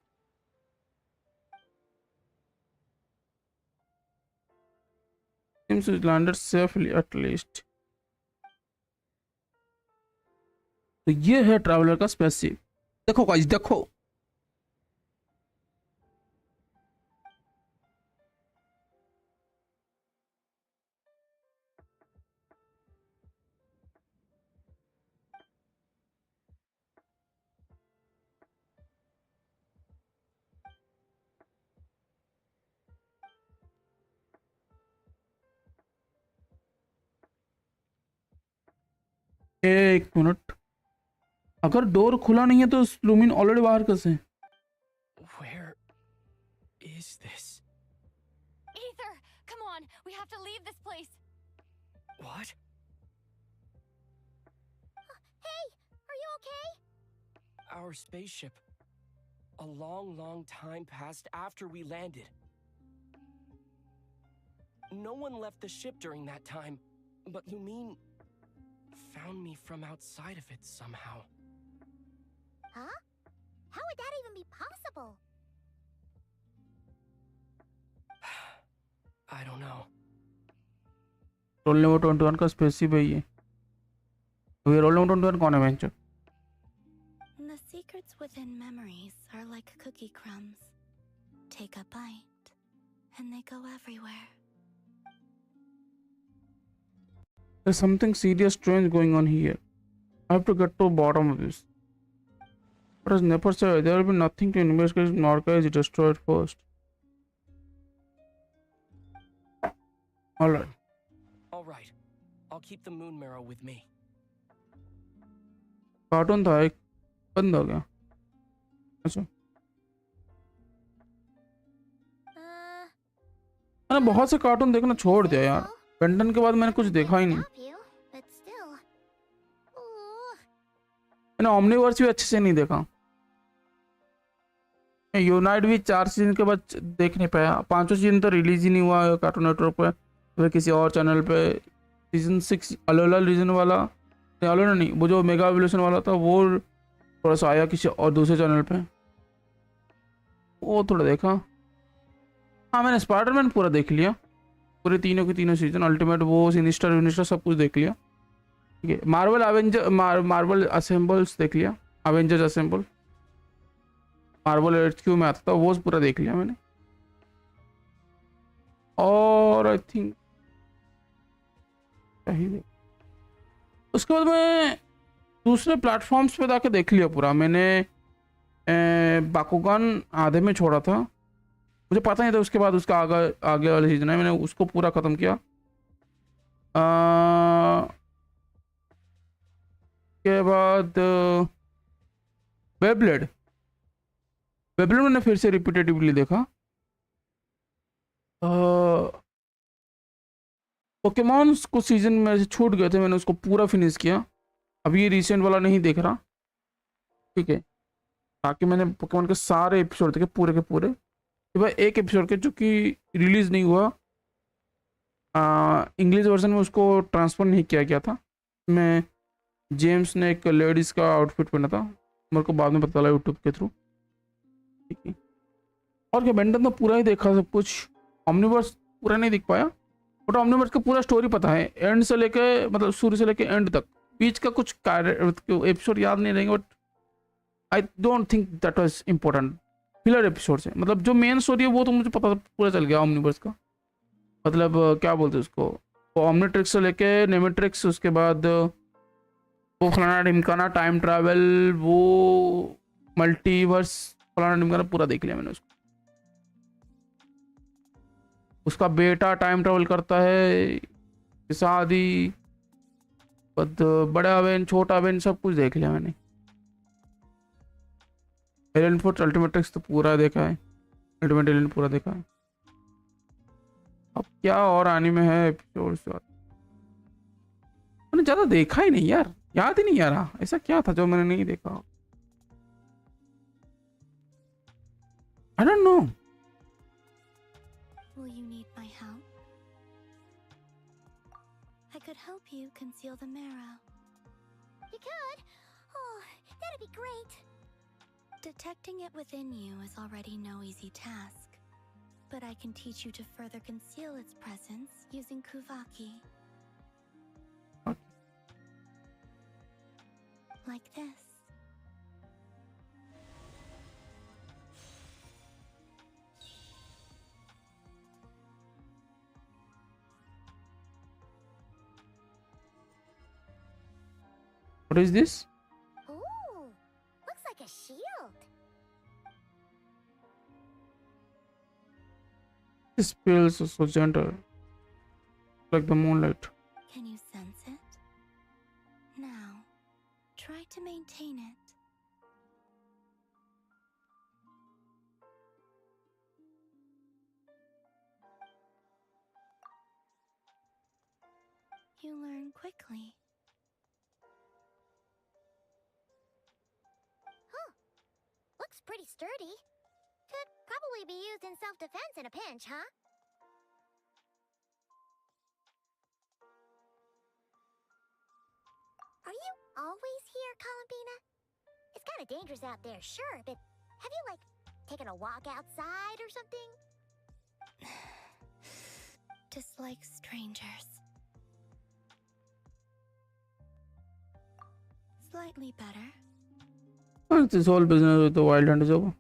Seems to landed safely at least। तो ये है ट्रैवलर का स्पेसिफिक। देखो गाइस देखो, एक मिनट, अगर डोर खुला नहीं है तो लूमिन ऑलरेडी बाहर कैसे? Where is this? Ether, come on. We have to leave this place. What? Hey, are you okay? Our spaceship. A long, long time passed after we landed. No one left the ship during that time, but Lumine found me from outside of it somehow. Huh? How would that even be possible? I don't know. Roll number 21 का specific है ये। तो ये roll number 21 कौन है venture? The secrets within memories are like cookie crumbs. Take a bite, and they go everywhere. There's something serious strange going on here. I have to get to the bottom of this. But as Nepal said, there will be nothing to investigate if Norca is destroyed first. Alright. All right. I'll keep the moon marrow with me. Cartoon था एक, बंद हो गया। अच्छा, मैंने बहुत से cartoon देखना छोड़ दिया यार। बेंटन के बाद मैंने कुछ देखा ही नहीं। But still. Ooh. मैंने ओमनीवर्स भी अच्छे से नहीं देखा। यूनाइट भी 4 सीजन के बाद देख नहीं पाया। 5वां सीजन तो रिलीज ही नहीं हुआ कार्टून नेटवर्क पे, तो किसी और चैनल पे। सीजन 6 अलोला रीजन वाला, अलोला नहीं, वो जो मेगा एवोल्यूशन वाला था वो थोड़ा सा आया किसी और दूसरे चैनल पे, वो थोड़ा देखा। हाँ, मैंने स्पाइडरमैन पूरा देख लिया, पूरे तीनों के तीनों सीजन, अल्टीमेट वो सिनिस्टर यूनिस्टर सब कुछ देख लिया। ठीक है, मार्वल असेंबल्स देख लिया, अवेंजर्स असेंबल मार्वल HQ में आता था, वो पूरा देख लिया मैंने। और आई थिंक उसके बाद मैं दूसरे प्लेटफॉर्म्स पे जाके देख लिया पूरा मैंने। बाकुगान आधे में छोड़ा था, मुझे पता नहीं था उसके बाद उसका आगे वाला सीजन है, मैंने उसको पूरा ख़त्म किया। के बाद बेब्लेड मैंने फिर से रिपीटेटिवली देखा। पोकेमॉन्स को सीजन में से छूट गए थे, मैंने उसको पूरा फिनिश किया। अभी ये रिसेंट वाला नहीं देख रहा, ठीक है, ताकि मैंने पोकेमॉन के सारे एपिसोड देखे पूरे के पूरे। तो भाई एक एपिसोड के जो कि रिलीज़ नहीं हुआ, इंग्लिश वर्जन में उसको ट्रांसफर नहीं किया गया था। मैं जेम्स ने एक लेडीज़ का आउटफिट पहना था, मेरे को बाद में पता चला यूट्यूब के थ्रू, ठीक है। और क्या, बेंटन तो पूरा ही देखा सब कुछ, ओमनीवर्स पूरा नहीं देख पाया, बट ओमनीवर्स का पूरा स्टोरी पता है, एंड से लेके मतलब शुरू से लेके एंड तक। बीच का कुछ एपिसोड याद नहीं रहेंगे, but I don't think that was important. Filler episode से मतलब जो मेन स्टोरी है वो तो मुझे पता पूरा चल गया ओमनीवर्स का। मतलब क्या बोलते हैं उसको, वो ओमनीट्रिक्स से लेके नेमेट्रिक्स, उसके बाद वो फलाना ढिमकाना, टाइम ट्रैवल, वो मल्टीवर्स, फलाना ढिमकाना पूरा देख लिया मैंने उसको। उसका बेटा टाइम ट्रैवल करता है, शादी, बड़ा अवेन, छोटा अवेन, सब कुछ देख लिया मैंने। एलियन फोर्स अल्टीमेट्रिक्स तो पूरा देखा है, अल्टीमेट एलियन पूरा देखा है। अब क्या और आने में है एपिसोड से मैंने ज़्यादा देखा ही नहीं यार, याद ही नहीं आ रहा ऐसा क्या था जो मैंने नहीं देखा। I don't know. Will you need my help? I could help you conceal the marrow. You could? Oh, that'd be great. Detecting it within you is already no easy task, but I can teach you to further conceal its presence using Kuvaki. Like this. What is this? Ooh, looks like a shield. This feels so gentle, like the moonlight. Can you sense it? Now, try to maintain it. You learn quickly. Huh. Looks pretty sturdy. Could probably be used in self-defense in a pinch, huh? Are you always here, Columbina? It's kind of dangerous out there, sure, but have you, like, taken a walk outside or something? Dislike strangers. Slightly better. Once this whole business with the wild hunt is over,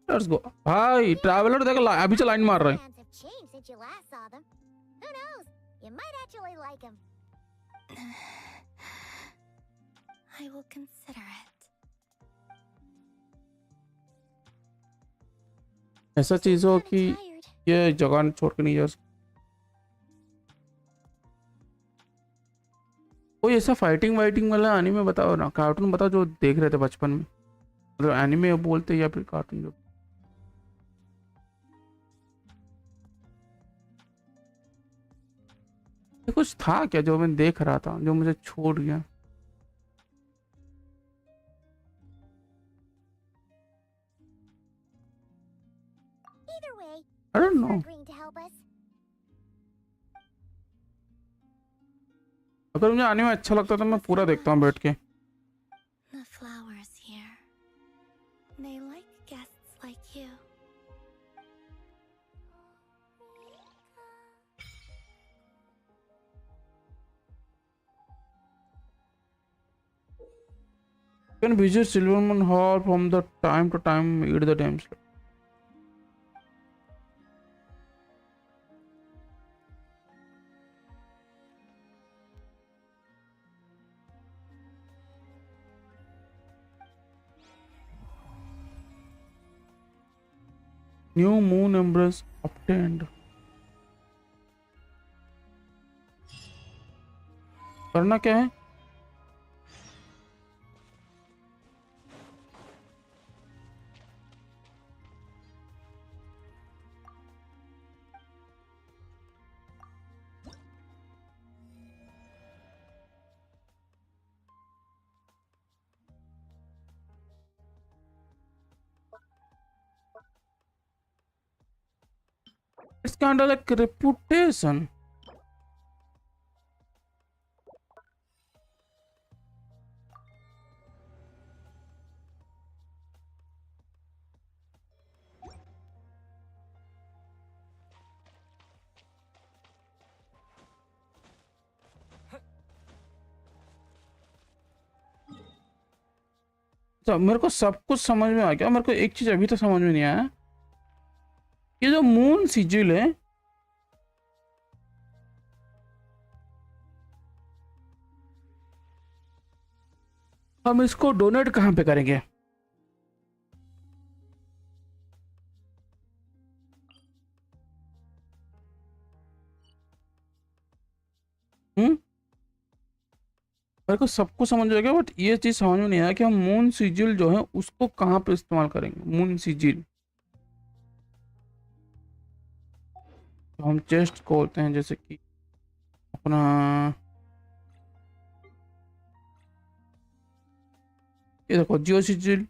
let's go. भाई traveller देख अभी से line मार रहा है. Plans have changed since you last saw them. Who knows? You might actually like them. I will consider it. ऐसा चीज हो कि ये जगह छोड़ के नहीं जा सकता. कोई ऐसा फाइटिंग वाइटिंग वाला एनीमे बताओ ना, कार्टून बताओ जो देख रहे थे बचपन में, मतलब एनीमे बोलते या फिर कार्टून जो. ये कुछ था क्या जो मैं देख रहा था जो मुझे छोड़ गया. Either way, I don't thanks for know. agreeing to help us. अगर मुझे एनीमे अच्छा लगता तो मैं पूरा देखता हूँ बैठ के. The flowers here. They like guests like you. You can visit Silverman Hall from the time to time. Eat the damn slip. New moon embrace obtained. करना क्या है? It's kind of like reputation. तो मेरे को सब कुछ समझ में आ गया. मेरे को एक चीज अभी तक समझ में नहीं आया. ये जो मून सिजिल है, हम इसको डोनेट कहाँ पे करेंगे? मेरे को सब कुछ समझ में आ गया, बट ये चीज समझ में नहीं आया कि हम मून सिजिल जो है उसको कहाँ पे इस्तेमाल करेंगे. मून सिजिल तो हम चेस्ट खोलते हैं, जैसे कि अपना ये देखो जियो सिजिल,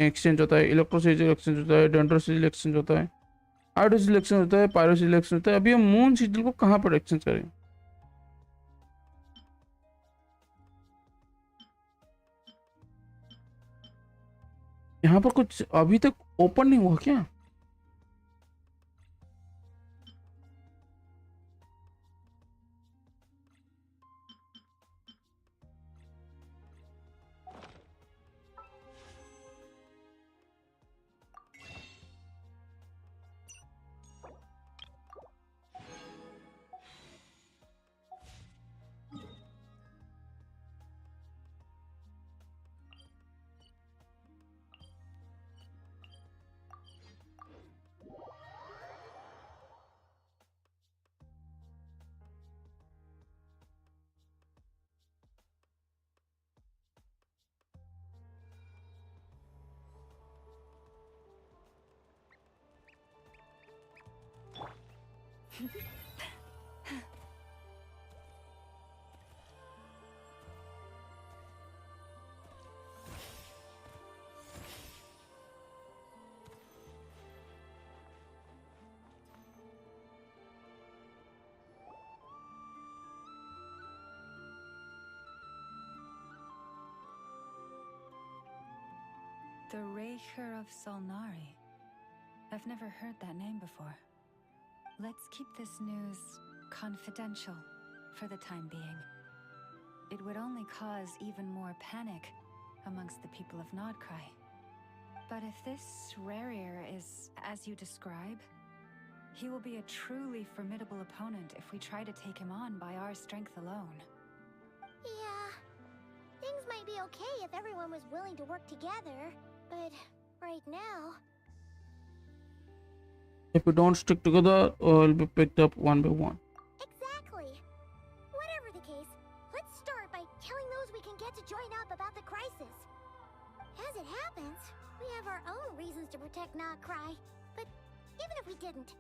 एक्सचेंज होता है, इलेक्ट्रोसिटी एक्सचेंज होता है, डेंड्रोसिटी एक्सचेंज होता है, आइडोसिटी एक्सचेंज होता है, पायरोसिटी एक्सचेंज होता है। अभी हम मून सिजिल को कहाँ पर एक्सचेंज करें? यहाँ पर कुछ अभी तक ओपन नहीं हुआ क्या? The Raker of Solnari. I've never heard that name before. Let's keep this news confidential for the time being. It would only cause even more panic amongst the people of Nodcry. But if this Rarier is as you describe, he will be a truly formidable opponent if we try to take him on by our strength alone. Yeah. Things might be okay if everyone was willing to work together, but right now... If we don't stick together, we'll be picked up one by one. Exactly. Whatever the case, let's start by telling those we can get to join up about the crisis. As it happens, we have our own reasons to protect Nodcry, but even if we didn't,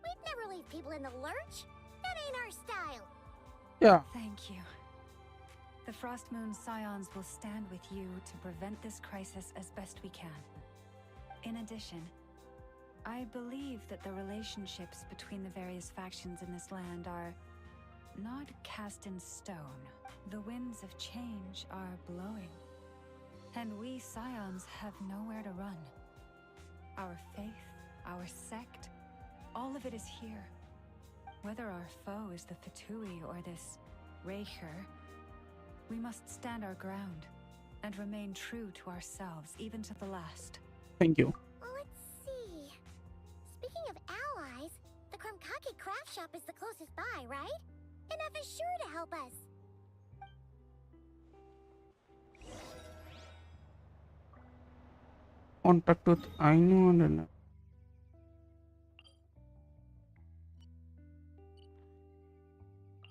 we'd never leave people in the lurch. That ain't our style. Yeah. Thank you. The Frostmoon Scions will stand with you to prevent this crisis as best we can. In addition, I believe that the relationships between the various factions in this land are not cast in stone. The winds of change are blowing, and we Scions have nowhere to run. Our faith, our sect, all of it is here. Whether our foe is the Fatui or this Raker, we must stand our ground and remain true to ourselves, even to the last. Thank you. Let's see. Speaking of allies, the Krumkake craft shop is the closest by, right? Enough is sure to help us. Contact with Ainu and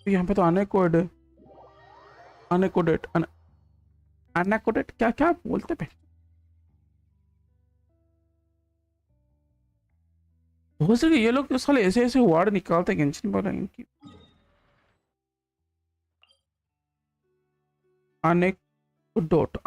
यहाँ पे तो अनेकोड है, अनेकोडेट, अनेकोडेट क्या क्या बोलते पे? हो सके ये लोग साले ऐसे ऐसे वर्ड निकालते गेंशिन वाला इनकी। अनेक्डोट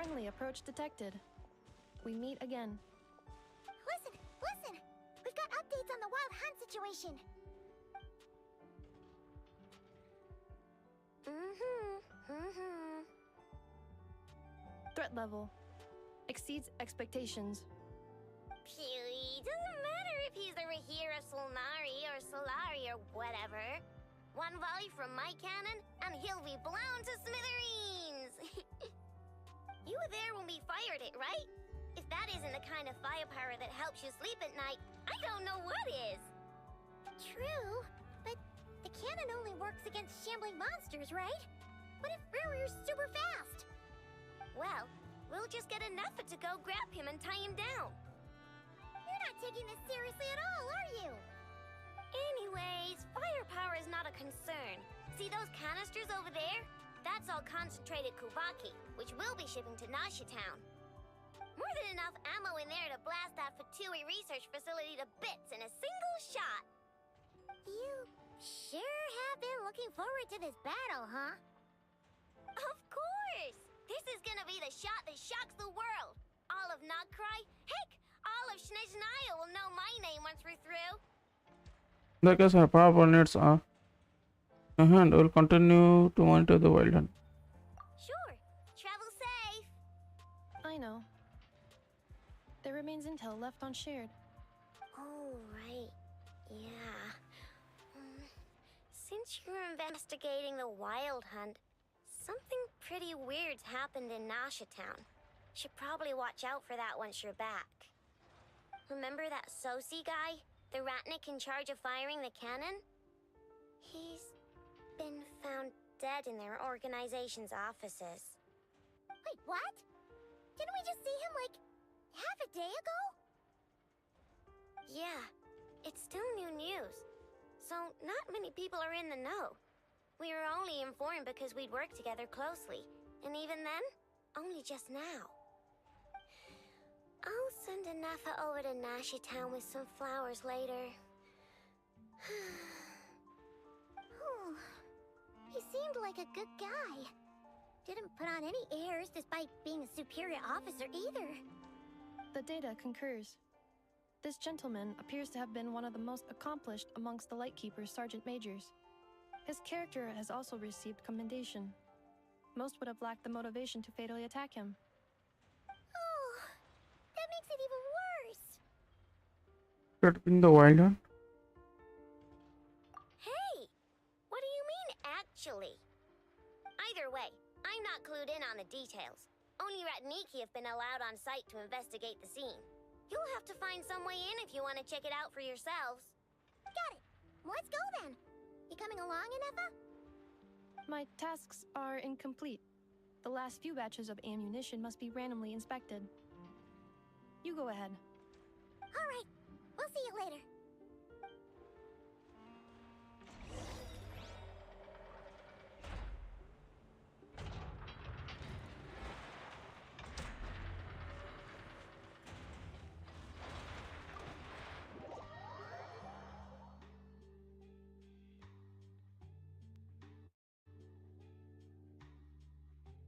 Friendly approach detected. We meet again. Listen! We've got updates on the Wild Hunt situation. Threat level exceeds expectations. Phew, doesn't matter if he's the Rahira Solnari or Solari or whatever. One volley from my cannon, and he'll be blown to smithereens! You were there when we fired it, right? If that isn't the kind of firepower that helps you sleep at night, I don't know what is! True, but the cannon only works against shambling monsters, right? What if Rarir's super fast? Well, we'll just get enough to go grab him and tie him down. You're not taking this seriously at all, Anyways, firepower is not a concern. See those canisters over there? That's all concentrated Kubaki, which we'll be shipping to Nasha Town. More than enough ammo in there to blast that Fatui research facility to bits in a single shot. You sure have been looking forward to this battle, huh? Of course! This is gonna be the shot that shocks the world. All of Nagcry, heck, all of Snezhnaya will know my name once we're through. The case our power units are and will continue to monitor the wild hunt. Sure. Travel safe. I know. There remains intel left unshared. Oh, right. Yeah. Since you're investigating the wild hunt, something pretty weird's happened in Nasha Town. Should probably watch out for that once you're back. Remember that Sosi guy? The Ratnik in charge of firing the cannon? He's been found dead in their organization's offices. Wait, what? Didn't we just see him, like, half a day ago? Yeah, it's still new news. So, not many people are in the know. We were only informed because we'd worked together closely. And even then, only just now. I'll send a Nafa over to Nasha Town with some flowers later. Oh, he seemed like a good guy. Didn't put on any airs despite being a superior officer either. The data concurs. This gentleman appears to have been one of the most accomplished amongst the Lightkeeper's sergeant majors. His character has also received commendation. Most would have lacked the motivation to fatally attack him. Oh, that makes it even worse. That in the wild hunt. Hey, what do you mean, actually? Either way, I'm not clued in on the details. Only Ratniki have been allowed on site to investigate the scene. You'll have to find some way in if you want to check it out for yourselves. Got it. Let's go then. You coming along, Inefa? My tasks are incomplete. The last few batches of ammunition must be randomly inspected. You go ahead. All right. We'll see you later.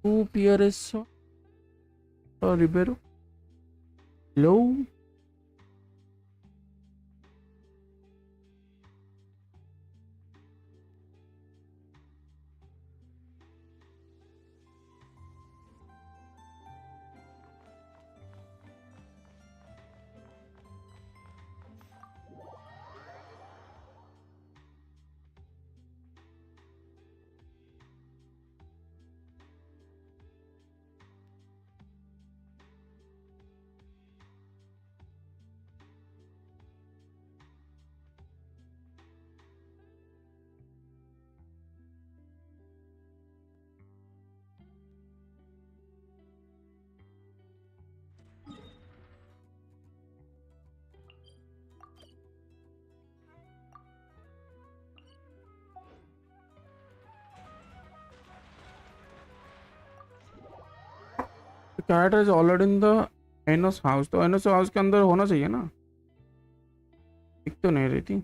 Who PRS or Ribeiro? Low. The character is already in the Enos house. तो Enos house के अंदर होना चाहिए ना? दिख तो नहीं रही थी.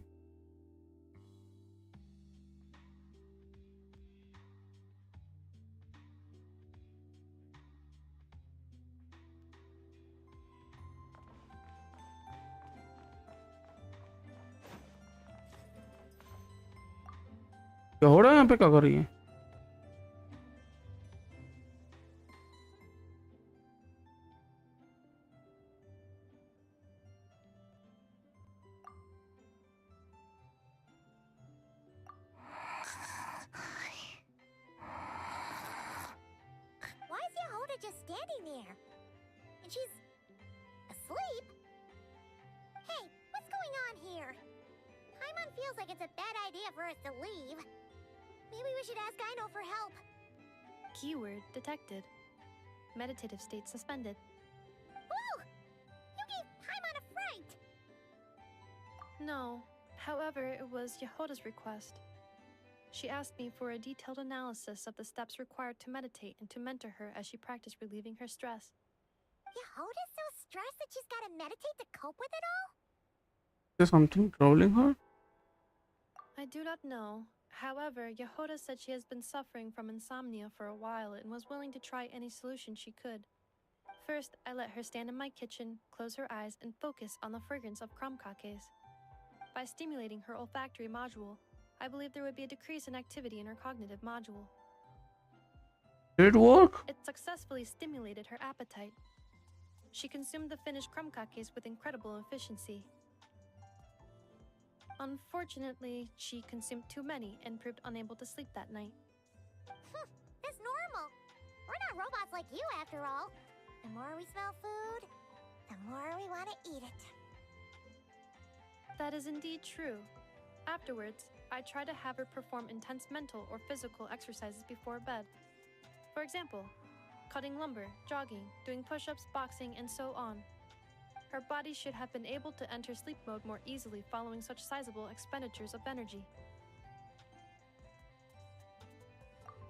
क्या हो रहा है यहाँ पे? क्या कर रही है? Why is Yehoda just standing there? And she's asleep? Hey, what's going on here? Paimon feels like it's a bad idea for us to leave. Maybe we should ask Aino for help. Keyword detected. Meditative state suspended. Whoa! You gave Paimon a fright! No, However, it was Yehoda's request. She asked me for a detailed analysis of the steps required to meditate and to mentor her as she practiced relieving her stress. Yehoda's so stressed that she's gotta meditate to cope with it all? Is there something troubling her? I do not know. However, Yehoda said she has been suffering from insomnia for a while and was willing to try any solution she could. First, I let her stand in my kitchen, close her eyes, and focus on the fragrance of crumcakes. By stimulating her olfactory module, I believe there would be a decrease in activity in her cognitive module. Did it work? It successfully stimulated her appetite. She consumed the finished crumcakes with incredible efficiency. Unfortunately, she consumed too many and proved unable to sleep that night. That's normal. We're not robots like you, after all. The more we smell food, the more we want to eat it. That is indeed true. Afterwards, I try to have her perform intense mental or physical exercises before bed. For example, cutting lumber, jogging, doing push-ups, boxing, and so on. Her body should have been able to enter sleep mode more easily following such sizable expenditures of energy.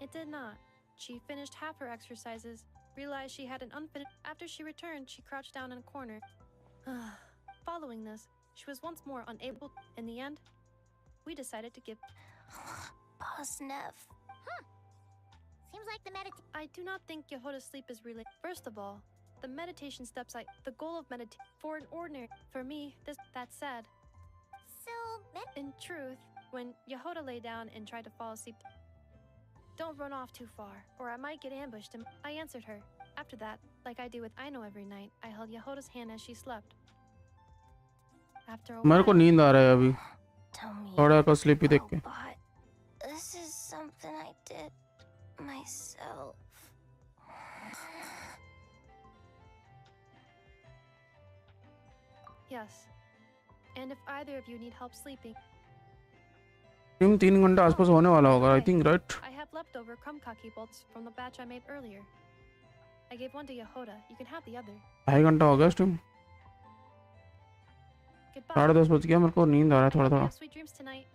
It did not. She finished half her exercises, realized she had an unfinished. After she returned, she crouched down in a corner. Following this, she was once more unable. In the end, we decided to give. Boss Neff. Seems like the I do not think Yehoda's sleep is related. First of all, the meditation steps the goal of meditation for an ordinary. For me, that's sad. So, in truth, when Yehoda lay down and tried to fall asleep, don't run off too far, or I might get ambushed. And I answered her. After that, like I do with Aino every night, I held Yehoda's hand as she slept. After a मेरे को while, नींद आ रहा है अभी थोड़ा का sleepy देख के this is something I did myself. yes. And if either of you need help sleeping, team 3 घंटे आसपास होने वाला होगा I think right I have leftover crumcake bolts from the batch I made earlier. I gave one to Yehoda. You can have the other. 2.5 घंटा हो गया इस team Goodbye. 10:30 बज गया मेरे को नींद आ रहा है थोड़ा थोड़ा Have sweet dreams tonight.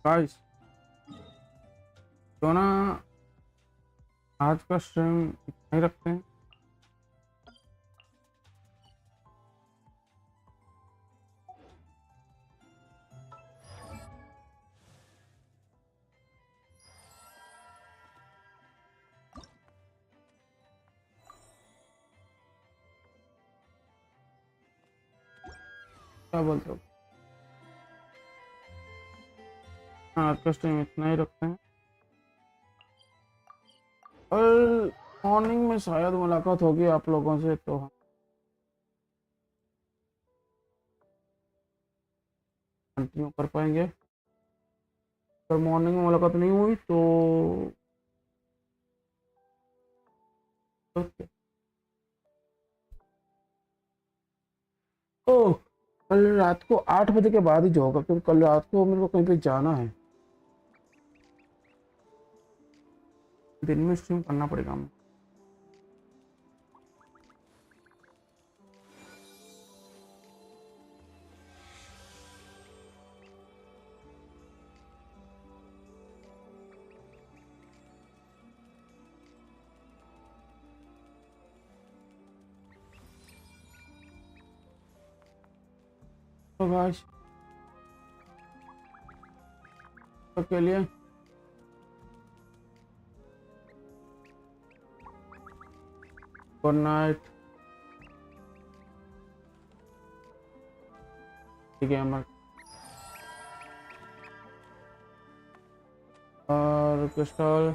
Guys तो ना आज का स्ट्रीम इतना ही रखते हैं क्या बोलते हो आज का स्ट्रीम इतना ही रखते हैं और मॉर्निंग में शायद मुलाकात होगी आप लोगों से तो हम कंटिन्यू कर पाएंगे अगर मॉर्निंग में मुलाकात नहीं हुई तो ओके ओह कल रात को 8 बजे के बाद ही जो होगा क्योंकि कल रात को मेरे को कहीं पे जाना है दिन में स्ट्रीम करना पड़ेगा हमें तो गाइस के लिए गुड नाइट गेमर और क्रिस्टल